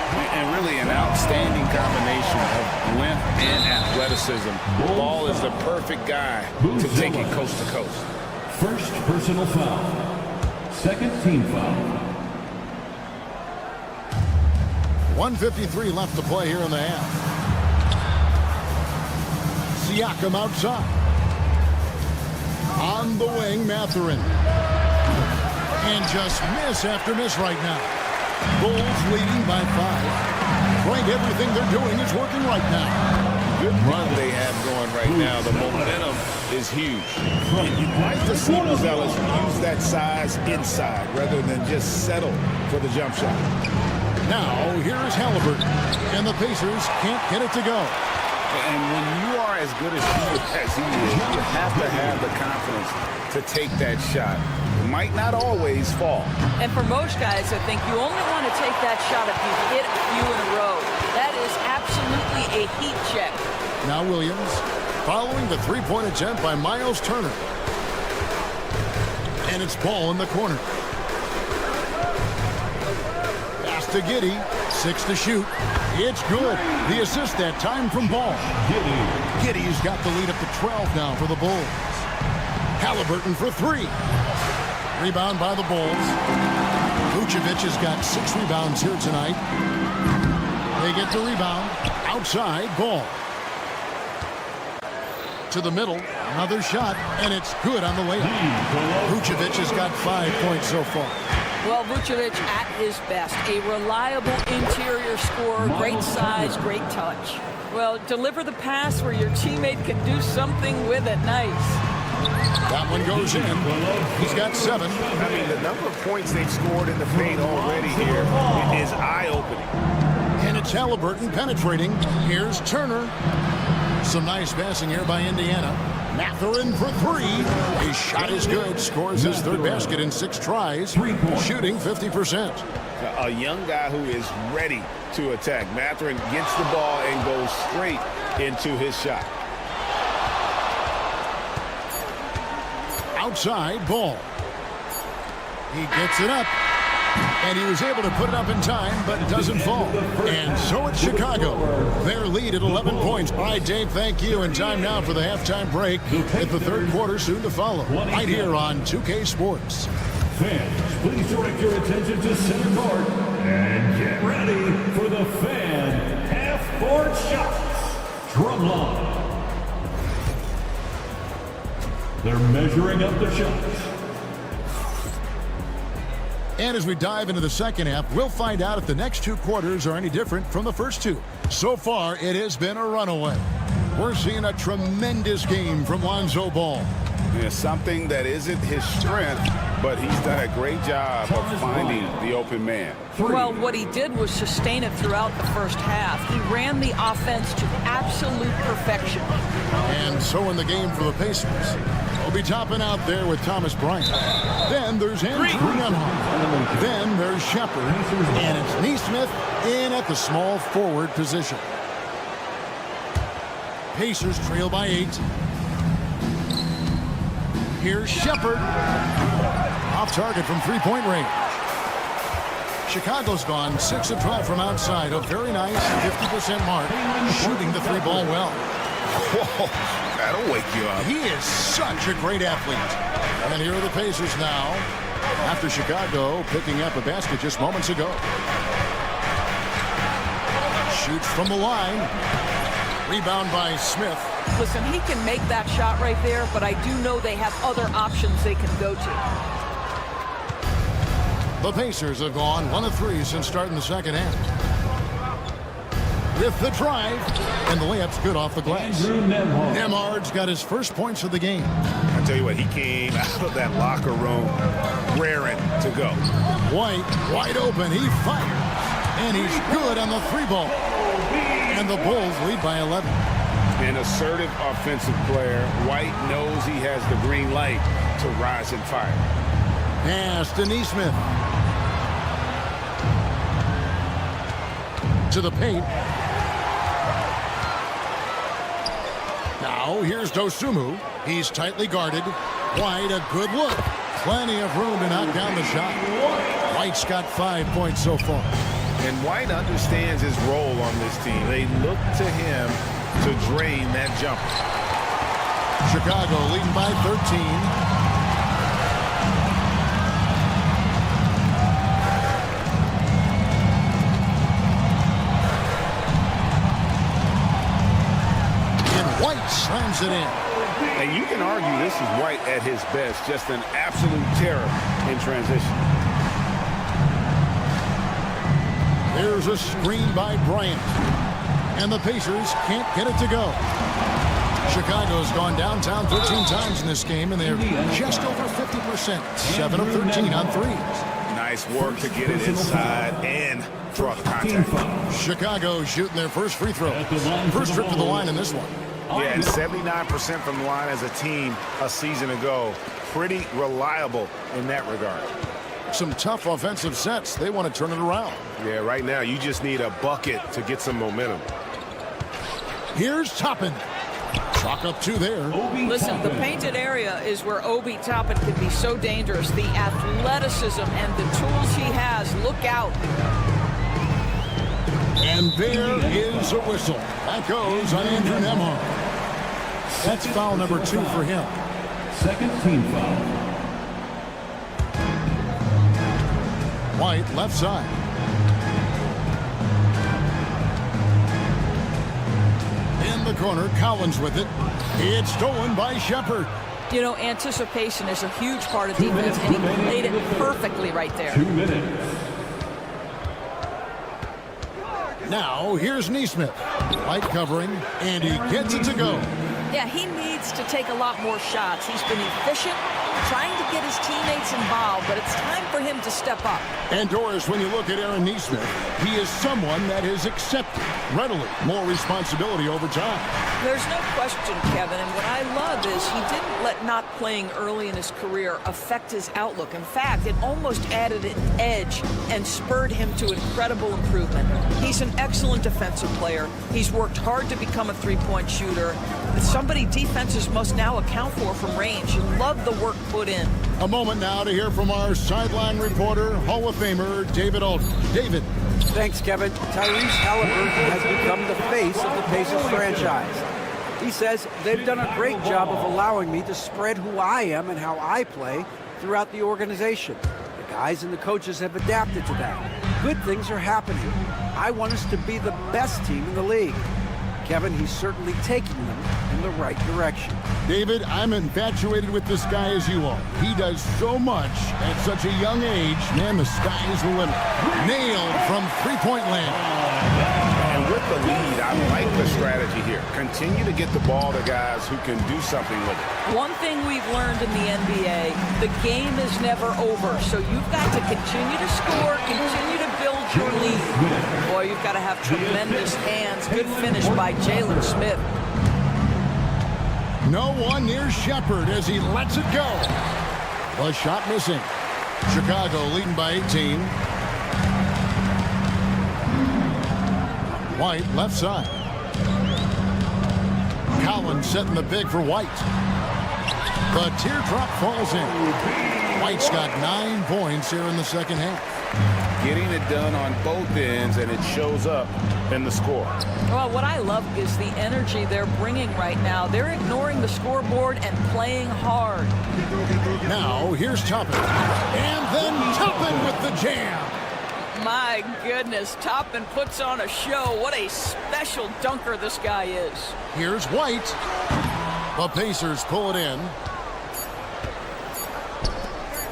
And really an outstanding combination of length and athleticism. Ball is the perfect guy to take it coast to coast. First personal foul. Second team foul. 1:53 left to play here in the half. Siakam outside. On the wing, Mathurin. And just miss after miss right now. Bulls leading by 5. Frank, everything they're doing is working right now. Good run they have going right now. The momentum is huge. You'd like to see Buzelis use that size inside rather than just settle for the jump shot. Now, here is Halliburton. And the Pacers can't get it to go. And when you are as good as he is, you have to have the confidence to take that shot. It might not always fall. And for most guys, I think you only want to take that shot if you've hit a few in a row. That is absolutely a heat check. Now Williams, following the three-point attempt by Miles Turner. And it's Ball in the corner. Pass to Giddey, 6 to shoot. It's good. The assist that time from Ball. Giddey's got the lead up to 12 now for the Bulls. Halliburton for 3. Rebound by the Bulls. Vucevic has got 6 rebounds here tonight. They get the rebound. Outside, Ball. To the middle. Another shot, and it's good on the layup. Vucevic has got 5 points so far. Well, Vucevic at his best. A reliable interior scorer, great size, great touch. Well, deliver the pass where your teammate can do something with it. Nice. That one goes in. He's got 7. I mean, the number of points they've scored in the paint already here is eye-opening. And it's Halliburton penetrating. Here's Turner. Some nice passing here by Indiana. Mathurin for 3. His shot is good. Scores his 3rd basket in 6 tries. Shooting 50%. A young guy who is ready to attack. Mathurin gets the ball and goes straight into his shot. Outside, Ball. He gets it up. And he was able to put it up in time, but doesn't fall. And so it's Chicago. Their lead at 11 points. All right, Dave, thank you. And time now for the halftime break. At the 3rd quarter soon to follow. Right here on 2K Sports. Fans, please direct your attention to center court. And get ready for the fan half-court shots. Drumline. They're measuring up the shots. And as we dive into the second half, we'll find out if the next 2 quarters are any different from the first 2. So far, it has been a runaway. We're seeing a tremendous game from Lonzo Ball. Yeah, something that isn't his strength, but he's done a great job of finding the open man. Well, what he did was sustain it throughout the first half. He ran the offense to absolute perfection. And so in the game for the Pacers, we'll be topping out there with Thomas Bryant. Then there's Andrew Nembhard. Then there's Shepard. And it's Nesmith in at the small forward position. Pacers trail by 8. Here's Shepard. Off target from 3-point range. Chicago's gone 6 of 12 from outside. A very nice 50% mark. Shooting the 3 ball well. Whoa, that'll wake you up. He is such a great athlete. And here are the Pacers now. After Chicago picking up a basket just moments ago. Shoots from the line. Rebound by Smith. Listen, he can make that shot right there, but I do know they have other options they can go to. The Pacers have gone 1 of 3 since starting the second half. With the drive, and the layup's good off the glass. Nembhard's got his first points of the game. I tell you what, he came out of that locker room raring to go. White, wide open, he fires. And he's good on the 3 ball. And the Bulls lead by 11. An assertive offensive player. White knows he has the green light to rise and fire. Pass to Nesmith. To the paint. Now here's Dosunmu. He's tightly guarded. White, a good look. Plenty of room to knock down the shot. White's got 5 points so far. And White understands his role on this team. They look to him to drain that jumper. Chicago leading by 13. White slams it in. And you can argue this is White at his best, just an absolute terror in transition. There's a screen by Bryant. And the Pacers can't get it to go. Chicago's gone downtown 13 times in this game, and they're just over 50%. 7 of 13 on threes. Nice work to get it inside and draw the contact. Chicago shooting their first free throw. First trip to the line in this one. Yeah, and 79% from the line as a team a season ago. Pretty reliable in that regard. Some tough offensive sets. They want to turn it around. Yeah, right now you just need a bucket to get some momentum. Here's Toppin. Chalk up 2 there. Listen, the painted area is where Obi Toppin can be so dangerous. The athleticism and the tools he has. Look out. And there is a whistle. That goes on Andrew Nembhard. That's foul number 2 for him. Second team foul. White, left side. In the corner, Collins with it. It's stolen by Shepard. You know, anticipation is a huge part of defense, and he played it perfectly right there. 2 minutes. Now, here's Nesmith. White covering, and he gets it to go. Yeah, he needs to take a lot more shots. He's been efficient, trying to get his teammates involved, but it's time for him to step up. And Doris, when you look at Aaron Nesmith, he is someone that has accepted readily more responsibility over time. There's no question, Kevin, and what I love is he didn't let not playing early in his career affect his outlook. In fact, it almost added an edge and spurred him to incredible improvement. He's an excellent defensive player. He's worked hard to become a three-point shooter. It's somebody defenses must now account for from range. You love the work put in. A moment now to hear from our sideline reporter, Hall of Famer David Aldridge. David. Thanks, Kevin. Tyrese Halliburton has become the face of the Pacers franchise. He says they've done a great job of allowing me to spread who I am and how I play throughout the organization. The guys and the coaches have adapted to that. Good things are happening. I want us to be the best team in the league. Kevin, he's certainly taking them in the right direction. David, I'm infatuated with this guy as you are. He does so much at such a young age. Man, the sky is the limit. Nailed from three-point land. And with the lead, I like the strategy here. Continue to get the ball to guys who can do something with it. One thing we've learned in the NBA, the game is never over. So you've got to continue to score, continue to build your lead. Boy, you've got to have tremendous hands. Good finish by Jalen Smith. No one near Shepard as he lets it go. The shot missing. Chicago leading by 18. White left side. Collins setting the big for White. The teardrop falls in. White's got 9 points here in the second half. Getting it done on both ends, and it shows up in the score. Well, what I love is the energy they're bringing right now. They're ignoring the scoreboard and playing hard. Now, here's Toppin. And then Toppin with the jam. My goodness, Toppin puts on a show. What a special dunker this guy is. Here's White. The Pacers pull it in.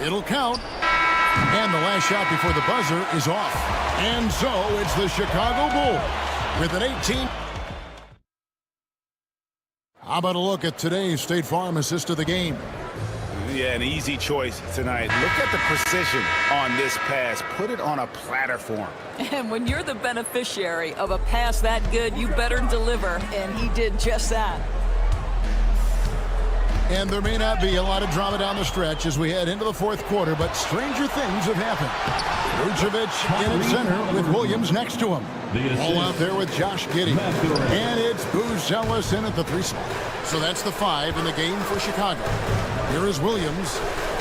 It'll count. And the last shot before the buzzer is off. And so it's the Chicago Bulls with an 18. How about a look at today's State Farm assist of the game? Yeah, an easy choice tonight. Look at the precision on this pass. Put it on a platter for him. And when you're the beneficiary of a pass that good, you better deliver. And he did just that. And there may not be a lot of drama down the stretch as we head into the fourth quarter, but stranger things have happened. Vucevic in at center with Williams next to him. All out there with Josh Giddey. And it's Buzelis in at the 3 spot. So that's the 5 in the game for Chicago. Here is Williams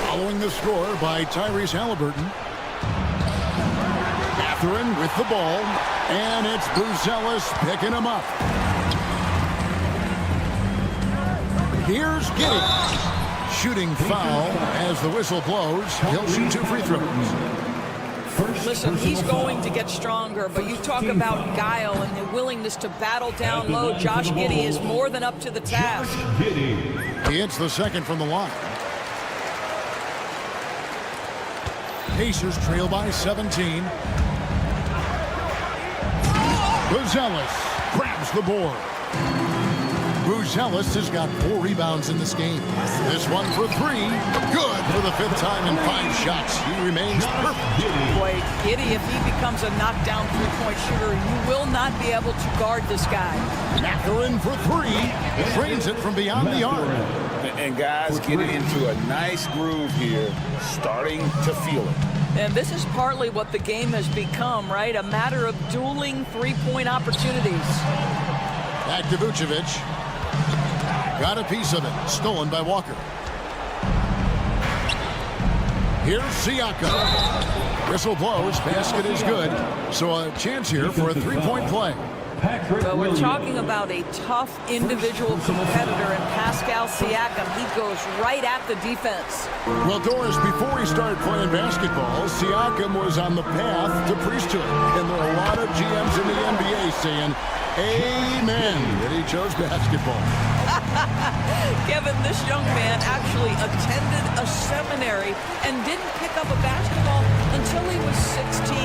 following the score by Tyrese Halliburton. Mathurin with the ball. And it's Buzelis picking him up. Here's Giddey. Shooting foul as the whistle blows. He'll shoot 2 free throws. Listen, he's going to get stronger, but you talk about guile and the willingness to battle down low. Josh Giddey is more than up to the task. He hits the second from the line. Pacers trail by 17. Buzelis grabs the board. Buzelis has got 4 rebounds in this game. This one for 3. Good for the 5th time in 5 shots. He remains perfect. Boy, Giddey, if he becomes a knockdown three-point shooter, you will not be able to guard this guy. Mathurin for 3. Drains it from beyond the arc. And guys getting into a nice groove here, starting to feel it. And this is partly what the game has become, right? A matter of dueling three-point opportunities. Back to Vucevic. Got a piece of it. Stolen by Walker. Here's Siakam. Whistle blows. Basket is good. So a chance here for a 3-point play. But we're talking about a tough individual competitor in Pascal Siakam. He goes right at the defense. Well, Doris, before he started playing basketball, Siakam was on the path to priesthood. And there are a lot of GMs in the NBA saying, amen, that he chose basketball. Kevin, this young man actually attended a seminary and didn't pick up a basketball until he was 16.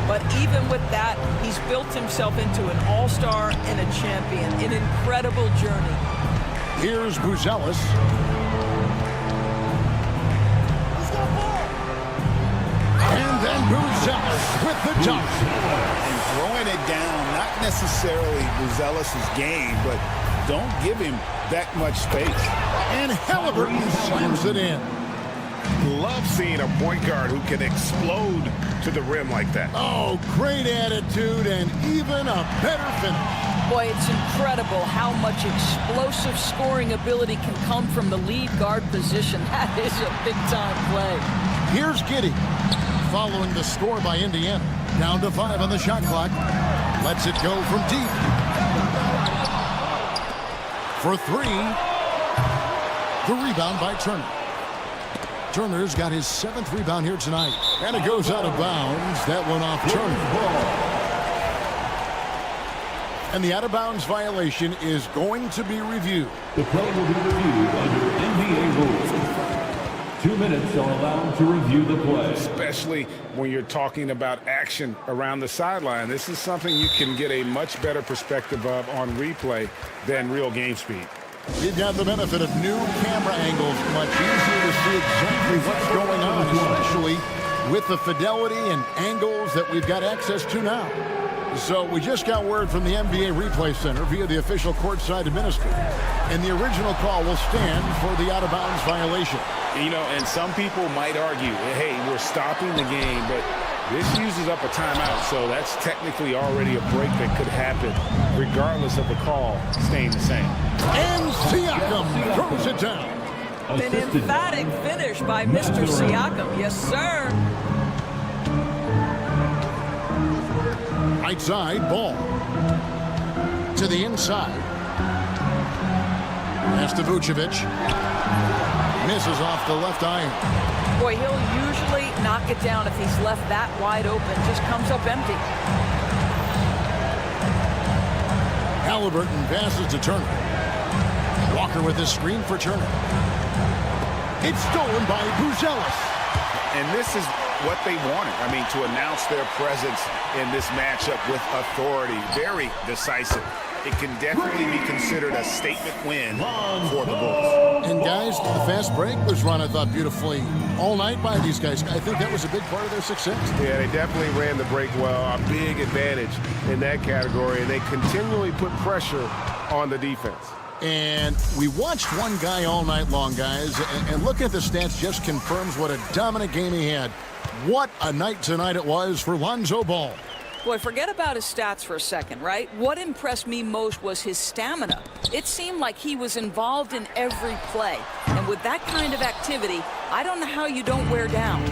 But even with that, he's built himself into an all-star and a champion. An incredible journey. Here's Buzelis. And then Buzelis with the dunk. And throwing it down, not necessarily Buzelis' game, but don't give him that much space. And Halliburton slams it in. Love seeing a point guard who can explode to the rim like that. Oh, great attitude and even a better finish. Boy, it's incredible how much explosive scoring ability can come from the lead guard position. That is a big-time play. Here's Giddey following the score by Indiana. Down to 5 on the shot clock. Lets it go from deep. For 3. The rebound by Turner. Turner's got his 7th rebound here tonight. And it goes out of bounds. That one off Turner. And the out-of-bounds violation is going to be reviewed. The play will be reviewed under NBA rules. 2 minutes are allowed to review the play. Especially when you're talking about action around the sideline. This is something you can get a much better perspective of on replay than real game speed. We've got the benefit of new camera angles. Much easier to see exactly what's going on, especially with the fidelity and angles that we've got access to now. So we just got word from the NBA Replay Center via the official courtside administrator. And the original call will stand for the out-of-bounds violation. You know, and some people might argue, hey, we're stopping the game, but this uses up a timeout, so that's technically already a break that could happen regardless of the call staying the same. And Siakam throws it down. An emphatic finish by Mr. Siakam. Yes, sir. Right side, ball. To the inside. Pass to Vucevic. Misses off the left iron. Boy, he'll usually knock it down if he's left that wide open. Just comes up empty. Halliburton passes to Turner. Walker with his screen for Turner. It's stolen by Buzelis. And this is what they wanted. I mean, to announce their presence in this matchup with authority. Very decisive. It can definitely be considered a statement win for the Bulls. And guys, the fast break was run, I thought, beautifully all night by these guys. I think that was a big part of their success. Yeah, they definitely ran the break well. A big advantage in that category. And they continually put pressure on the defense. And we watched one guy all night long, guys. And looking at the stats just confirms what a dominant game he had. What a night tonight it was for Lonzo Ball. Boy, forget about his stats for a second, right? What impressed me most was his stamina. It seemed like he was involved in every play. And with that kind of activity, I don't know how you don't wear down.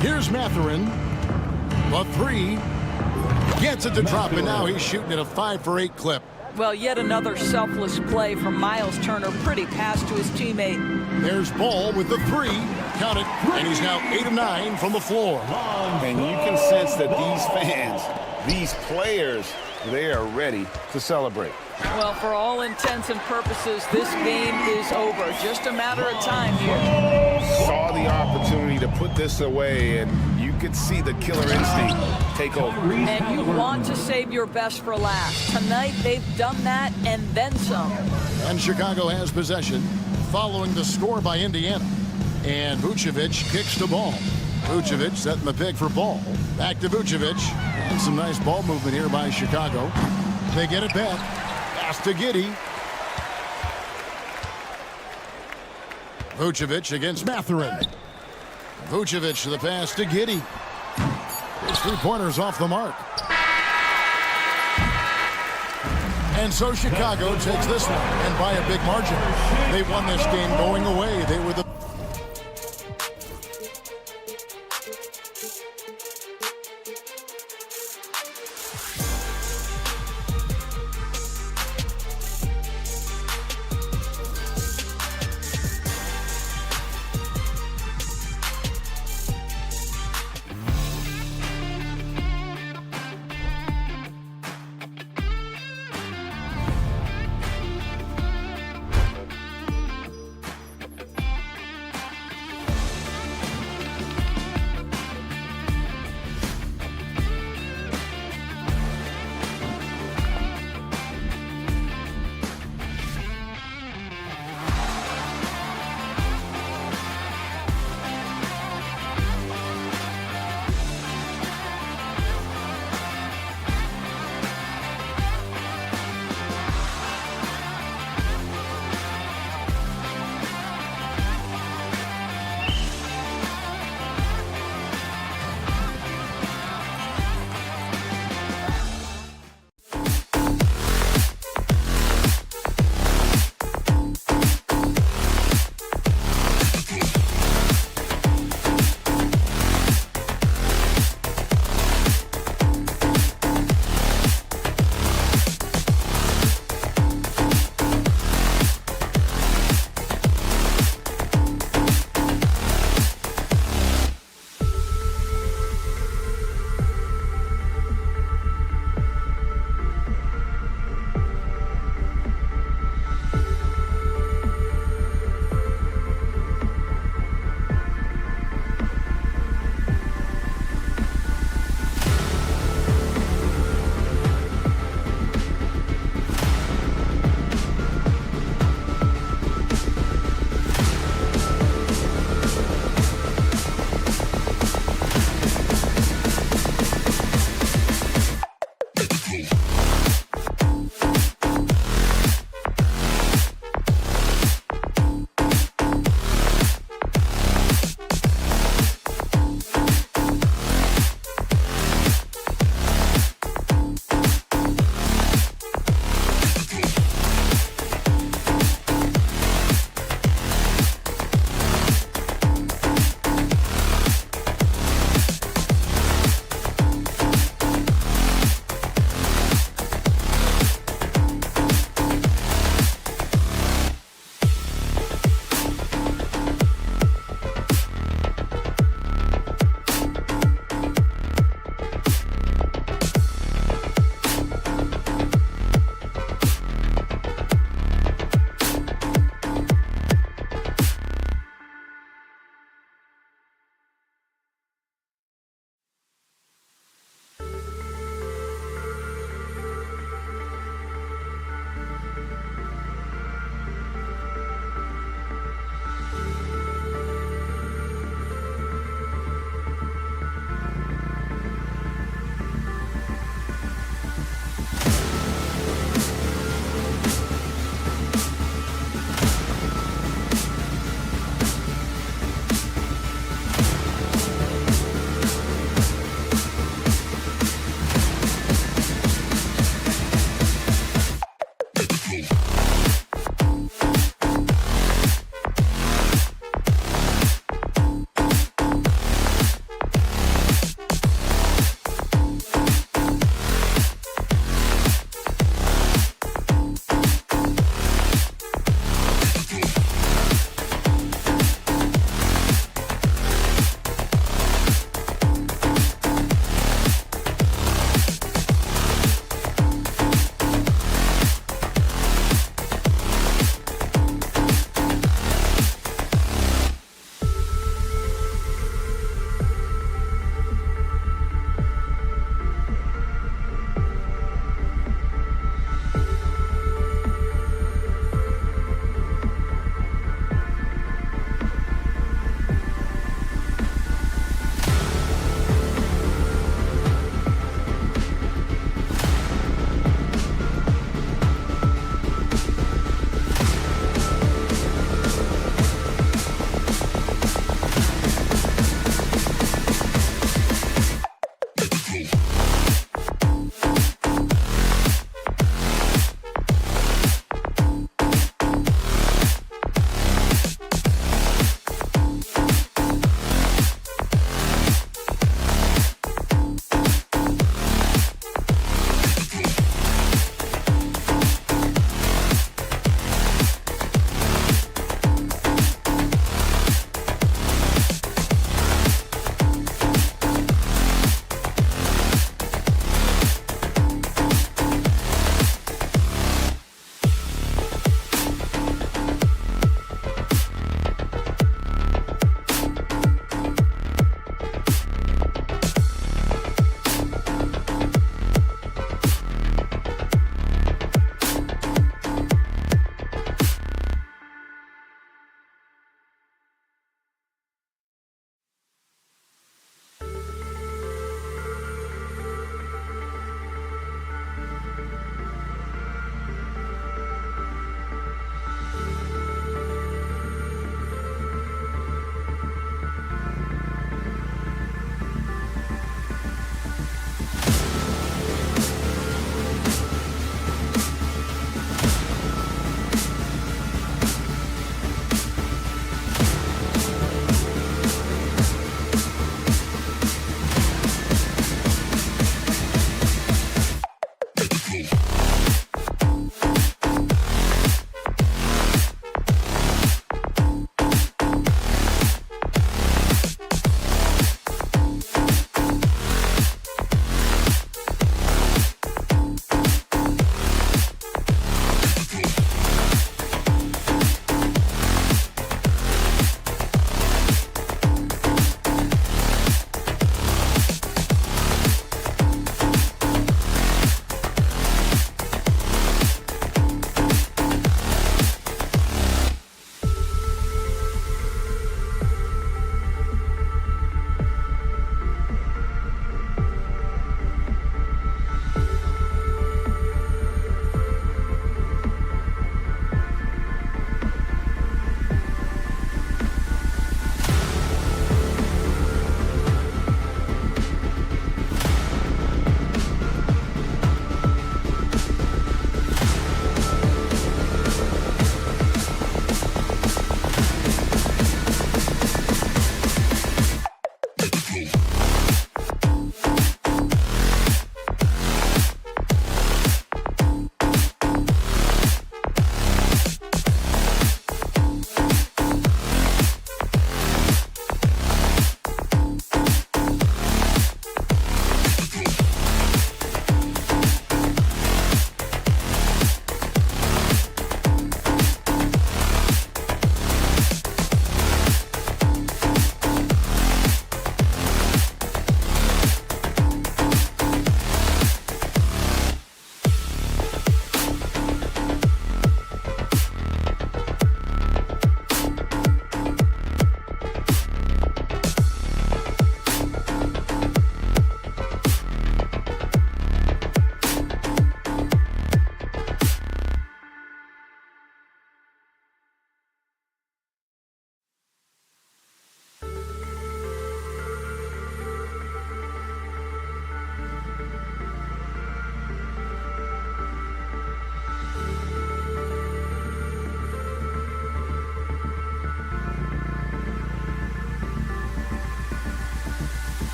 Here's Mathurin. The 3. Gets it to drop, and now he's shooting at a 5 for 8 clip. Well, yet another selfless play from Miles Turner. Pretty pass to his teammate. There's Ball with the 3. Count it. And he's now 8 of 9 from the floor. And you can sense that these fans, these players, they are ready to celebrate. Well, for all intents and purposes, this game is over. Just a matter of time here. Saw the opportunity to put this away, and you could see the killer instinct take over. And you want to save your best for last. Tonight, they've done that and then some. And Chicago has possession following the score by Indiana. And Vucevic kicks the ball. Vucevic setting the pick for Ball. Back to Vucevic. And some nice ball movement here by Chicago. They get it back. Pass to Giddey. Vucevic against Mathurin. Vucevic to the pass to Giddey. His 3-pointers off the mark. And so Chicago takes this one, and by a big margin. They won this game going away. They were the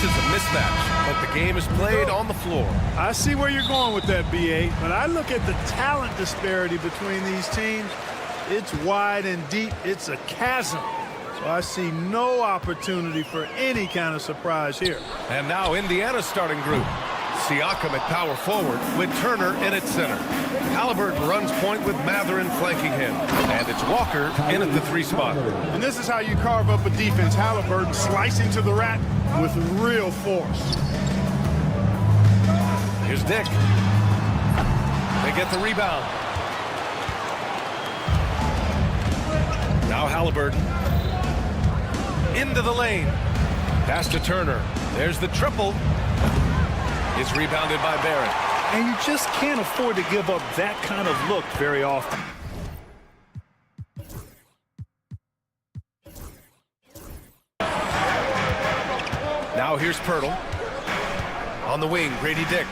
is a mismatch, but the game is played on the floor. I see where you're going with that, BA, but I look at the talent disparity between these teams. It's wide and deep. It's a chasm. So I see no opportunity for any kind of surprise here. And now Indiana's starting group. Siakam at power forward with Turner in at center. Halliburton runs point with Mathurin flanking him. And it's Walker in at the 3 spot. And this is how you carve up a defense. Halliburton slicing to the rack with real force. Here's Dick. They get the rebound. Now Halliburton. Into the lane. Pass to Turner. There's the triple. It's rebounded by Barrett. And you just can't afford to give up that kind of look very often. Now here's Pirtle. On the wing, Grady Dick.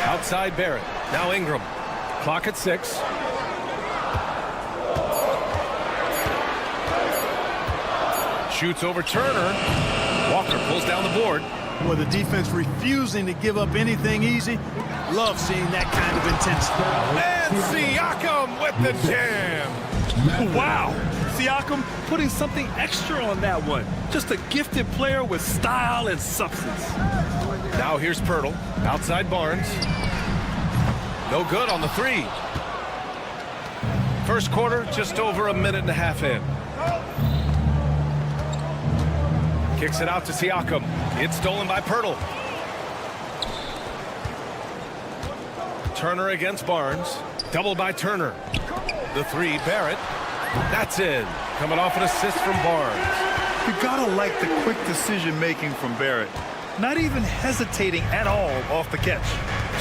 Outside Barrett. Now Ingram. Clock at 6. Shoots over Turner. Walker pulls down the board. With the defense refusing to give up anything easy. Love seeing that kind of intensity. And Siakam with the jam. Wow. Siakam putting something extra on that one. Just a gifted player with style and substance. Now here's Pirtle. Outside Barnes. No good on the 3. First quarter, just over a minute and a half in. Kicks it out to Siakam. It's stolen by Pirtle. Turner against Barnes. Doubled by Turner. The 3, Barrett. That's in. Coming off an assist from Barnes. You gotta like the quick decision making from Barrett. Not even hesitating at all off the catch.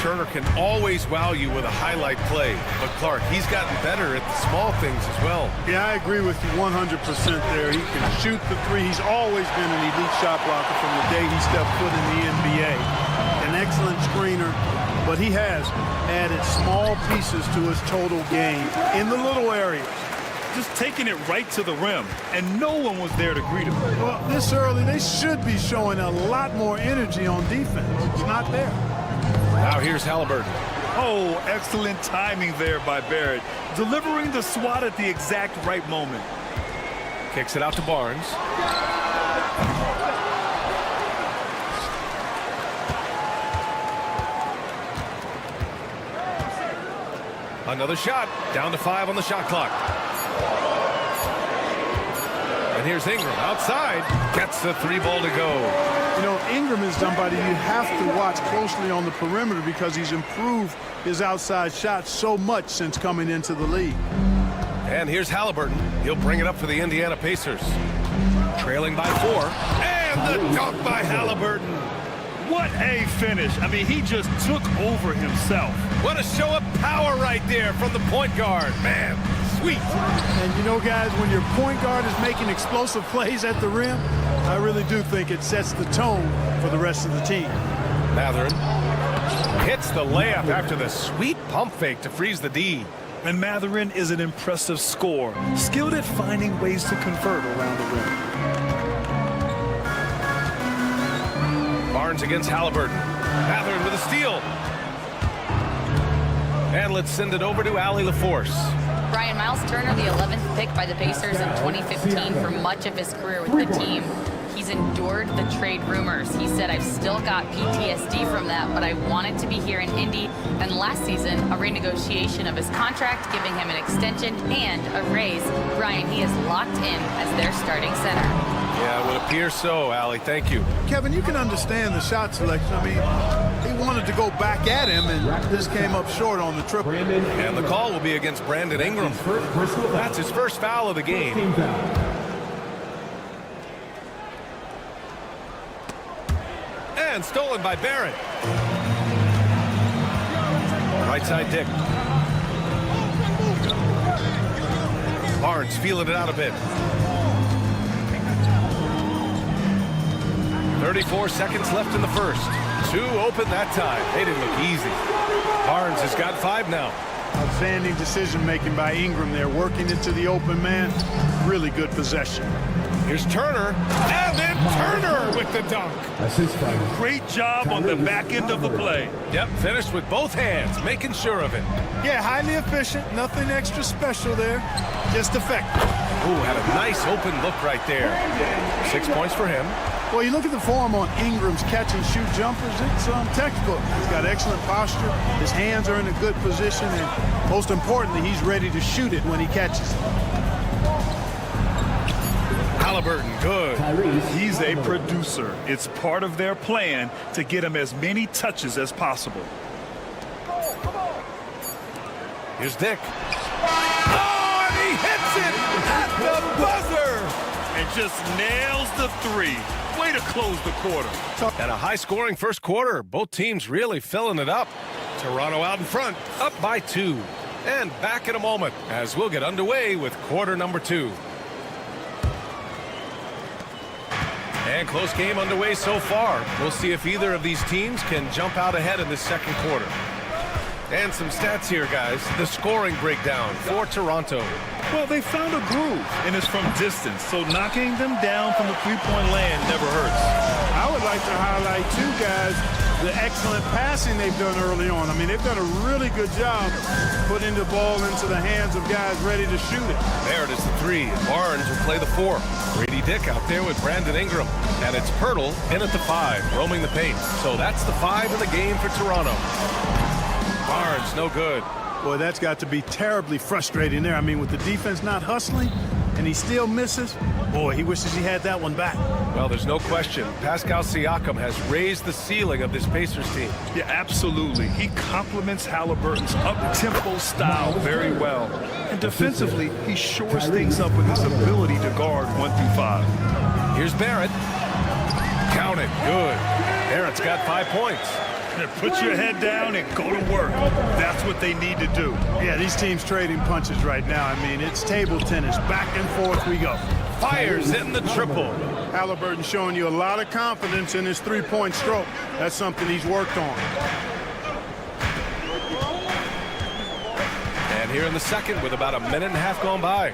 Turner can always wow you with a highlight play. But Clark, he's gotten better at the small things as well. Yeah, I agree with you 100% there. He can shoot the 3. He's always been an elite shot blocker from the day he stepped foot in the NBA. An excellent screener, but he has added small pieces to his total game in the little areas. Just taking it right to the rim, and no one was there to greet him. Well, this early, they should be showing a lot more energy on defense. It's not there. Now here's Halliburton. Oh, excellent timing there by Barrett. Delivering the swat at the exact right moment. Kicks it out to Barnes. Another shot. Down to 5 on the shot clock. And here's Ingram outside. Gets the 3 ball to go. You know, Ingram is somebody you have to watch closely on the perimeter because he's improved his outside shot so much since coming into the league. And here's Halliburton. He'll bring it up for the Indiana Pacers. Trailing by 4. And the dunk by Halliburton. What a finish. I mean, he just took over himself. What a show of power right there from the point guard. Man, sweet. And you know, guys, when your point guard is making explosive plays at the rim, I really do think it sets the tone for the rest of the team. Mathurin hits the layup after the sweet pump fake to freeze the D. And Mathurin is an impressive scorer, skilled at finding ways to convert around the rim. Barnes against Halliburton. Mathurin with a steal. And let's send it over to Allie LaForce. Brian Miles Turner, the 11th pick by the Pacers in 2015 for much of his career with the team. He's endured the trade rumors. He said, I've still got PTSD from that, but I wanted to be here in Indy. And last season, a renegotiation of his contract, giving him an extension and a raise. Brian, he is locked in as their starting center. Yeah, it would appear so, Allie. Thank you. Kevin, you can understand the shot selection. I mean, he wanted to go back at him, and this came up short on the triple. And the call will be against Brandon Ingram. That's his first foul of the game. And stolen by Barrett. Right side Dick. Barnes feeling it out a bit. 34 seconds left in the 1st. 2 open that time. They didn't look easy. Barnes has got 5 now. Outstanding decision-making by Ingram there, working into the open man. Really good possession. Here's Turner, and then Turner with the dunk. Great job on the back end of the play. Yep, finished with both hands, making sure of it. Yeah, highly efficient. Nothing extra special there. Just effective. Ooh, had a nice open look right there. 6 points for him. Well, you look at the form on Ingram's catch-and-shoot jumpers, it's textbook. He's got excellent posture. His hands are in a good position, and most importantly, he's ready to shoot it when he catches it. Halliburton, good. He's a producer. It's part of their plan to get him as many touches as possible. Here's Dick. Oh, and he hits it at the buzzer! And just nails the three. Way to close the quarter. And a high-scoring first quarter. Both teams really filling it up. Toronto out in front, up by 2. And back in a moment as we'll get underway with quarter number 2. And close game underway so far. We'll see if either of these teams can jump out ahead in this second quarter. And some stats here, guys. The scoring breakdown for Toronto. Well, they found a groove, and it's from distance, so knocking them down from the three-point land never hurts. I would like to highlight, too, guys, the excellent passing they've done early on. I mean, they've done a really good job putting the ball into the hands of guys ready to shoot it. There it is, the 3. Barnes will play the 4. Grady Dick out there with Brandon Ingram. And it's Pirtle in at the 5, roaming the paint. So that's the 5 in the game for Toronto. Barnes, no good. Boy, that's got to be terribly frustrating there. I mean, with the defense not hustling and he still misses, boy, he wishes he had that one back. Well, there's no question. Pascal Siakam has raised the ceiling of this Pacers team. Yeah, absolutely. He complements Halliburton's up-tempo style very well. And defensively, he shores things up with his ability to guard 1 through 5. Here's Barrett. Count it. Good. Barrett's got 5 points. Put your head down and go to work. That's what they need to do. Yeah, these teams trading punches right now. I mean, it's table tennis. Back and forth we go. Fires in the triple. Halliburton showing you a lot of confidence in his three-point stroke. That's something he's worked on. And here in the second with about a minute and a half gone by.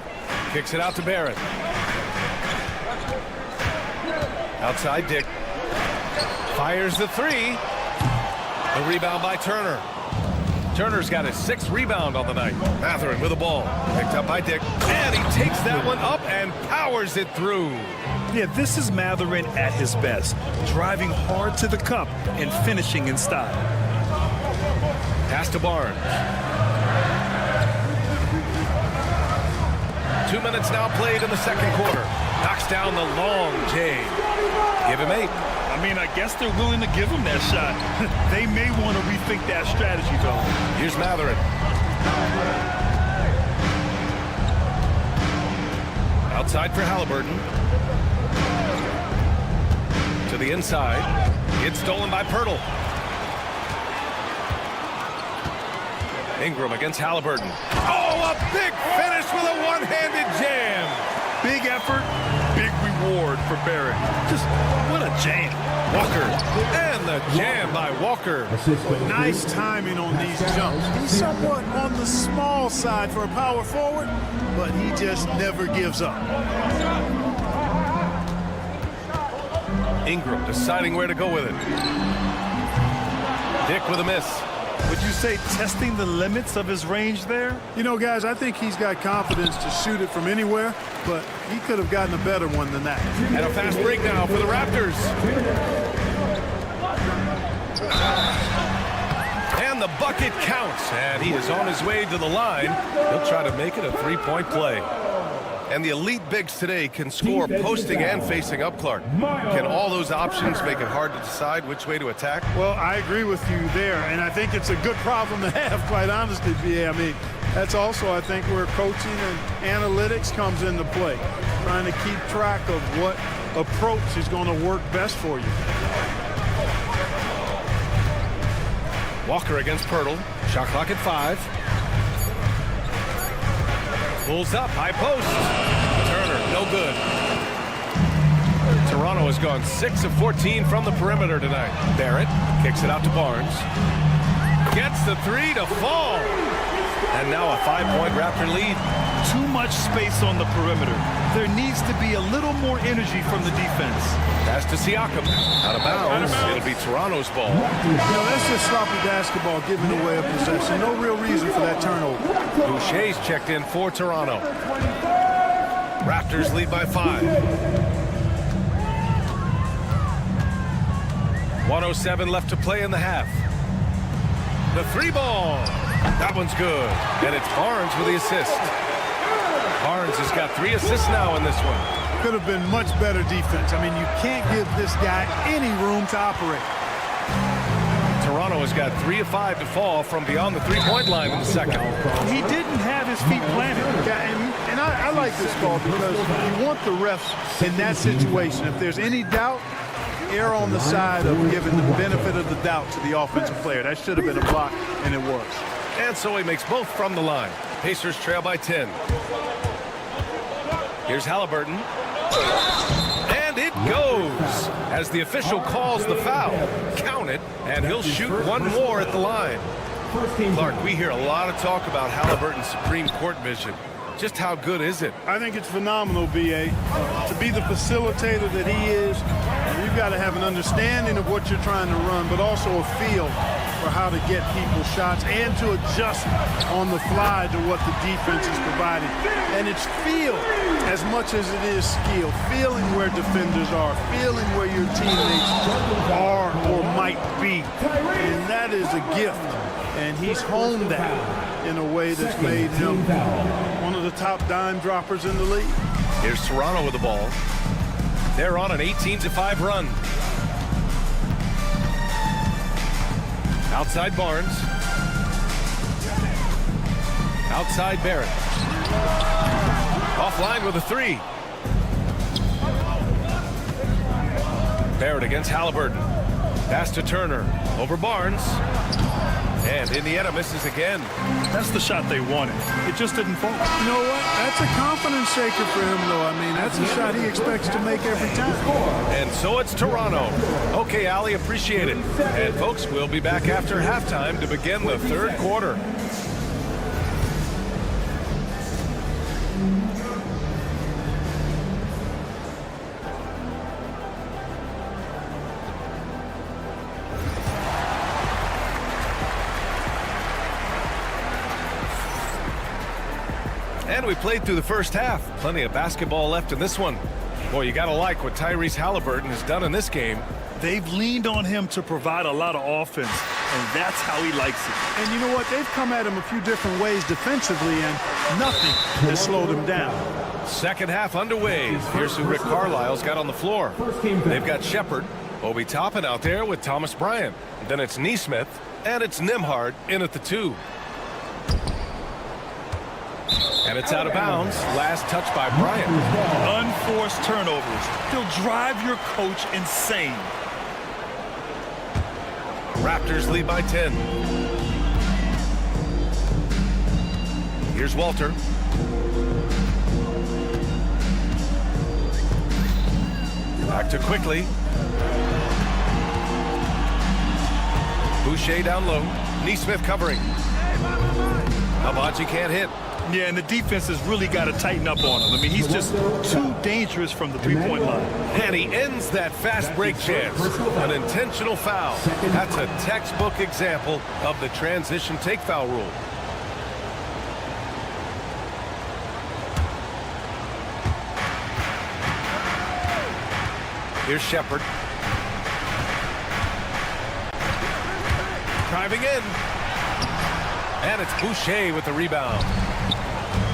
Kicks it out to Barrett. Outside Dick. Fires the 3. The rebound by Turner. Turner's got his 6th rebound on the night. Mathurin with the ball. Picked up by Dick. And he takes that one up and powers it through. Yeah, this is Mathurin at his best. Driving hard to the cup and finishing in style. Pass to Barnes. 2 minutes now played in the second quarter. Knocks down the long J. Give him 8. I mean, I guess they're willing to give him that shot. They may want to rethink that strategy, though. Here's Mathurin. Outside for Halliburton. To the inside. It's stolen by Pirtle. Ingram against Halliburton. Oh, a big finish with a one-handed jam. Big effort, big reward for Barrett. Just what a jam. Walker. And the jam by Walker. Nice timing on these jumps. He's somewhat on the small side for a power forward, but he just never gives up. Ingram deciding where to go with it. Dick with a miss. Would you say testing the limits of his range there? You know, guys, I think he's got confidence to shoot it from anywhere, but he could have gotten a better one than that. And a fast break now for the Raptors. And the bucket counts, and he is on his way to the line. He'll try to make it a 3-point play. And the elite bigs today can score posting and facing up, Clark. Can all those options make it hard to decide which way to attack? Well, I agree with you there, and I think it's a good problem to have, quite honestly, BA. I mean, that's also, I think, where coaching and analytics comes into play, trying to keep track of what approach is going to work best for you. Walker against Pirtle. Shot clock at 5. Pulls up, high post. Turner, no good. Toronto has gone 6 of 14 from the perimeter tonight. Barrett kicks it out to Barnes. Gets the 3 to fall. And now a 5-point Raptor lead. Too much space on the perimeter. There needs to be a little more energy from the defense. Pass to Siakam. Out of bounds. It'll be Toronto's ball. That's just sloppy basketball, giving away a possession. No real reason for that turnover. Boucher's checked in for Toronto. Raptors lead by 5. 1:07 left to play in the half. The 3 ball. That one's good. And it's Barnes with the assist. Barnes has got 3 assists now in this one. Could have been much better defense. I mean, you can't give this guy any room to operate. Toronto has got 3 of 5 to fall from beyond the 3-point line in the second. He didn't have his feet planted. And I like this call because you want the refs in that situation. If there's any doubt, err on the side of giving the benefit of the doubt to the offensive player. That should have been a block, and it was. And so he makes both from the line. Pacers trail by 10. Here's Halliburton. And it goes as the official calls the foul. Count it, and he'll shoot one more at the line. Clark, we hear a lot of talk about Halliburton's Supreme Court vision. Just how good is it? I think it's phenomenal, B.A. To be the facilitator that he is, you've got to have an understanding of what you're trying to run, but also a feel for how to get people shots and to adjust on the fly to what the defense is providing. And it's feel as much as it is skill. Feeling where defenders are, feeling where your teammates are or might be. And that is a gift. And he's honed that in a way that's made him one of the top dime droppers in the league. Here's Toronto with the ball. They're on an 18-5 run. Outside Barnes. Outside Barrett. Offline with a 3. Barrett against Halliburton. Pass to Turner. Over Barnes. And Indiana misses again. That's the shot they wanted. It just didn't fall. You know what? That's a confidence shaker for him, though. I mean, that's a shot he expects to make every time. And so it's Toronto. Okay, Ali, appreciate it. And folks, we'll be back after halftime to begin the third quarter. And we played through the first half. Plenty of basketball left in this one. Boy, you got to like what Tyrese Halliburton has done in this game. They've leaned on him to provide a lot of offense, and that's how he likes it. And you know what? They've come at him a few different ways defensively, and nothing has slowed him down. Second half underway. Here's who Rick Carlisle's got on the floor. They've got Shepard, Obi Toppin out there with Thomas Bryant. Then it's Nesmith, and it's Nembhard in at the 2. And it's out of bounds. Last touch by Bryant. Unforced turnovers. They'll drive your coach insane. Raptors lead by 10. Here's Walter. Back to Quickly. Boucher down low. Nesmith covering. Abaji can't hit. Yeah, and the defense has really got to tighten up on him. I mean, he's just too dangerous from the 3-point line. And he ends that fast break chance. An intentional foul. That's a textbook example of the transition take foul rule. Here's Shepard. Driving in. And it's Boucher with the rebound.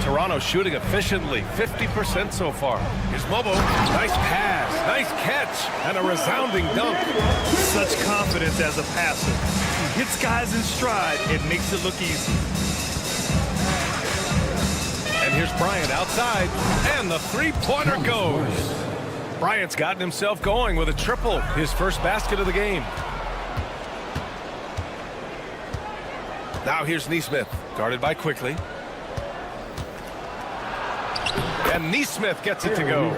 Toronto shooting efficiently, 50% so far. Here's Mobo. Nice pass, nice catch, and a resounding dunk. Such confidence as a passer. He hits guys in stride. It makes it look easy. And here's Bryant outside, and the 3-pointer goes. Bryant's gotten himself going with a triple, his first basket of the game. Now here's Nesmith, guarded by Quickly. And Nesmith gets it to go.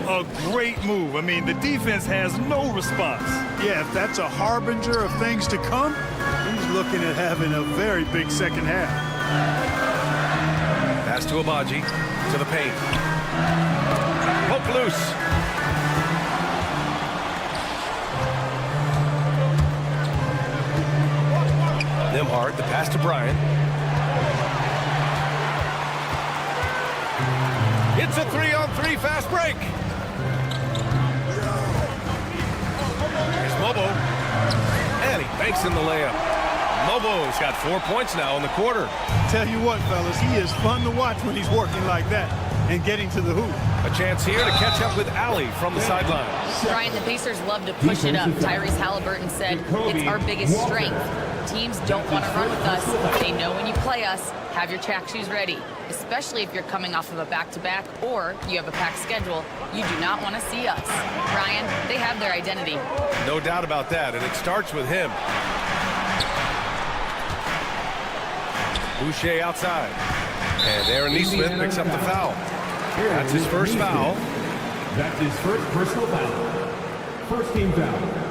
A great move. I mean, the defense has no response. Yeah, if that's a harbinger of things to come, he's looking at having a very big second half. Pass to Abaji, to the paint. Poke loose. Nimhard, the pass to Bryant. It's a 3-on-3 fast break. Here's Mobo. And he banks in the layup. Mobo's got 4 points now in the quarter. Tell you what, fellas, he is fun to watch when he's working like that and getting to the hoop. A chance here to catch up with Ali from the sideline. Brian, the Pacers love to push it up. Tyrese Halliburton said it's our biggest strength. Teams don't want to run with us. They know when you play us, have your track shoes ready, especially if you're coming off of a back-to-back or you have a packed schedule. You do not want to see us. Brian, they have their identity. No doubt about that, and it starts with him. Boucher outside. And Aaron Neesmith picks up the foul. That's his first foul. That's his first personal foul. First team foul.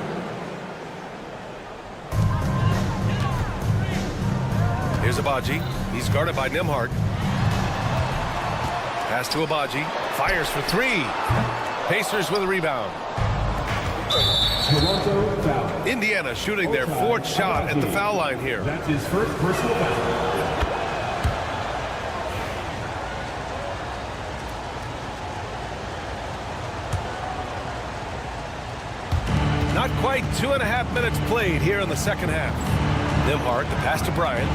Here's Abaji. He's guarded by Nimhard. Pass to Abaji. Fires for three. Pacers with a rebound. Toronto foul. Indiana shooting their fourth shot at the foul line here. That's his first personal foul. Not quite 2.5 minutes played here in the second half. Nimhard, the pass to Bryant.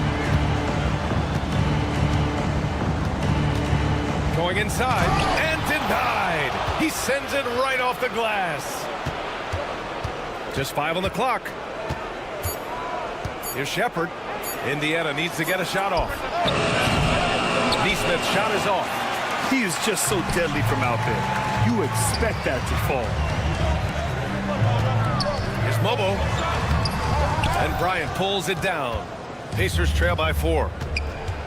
Going inside and denied. He sends it right off the glass. Just 5 on the clock. Here's Shepard. Indiana needs to get a shot off. Neesmith's shot is off. He is just so deadly from out there. You expect that to fall. Here's Mobo. And Bryant pulls it down. Pacers trail by 4.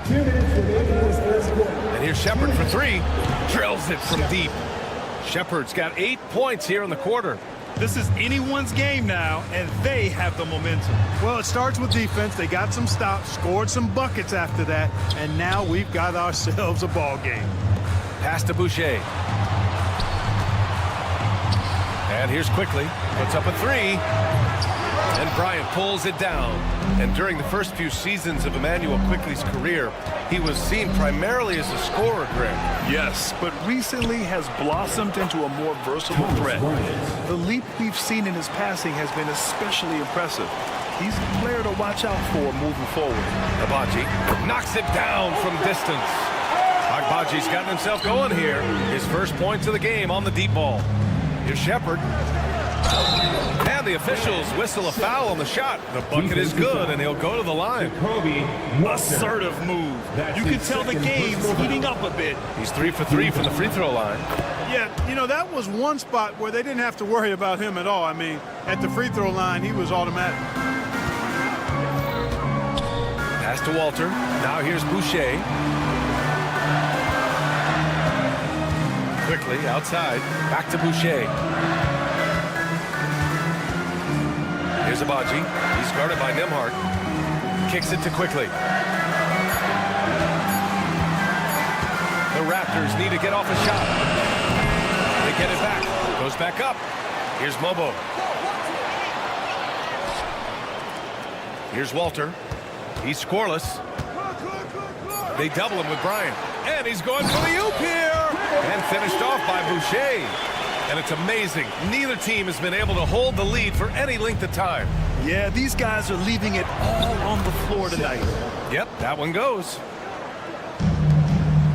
And here's Shepard for three. Drills it from deep. Shepard's got 8 points here in the quarter. This is anyone's game now, and they have the momentum. Well, it starts with defense. They got some stops, scored some buckets after that, and now we've got ourselves a ball game. Pass to Boucher. And here's Quickly. Puts up a three. And Bryant pulls it down. And during the first few seasons of Emmanuel Quickly's career, he was seen primarily as a scorer, Greg. Yes, but recently has blossomed into a more versatile threat. The leap we've seen in his passing has been especially impressive. He's a player to watch out for moving forward. Abaji knocks it down from distance. Agbaji's gotten himself going here. His first points of the game on the deep ball. Here's Shepard. And the officials whistle a foul on the shot. The bucket is good, and he'll go to the line. Assertive move. You can tell the game's heating up a bit. He's 3 for 3 from the free throw line. Yeah, you know, that was one spot where they didn't have to worry about him at all. I mean, at the free throw line, he was automatic. Pass to Walter. Now here's Boucher. Quickly outside. Back to Boucher. Here's Abaji. He's guarded by Nimhard. Kicks it to Quickly. The Raptors need to get off a shot. They get it back. Goes back up. Here's Mobo. Here's Walter. He's scoreless. They double him with Bryant. And he's going for the oop here. And finished off by Boucher. And it's amazing. Neither team has been able to hold the lead for any length of time. Yeah, these guys are leaving it all on the floor tonight. Yep, that one goes.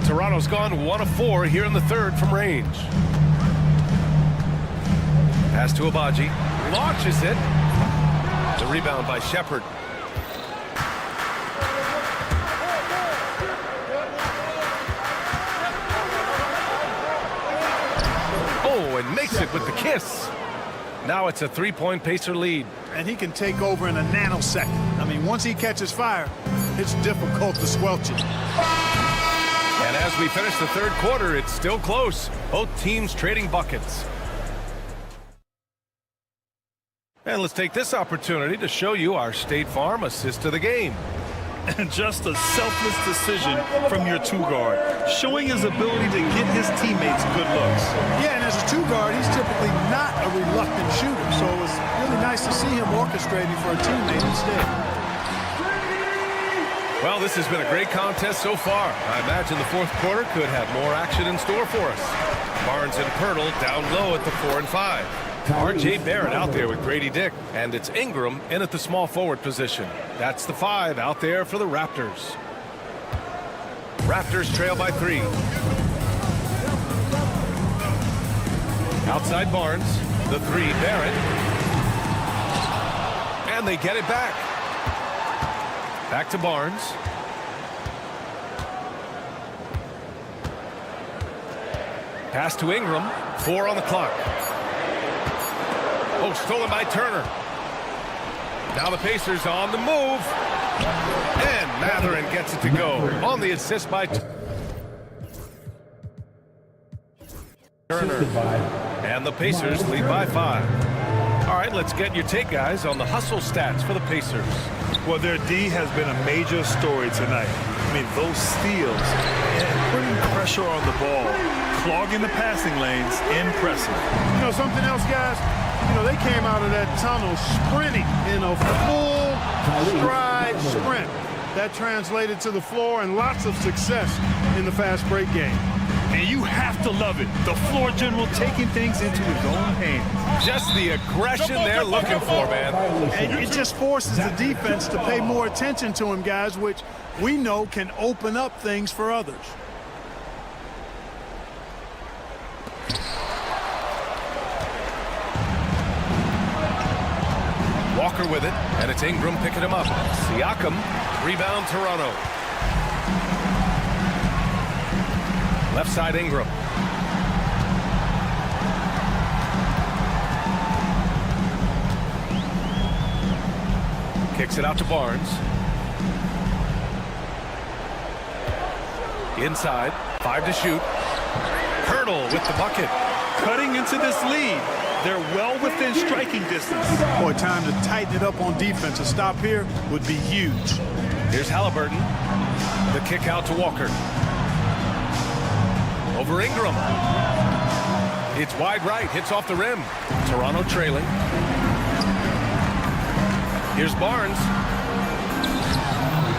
Toronto's gone 1 of 4 here in the third from range. Pass to Abaji. Launches it. The rebound by Shepard. And makes it with the kiss. Now it's a 3-point Pacer lead. And he can take over in a nanosecond. I mean, once he catches fire, it's difficult to squelch it. And as we finish the third quarter, it's still close. Both teams trading buckets. And let's take this opportunity to show you our State Farm assist of the game. And just a selfless decision from your two-guard, showing his ability to get his teammates good looks. Yeah, and as a two-guard, he's typically not a reluctant shooter, so it was really nice to see him orchestrating for a teammate instead. Well, this has been a great contest so far. I imagine the fourth quarter could have more action in store for us. Barnes and Pirtle down low at the 4 and 5. R.J. Barrett out there with Grady Dick, and it's Ingram in at the small forward position. That's the 5 out there for the Raptors. Raptors trail by 3. Outside Barnes, the 3 Barrett, and they get it back. Back to Barnes. Pass to Ingram, 4 on the clock. Oh, stolen by Turner. Now the Pacers on the move. And Matherin gets it to go. On the assist by Turner. And the Pacers lead by 5. All right, let's get your take, guys, on the hustle stats for the Pacers. Well, their D has been a major story tonight. I mean, those steals and putting pressure on the ball, clogging the passing lanes, impressive. You know, something else, guys? You know, they came out of that tunnel sprinting in a full stride sprint. That translated to the floor and lots of success in the fast break game. And you have to love it. The floor general taking things into his own hands. Just the aggression they're looking for, man. And it just forces the defense to pay more attention to him, guys, which we know can open up things for others. Walker with it, and it's Ingram picking him up. Siakam, rebound Toronto. Left side Ingram. Kicks it out to Barnes. Inside, 5 to shoot. Pirtle with the bucket. Cutting into this lead. They're well within striking distance. Boy, time to tighten it up on defense. A stop here would be huge. Here's Halliburton. The kick out to Walker. Over Ingram. It's wide right. Hits off the rim. Toronto trailing. Here's Barnes.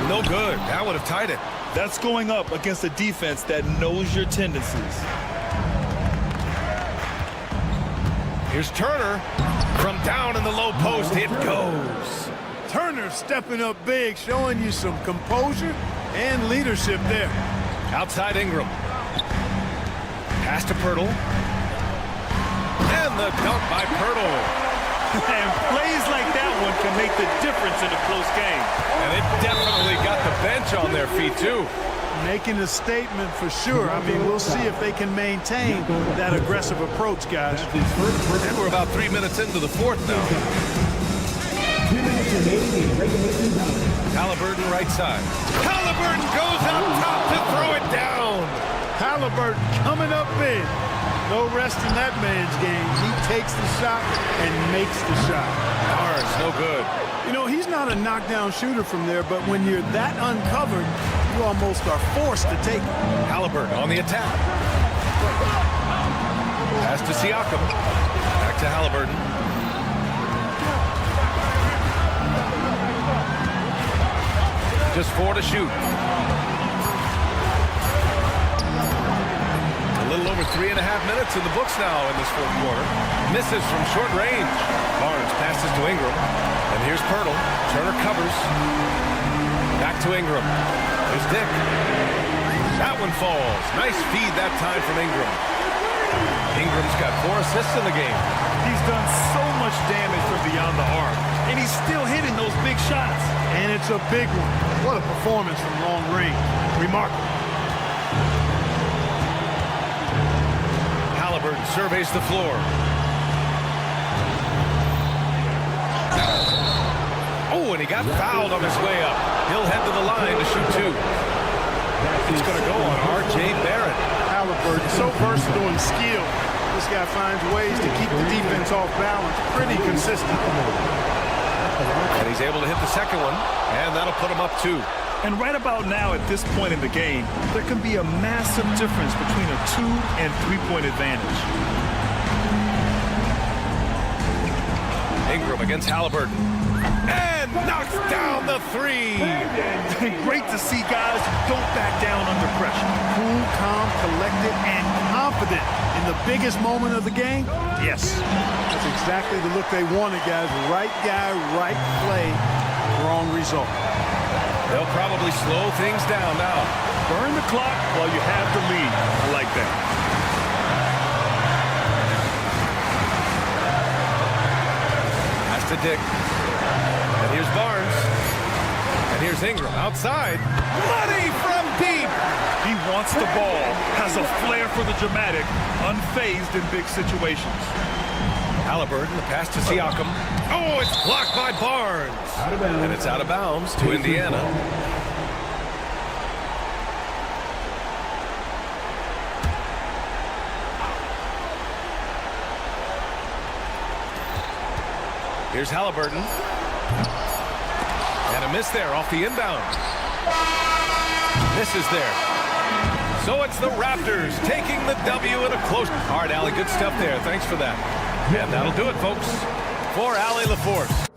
No good. That would have tied it. That's going up against a defense that knows your tendencies. Here's Turner. From down in the low post, it goes. Turner stepping up big, showing you some composure and leadership there. Outside Ingram. Pass to Pirtle. And the dunk by Pirtle. And plays like that one can make the difference in a close game. And it definitely got the bench on their feet, too. Making a statement for sure. I mean, we'll see if they can maintain that aggressive approach, guys. And we're about 3 minutes into the fourth now. Halliburton right side. Halliburton goes up top to throw it down. Halliburton coming up big. No rest in that man's game. He takes the shot and makes the shot. Barnes, no good. You know, he's not a knockdown shooter from there, but when you're that uncovered, you almost are forced to take it. Halliburton on the attack. Pass to Siakam. Back to Halliburton. Just 4 to shoot. A little over 3.5 minutes in the books now in this fourth quarter. Misses from short range. Barnes passes to Ingram. And here's Pirtle. Turner covers. Back to Ingram. Here's Dick. That one falls. Nice feed that time from Ingram. Ingram's got 4 assists in the game. He's done so much damage from beyond the arc. And he's still hitting those big shots. And it's a big one. What a performance from long range. Remarkable. Halliburton surveys the floor. Oh, and he got fouled on his way up. He'll head to the line to shoot 2. It's going to go on R.J. Barrett. Halliburton, so versatile and skilled. This guy finds ways to keep the defense off balance pretty consistent. And he's able to hit the second one, and that'll put him up 2. And right about now, at this point in the game, there can be a massive difference between a 2- and 3-point advantage. Ingram against Halliburton. And knocks down the 3. Great to see guys who don't back down under pressure. Cool, calm, collected, and confident in the biggest moment of the game. Yes. That's exactly the look they wanted, guys. Right guy, right play, wrong result. They'll probably slow things down now. Burn the clock while you have the lead. I like that. Has to Dick. And here's Barnes. And here's Ingram outside. Money from deep. He wants the ball, has a flair for the dramatic, unfazed in big situations. Halliburton, the pass to Siakam. Oh, it's blocked by Barnes. And it's out of bounds to Indiana. Here's Halliburton. And a miss there off the inbound. This is there. So it's the Raptors taking the W in a close. All right, Allie, good stuff there. Thanks for that. And that'll do it, folks, for Allie LaForce.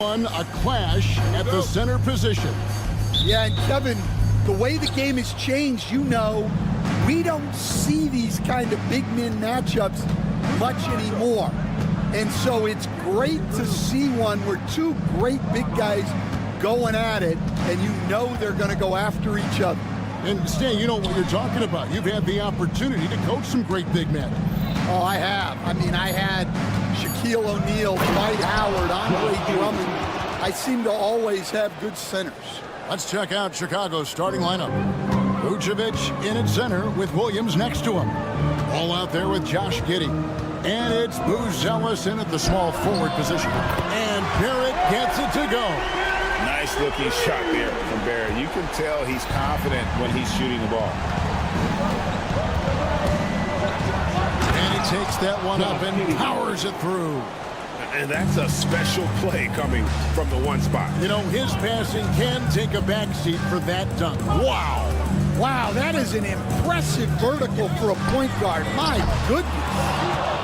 A clash at the center position. Yeah, and Kevin, the way the game has changed, we don't see these kind of big men matchups much anymore. And so it's great to see one where two great big guys going at it, and they're going to go after each other. And Stan, you know what you're talking about. You've had the opportunity to coach some great big men. Oh, I have. I had Shaquille O'Neal, Dwight Howard, Andre Drummond. I seem to always have good centers. Let's check out Chicago's starting lineup. Vucevic in at center with Williams next to him. Ball out there with Josh Giddey. And it's Buzelis in at the small forward position. And Barrett gets it to go. Nice looking shot there from Barrett. You can tell he's confident when he's shooting the ball. And he takes that one up and powers it through. And that's a special play coming from the one spot. His passing can take a backseat for that dunk. Wow. Wow, that is an impressive vertical for a point guard. My goodness.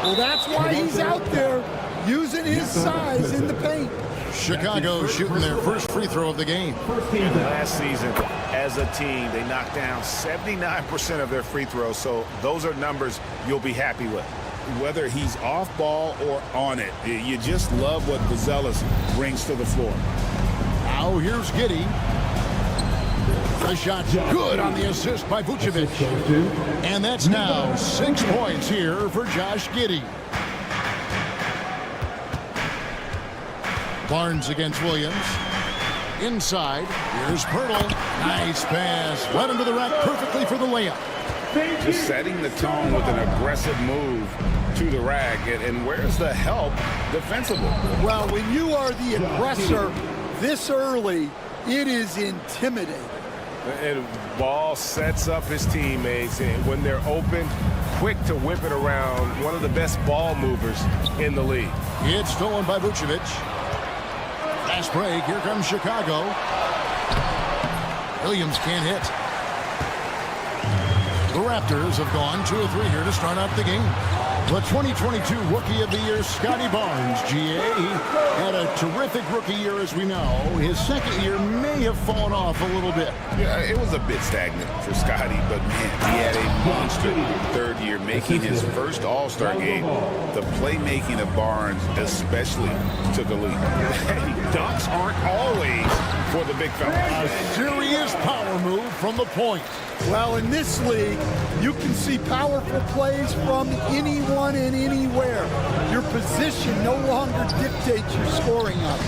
Well, that's why he's out there using his size in the paint. Chicago shooting their first free throw of the game. And last season, as a team, they knocked down 79% of their free throws, so those are numbers you'll be happy with. Whether he's off ball or on it, you just love what Buzelis brings to the floor. Now here's Giddey. The shot's good on the assist by Vucevic. And that's now 6 points here for Josh Giddey. Barnes against Williams. Inside, here's Pirtle. Nice pass. Right into the rack perfectly for the layup. Just setting the tone with an aggressive move to the rack. And where's the help defensively? Well, when you are the aggressor this early, it is intimidating. And Ball sets up his teammates, and when they're open, quick to whip it around. One of the best ball movers in the league. It's stolen by Vucevic. Fast break. Here comes Chicago. Williams can't hit. The Raptors have gone 2 of 3 here to start out the game. The 2022 Rookie of the Year, Scotty Barnes, GA. He had a terrific rookie year, as we know. His second year may have fallen off a little bit. Yeah, it was a bit stagnant for Scotty, but man, he had a monster third year, making his first All-Star game. The playmaking of Barnes especially took a leap. Dunks aren't always for the big fella. A serious power move from the point. Well, in this league, you can see powerful plays from anyone and anywhere. Your position no longer dictates your scoring up.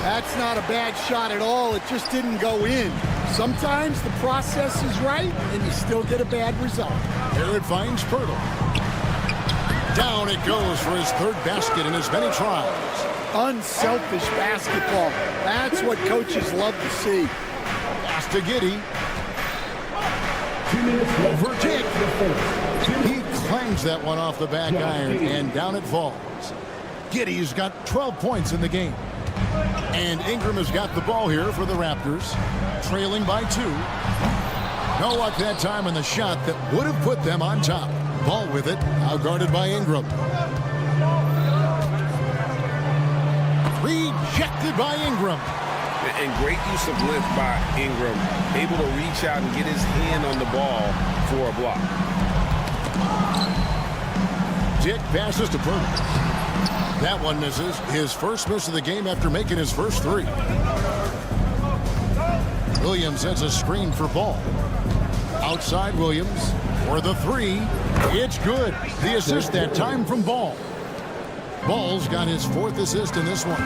That's not a bad shot at all. It just didn't go in. Sometimes the process is right, and you still get a bad result. Here it finds Pirtle. Down it goes for his third basket in as many tries. Unselfish basketball. That's what coaches love to see. Pass to Giddey. Over Dick. He clangs that one off the back iron, and down it falls. Giddey's got 12 points in the game. And Ingram has got the ball here for the Raptors, trailing by 2. No luck that time on the shot that would have put them on top. Ball with it, now guarded by Ingram. Rejected by Ingram. And great use of lift by Ingram, able to reach out and get his hand on the ball for a block. Dick passes to Pirtle. That one misses. His first miss of the game after making his first 3. Williams has a screen for Ball. Outside Williams for the 3. It's good. The assist that time from Ball. Ball's got his 4th assist in this one.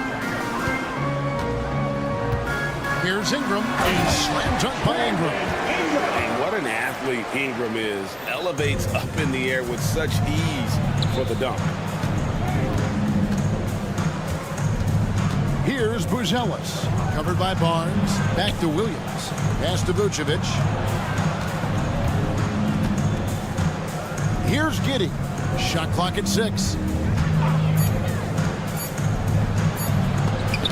Here's Ingram. A slam dunk by Ingram. And what an athlete Ingram is. Elevates up in the air with such ease for the dunk. Here's Buzelis. Covered by Barnes. Back to Williams. Pass to Vucevic. Here's Giddey. Shot clock at 6.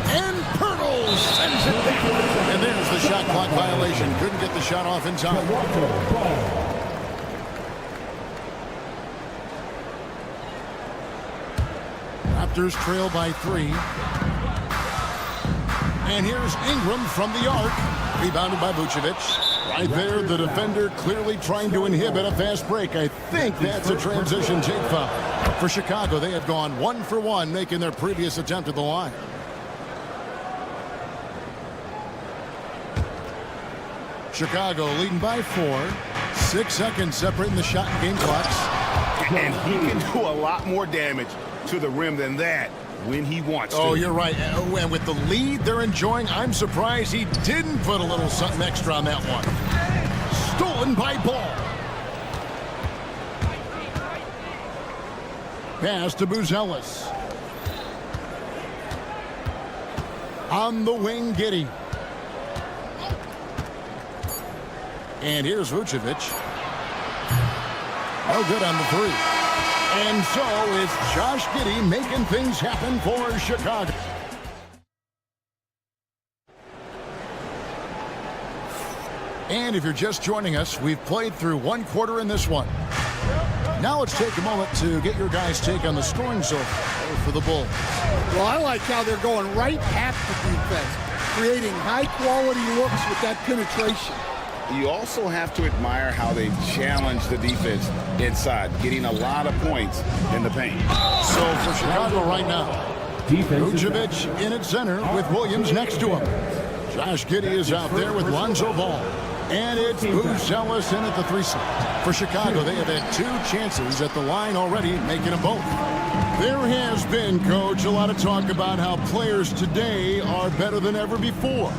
And Pirtle sends it down. And there's the shot clock violation. Couldn't get the shot off in time. Raptors trail by 3. And here's Ingram from the arc. Rebounded by Vucevic. Right there, the defender clearly trying to inhibit a fast break. I think that's a transition take foul. For Chicago, they have gone 1 for 1, making their previous attempt at the line. Chicago leading by 4. 6 seconds separating the shot and game clocks. And he can do a lot more damage to the rim than that when he wants to. Oh, you're right. And with the lead they're enjoying, I'm surprised he didn't put a little something extra on that one. Stolen by Ball. Pass to Buzelis. On the wing, Giddey. And here's Vucevic. No good on the three. And so it's Josh Giddey making things happen for Chicago. And if you're just joining us, we've played through 1 quarter in this one. Now let's take a moment to get your guys' take on the scoring so far for the Bulls. Well, I like how they're going right at the defense, creating high-quality looks with that penetration. You also have to admire how they challenge the defense inside, getting a lot of points in the paint. So for Chicago right now, Vucevic in at center with Williams next to him. Josh Giddey is out there with Lonzo Ball. And it's Buzelis in at the 3 slot. For Chicago, they have had 2 chances at the line already, making them both. There has been, Coach, a lot of talk about how players today are better than ever before.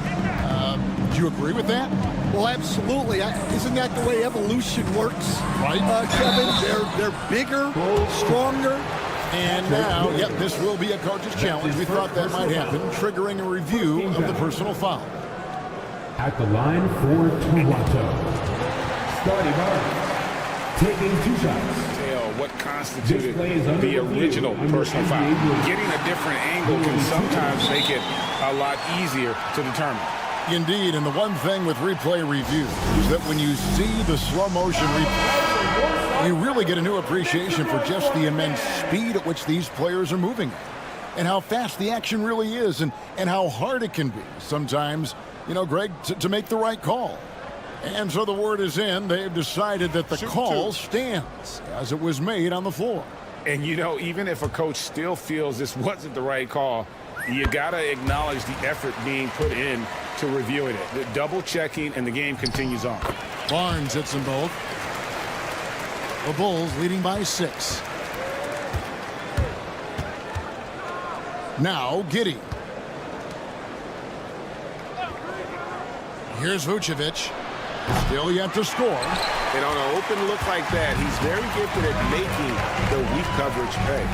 Do you agree with that? Well, absolutely. Isn't that the way evolution works? Right. Kevin, they're bigger, stronger. And now, yep, this will be a coach's challenge. We thought that might happen, triggering a review of the personal foul. At the line for Toronto, starting off, taking 2 shots. What constituted the original personal foul. Getting a different angle can sometimes make it a lot easier to determine. Indeed, and the one thing with replay review is that when you see the slow motion replay, you really get a new appreciation for just the immense speed at which these players are moving and how fast the action really is and how hard it can be sometimes, you know, Greg, to make the right call. And so the word is in. They've decided that the call stands as it was made on the floor. And, you know, even if a coach still feels this wasn't the right call, you got to acknowledge the effort being put in to reviewing it. The double checking, and the game continues on. Barnes hits them both. The Bulls leading by 6. Now Giddey. Here's Vucevic. Still yet to score. And on an open look like that, he's very gifted at making the weak coverage pay.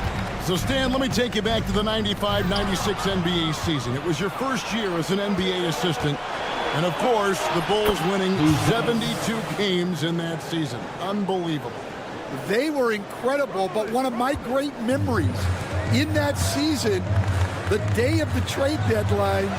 So, Stan, let me take you back to the 95-96 NBA season. It was your first year as an NBA assistant. And, of course, the Bulls winning 72 games in that season. Unbelievable. They were incredible, but one of my great memories in that season, the day of the trade deadline,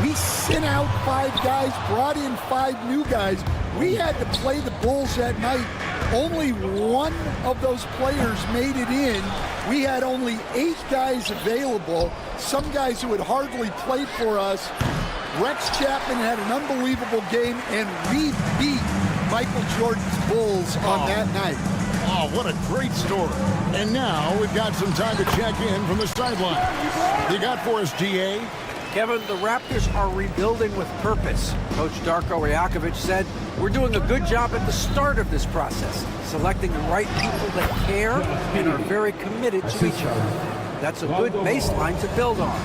we sent out 5 guys, brought in 5 new guys. We had to play the Bulls that night. Only one of those players made it in. We had only 8 guys available, some guys who had hardly played for us. Rex Chapman had an unbelievable game, and we beat Michael Jordan's Bulls on that night. Oh, what a great story. And now we've got some time to check in from the sideline. You got for us, GA? Kevin, the Raptors are rebuilding with purpose. Coach Darko Rajakovic said, we're doing a good job at the start of this process, selecting the right people that care and are very committed to each other. That's a good baseline to build on.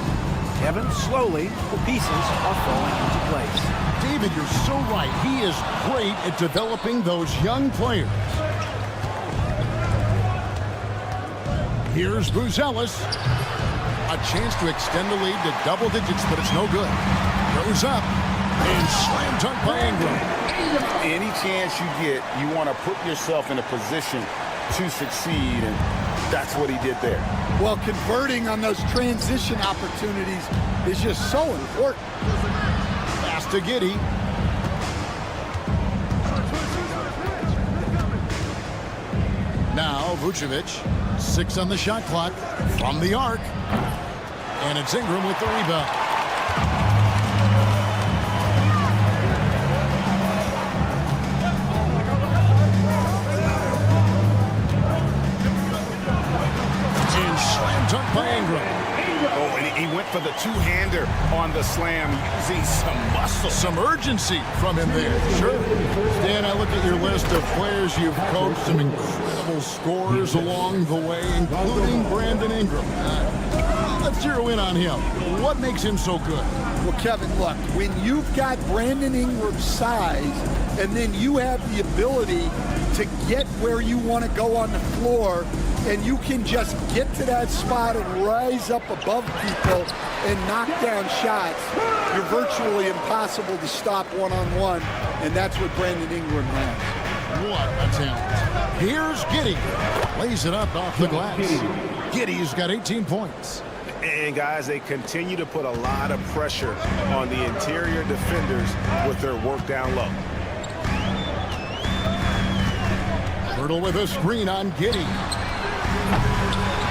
Kevin, slowly, the pieces are falling into place. David, you're so right. He is great at developing those young players. Here's Buzelis. A chance to extend the lead to double digits, but it's no good. Goes up and slam dunk by Ingram. Any chance you get, you want to put yourself in a position to succeed, and that's what he did there. Well, converting on those transition opportunities is just so important. Pass to Giddey. Now Vucevic, 6 on the shot clock from the arc. And it's Ingram with the rebound. by Ingram. Oh, and he went for the two-hander on the slam, using some muscle. Some urgency from him there. Sure. Dan, I look at your list of players you've coached, some incredible scorers along the way, including Brandon Ingram. Let's zero in on him. What makes him so good? Well, Kevin, look, when you've got Brandon Ingram's size and then you have the ability to get where you want to go on the floor, and you can just get to that spot and rise up above people and knock down shots, you're virtually impossible to stop one-on-one, and that's what Brandon Ingram has. What a talent. Here's Giddey. Lays it up off the glass. Giddey's got 18 points. And, guys, they continue to put a lot of pressure on the interior defenders with their work down low. Hurdle with a screen on Giddey.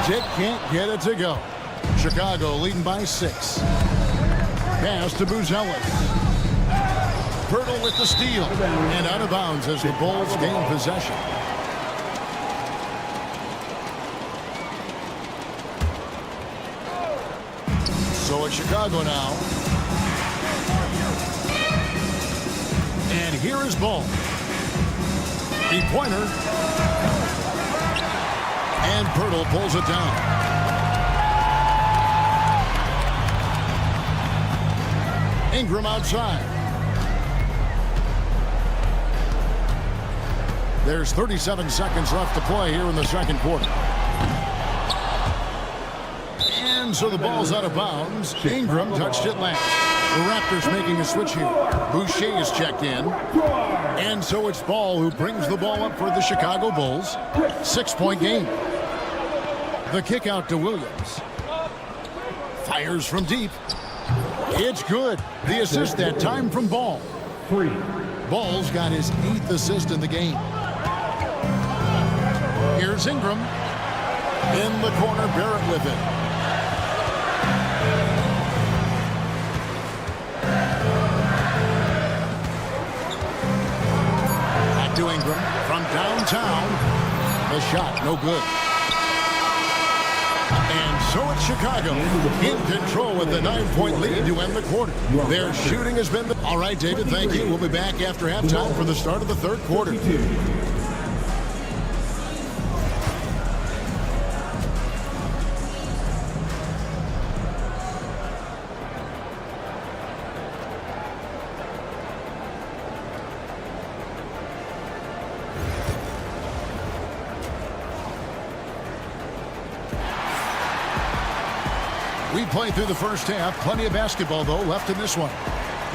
Jet can't get it to go. Chicago leading by 6. Pass to Buzelis. Hurdle with the steal. And out of bounds as the Bulls gain possession. So it's Chicago now. And here is Ball. Three-pointer. And Pirtle pulls it down. Ingram outside. There's 37 seconds left to play here in the second quarter. And so the ball's out of bounds. Ingram touched it last. The Raptors making a switch here. Boucher is checked in. And so it's Ball who brings the ball up for the Chicago Bulls. 6-point game. The kick out to Williams. Fires from deep. It's good. The assist that time from Ball. Ball's got his 8th assist in the game. Here's Ingram. In the corner, Barrett with it. Back to Ingram from downtown. The shot, no good. And so it's Chicago in control with the 9-point lead to end the quarter. Their shooting has been... All right, David, thank you. We'll be back after halftime for the start of the third quarter. We played through the first half. Plenty of basketball, though, left in this one.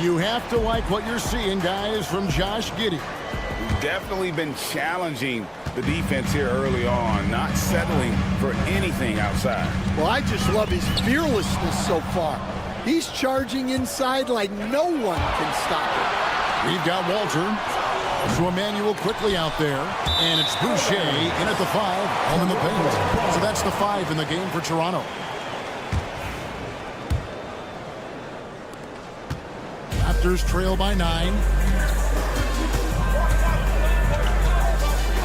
You have to like what you're seeing, guys, from Josh Giddey. We've definitely been challenging the defense here early on, not settling for anything outside. Well, I just love his fearlessness so far. He's charging inside like no one can stop him. We've got Walter. So Emmanuel quickly out there. And it's Boucher in at the 5, home in the paint. So that's the 5 in the game for Toronto. Raptors trail by 9.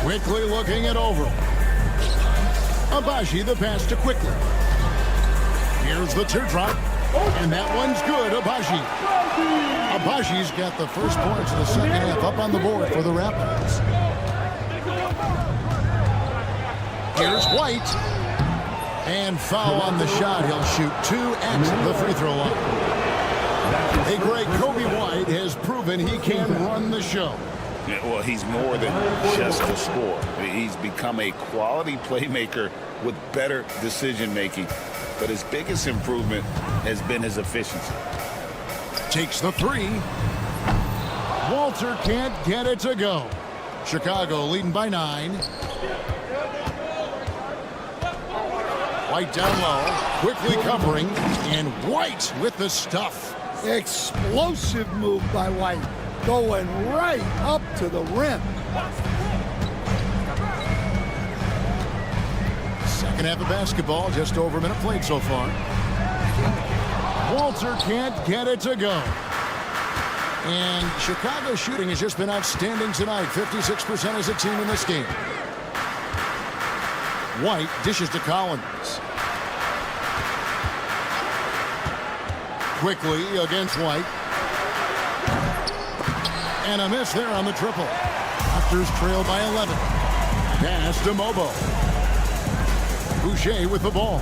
Quickly looking it over. Abaji the pass to Quickly. Here's the teardrop. And that one's good, Abaji. Abaji's got the first points of the second half up on the board for the Raptors. Here's White. And foul on the shot. He'll shoot 2 at the free throw line. A great Kobe White has proven he can run the show. Yeah, well, he's more than just a scorer. He's become a quality playmaker with better decision-making. But his biggest improvement has been his efficiency. Takes the 3. Walter can't get it to go. Chicago leading by 9. White down low, quickly covering, and White with the stuff. Explosive move by White, going right up to the rim. Second half of basketball, just over a minute played so far. Walter can't get it to go. And Chicago's shooting has just been outstanding tonight. 56% as a team in this game. White dishes to Collins. quickly against White. And a miss there on the triple. Raptors trail by 11. Pass to Mobo. Boucher with the ball.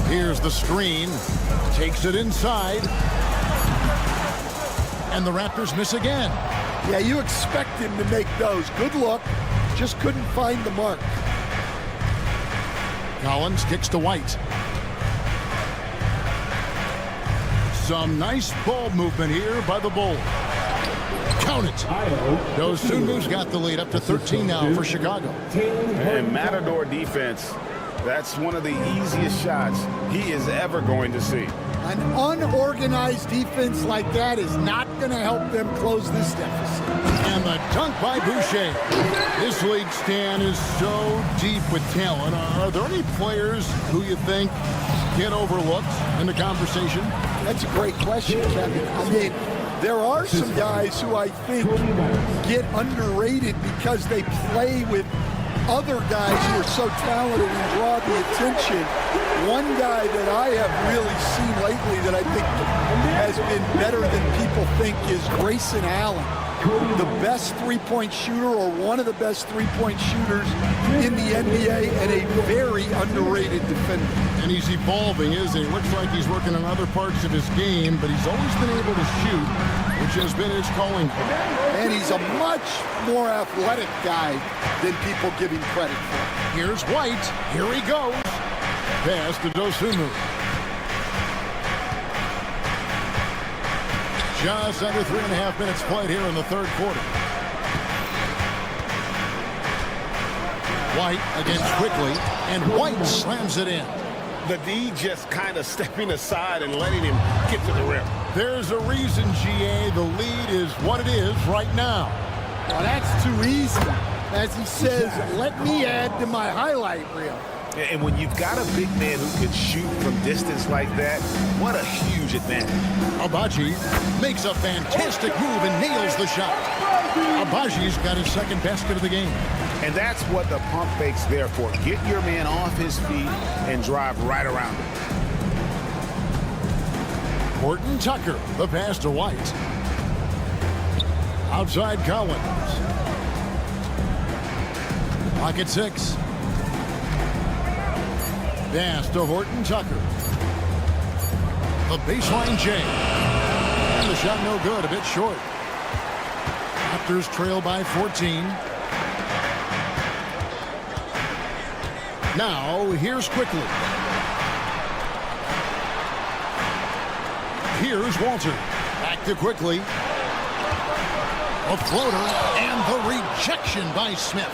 Here's the screen. Takes it inside. And the Raptors miss again. Yeah, you expect him to make those. Good luck. Just couldn't find the mark. Collins kicks to White. Some nice ball movement here by the Bulls. Count it. Dosunmu's got the lead up to 13 now for Chicago. And Matador defense, that's one of the easiest shots he is ever going to see. An unorganized defense like that is not going to help them close this deficit. And the dunk by Boucher. This league, Stan, is so deep with talent. Are there any players who you think get overlooked in the conversation? That's a great question, Kevin. I mean, there are some guys who I think get underrated because they play with other guys who are so talented and draw the attention. One guy that I have really seen lately that I think has been better than people think is Grayson Allen. The best three-point shooter, or one of the best three-point shooters in the NBA, and a very underrated defender. And he's evolving, isn't he? Looks like he's working on other parts of his game, but he's always been able to shoot, which has been his calling card. And he's a much more athletic guy than people give him credit for. Here's White. Here he goes. Pass to Dosunmu. Just under 3.5 minutes played here in the third quarter. White against Quickly, and White slams it in. The D just kind of stepping aside and letting him get to the rim. There's a reason, GA, the lead is what it is right now. Well, that's too easy. As he says, let me add to my highlight reel. And when you've got a big man who can shoot from distance like that, what a huge advantage. Abaji makes a fantastic move and nails the shot. Abaji's got his second basket of the game. And that's what the pump fake's there for. Get your man off his feet and drive right around him. Horton Tucker, the pass to White. Outside Collins. Pocket 6. Pass to Horton Tucker. The baseline J. And the shot no good, a bit short. Raptors trail by 14. Now, here's Quickly. Here's Walter. Back to Quickly. A floater, and the rejection by Smith.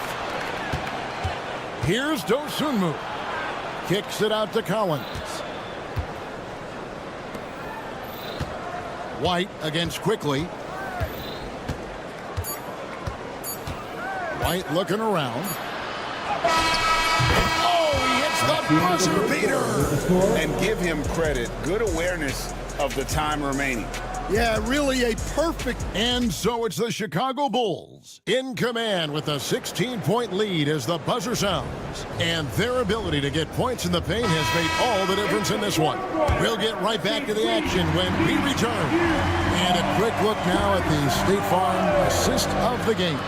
Here's Dosunmu. Kicks it out to Collins. White against Quickly. White looking around. Oh, he hits the buzzer beater. And give him credit. Good awareness of the time remaining. Yeah, really a perfect. And so it's the Chicago Bulls in command with a 16-point lead as the buzzer sounds. And their ability to get points in the paint has made all the difference in this one. We'll get right back to the action when we return. And a quick look now at the State Farm assist of the game.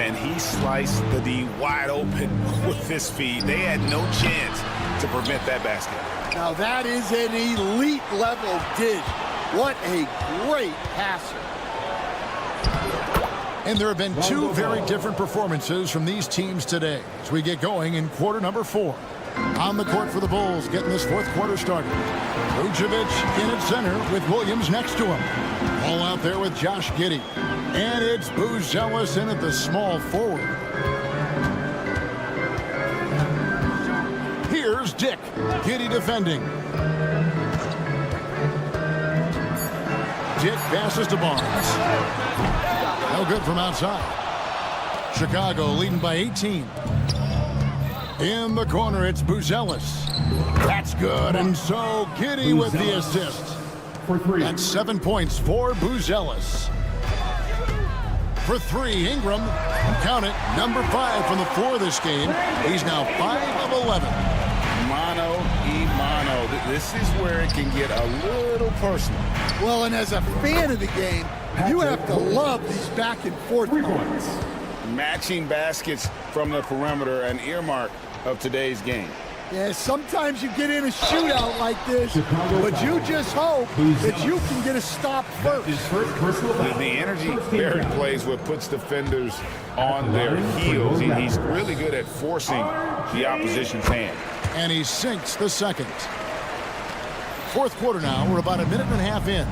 And he sliced the D wide open with his feed. They had no chance to prevent that basket. Now that is an elite level dish. What a great passer. And there have been two very different performances from these teams today as we get going in quarter number 4. On the court for the Bulls, getting this fourth quarter started. Vucevic in at center with Williams next to him. All out there with Josh Giddey. And it's Buzelis in at the small forward. Here's Dick. Giddey defending. Dick passes to Barnes. No good from outside. Chicago leading by 18. In the corner, it's Buzelis. That's good, and so Giddey with the assist. That's 7 points for Buzelis. For three, Ingram. Count it, number 5 from the floor this game. He's now 5 of 11. Mano y mano. This is where it can get a little personal. Well, and as a fan of the game, you have to love these back and forth moments. Matching baskets from the perimeter, an earmark of today's game. Yeah, sometimes you get in a shootout like this, but you just hope that you can get a stop first. The energy Barrett plays with puts defenders on their heels. He's really good at forcing the opposition's hand. And he sinks the second. Fourth quarter now. We're about a minute and a half in.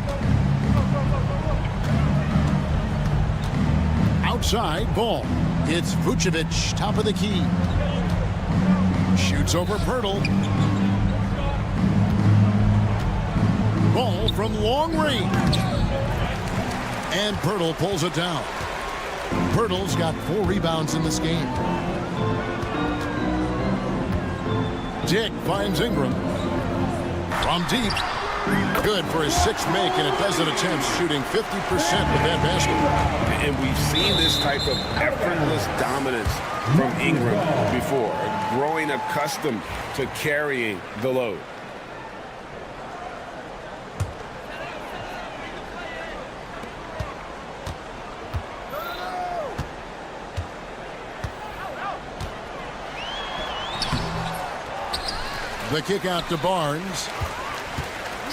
Outside ball. It's Vucevic, top of the key. Shoots over Pirtle. Ball from long range. And Pirtle pulls it down. Pirtle's got 4 rebounds in this game. Dick finds Ingram. From deep. Good for his 6th make and a dozen attempts, shooting 50% with that basket. And we've seen this type of effortless dominance from Ingram before, growing accustomed to carrying the load. The kick out to Barnes.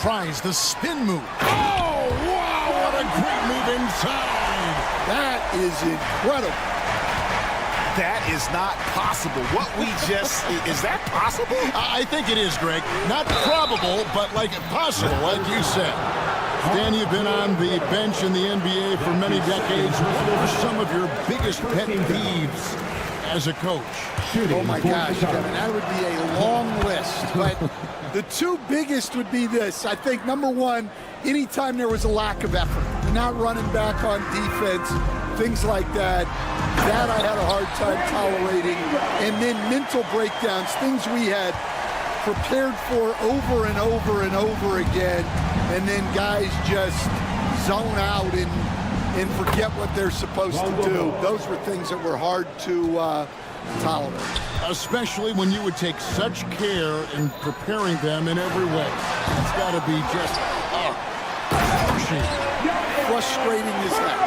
Tries the spin move. Oh, wow, what a great move inside. That is incredible. That is not possible. What we just, is that possible? I think it is, Greg. Not probable, but like possible, like you said. Dan, you've been on the bench in the NBA for many decades. What are some of your biggest pet peeves as a coach? Oh my gosh, Kevin, that would be a long list. But the 2 biggest would be this. I think number 1, anytime there was a lack of effort, not running back on defense, things like that, that I had a hard time tolerating. And then mental breakdowns, things we had prepared for over and over and over again, and then guys just zone out and forget what they're supposed to do. Those were things that were hard to tolerate. Especially when you would take such care in preparing them in every way. It's got to be just frustrating as heck.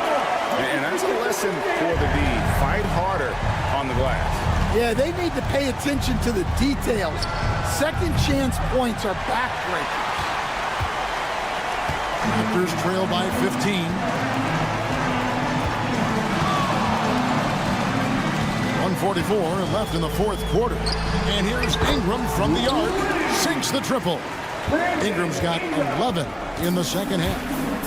And that's a lesson for the D. Fight harder on the glass. Yeah, they need to pay attention to the details. Second chance points are backbreakers. Raptors trail by 15. 1:44 left in the fourth quarter. And here's Ingram from the arc. Sinks the triple. Ingram's got 11 in the second half.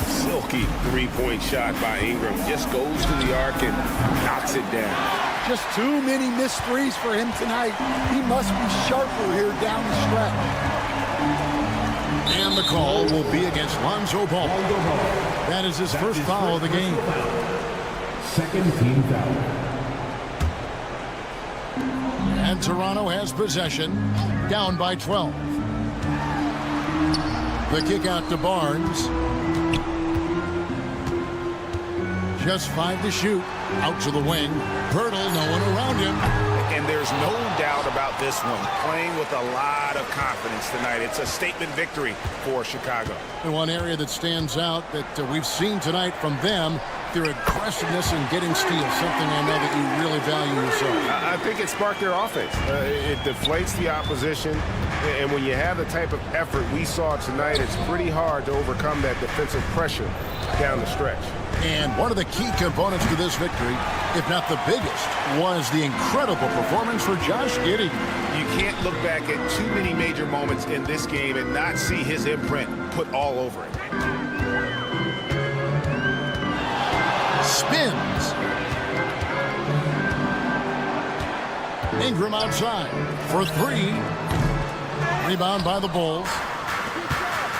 Silky 3-point shot by Ingram. Just goes to the arc and knocks it down. Just too many missed threes for him tonight. He must be sharper here down the stretch. And the call will be against Lonzo Ball. That is his first foul of the game. Second team foul. And Toronto has possession, down by 12. The kick out to Barnes. Just 5 to shoot. Out to the wing. Pirtle, no one around him. And there's no doubt about this one. Playing with a lot of confidence tonight. It's a statement victory for Chicago. And one area that stands out that we've seen tonight from them, their aggressiveness in getting steals, something I know that you really value yourself. I think it sparked their offense. It deflates the opposition, and when you have the type of effort we saw tonight, it's pretty hard to overcome that defensive pressure down the stretch. And one of the key components to this victory, if not the biggest, was the incredible performance for Josh Giddey. You can't look back at too many major moments in this game and not see his imprint put all over it. Spins. Ingram outside for 3. Rebound by the Bulls.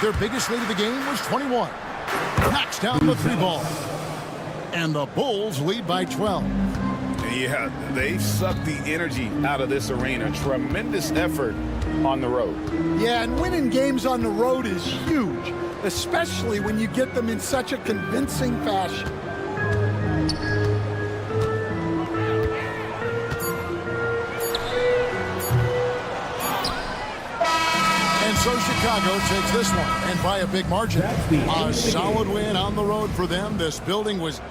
Their biggest lead of the game was 21. Knocks down the 3 ball. And the Bulls lead by 12. Yeah, they've sucked the energy out of this arena. Tremendous effort on the road. Yeah, and winning games on the road is huge, especially when you get them in such a convincing fashion. so Chicago takes this one, and by a big margin. A solid win on the road for them. This building was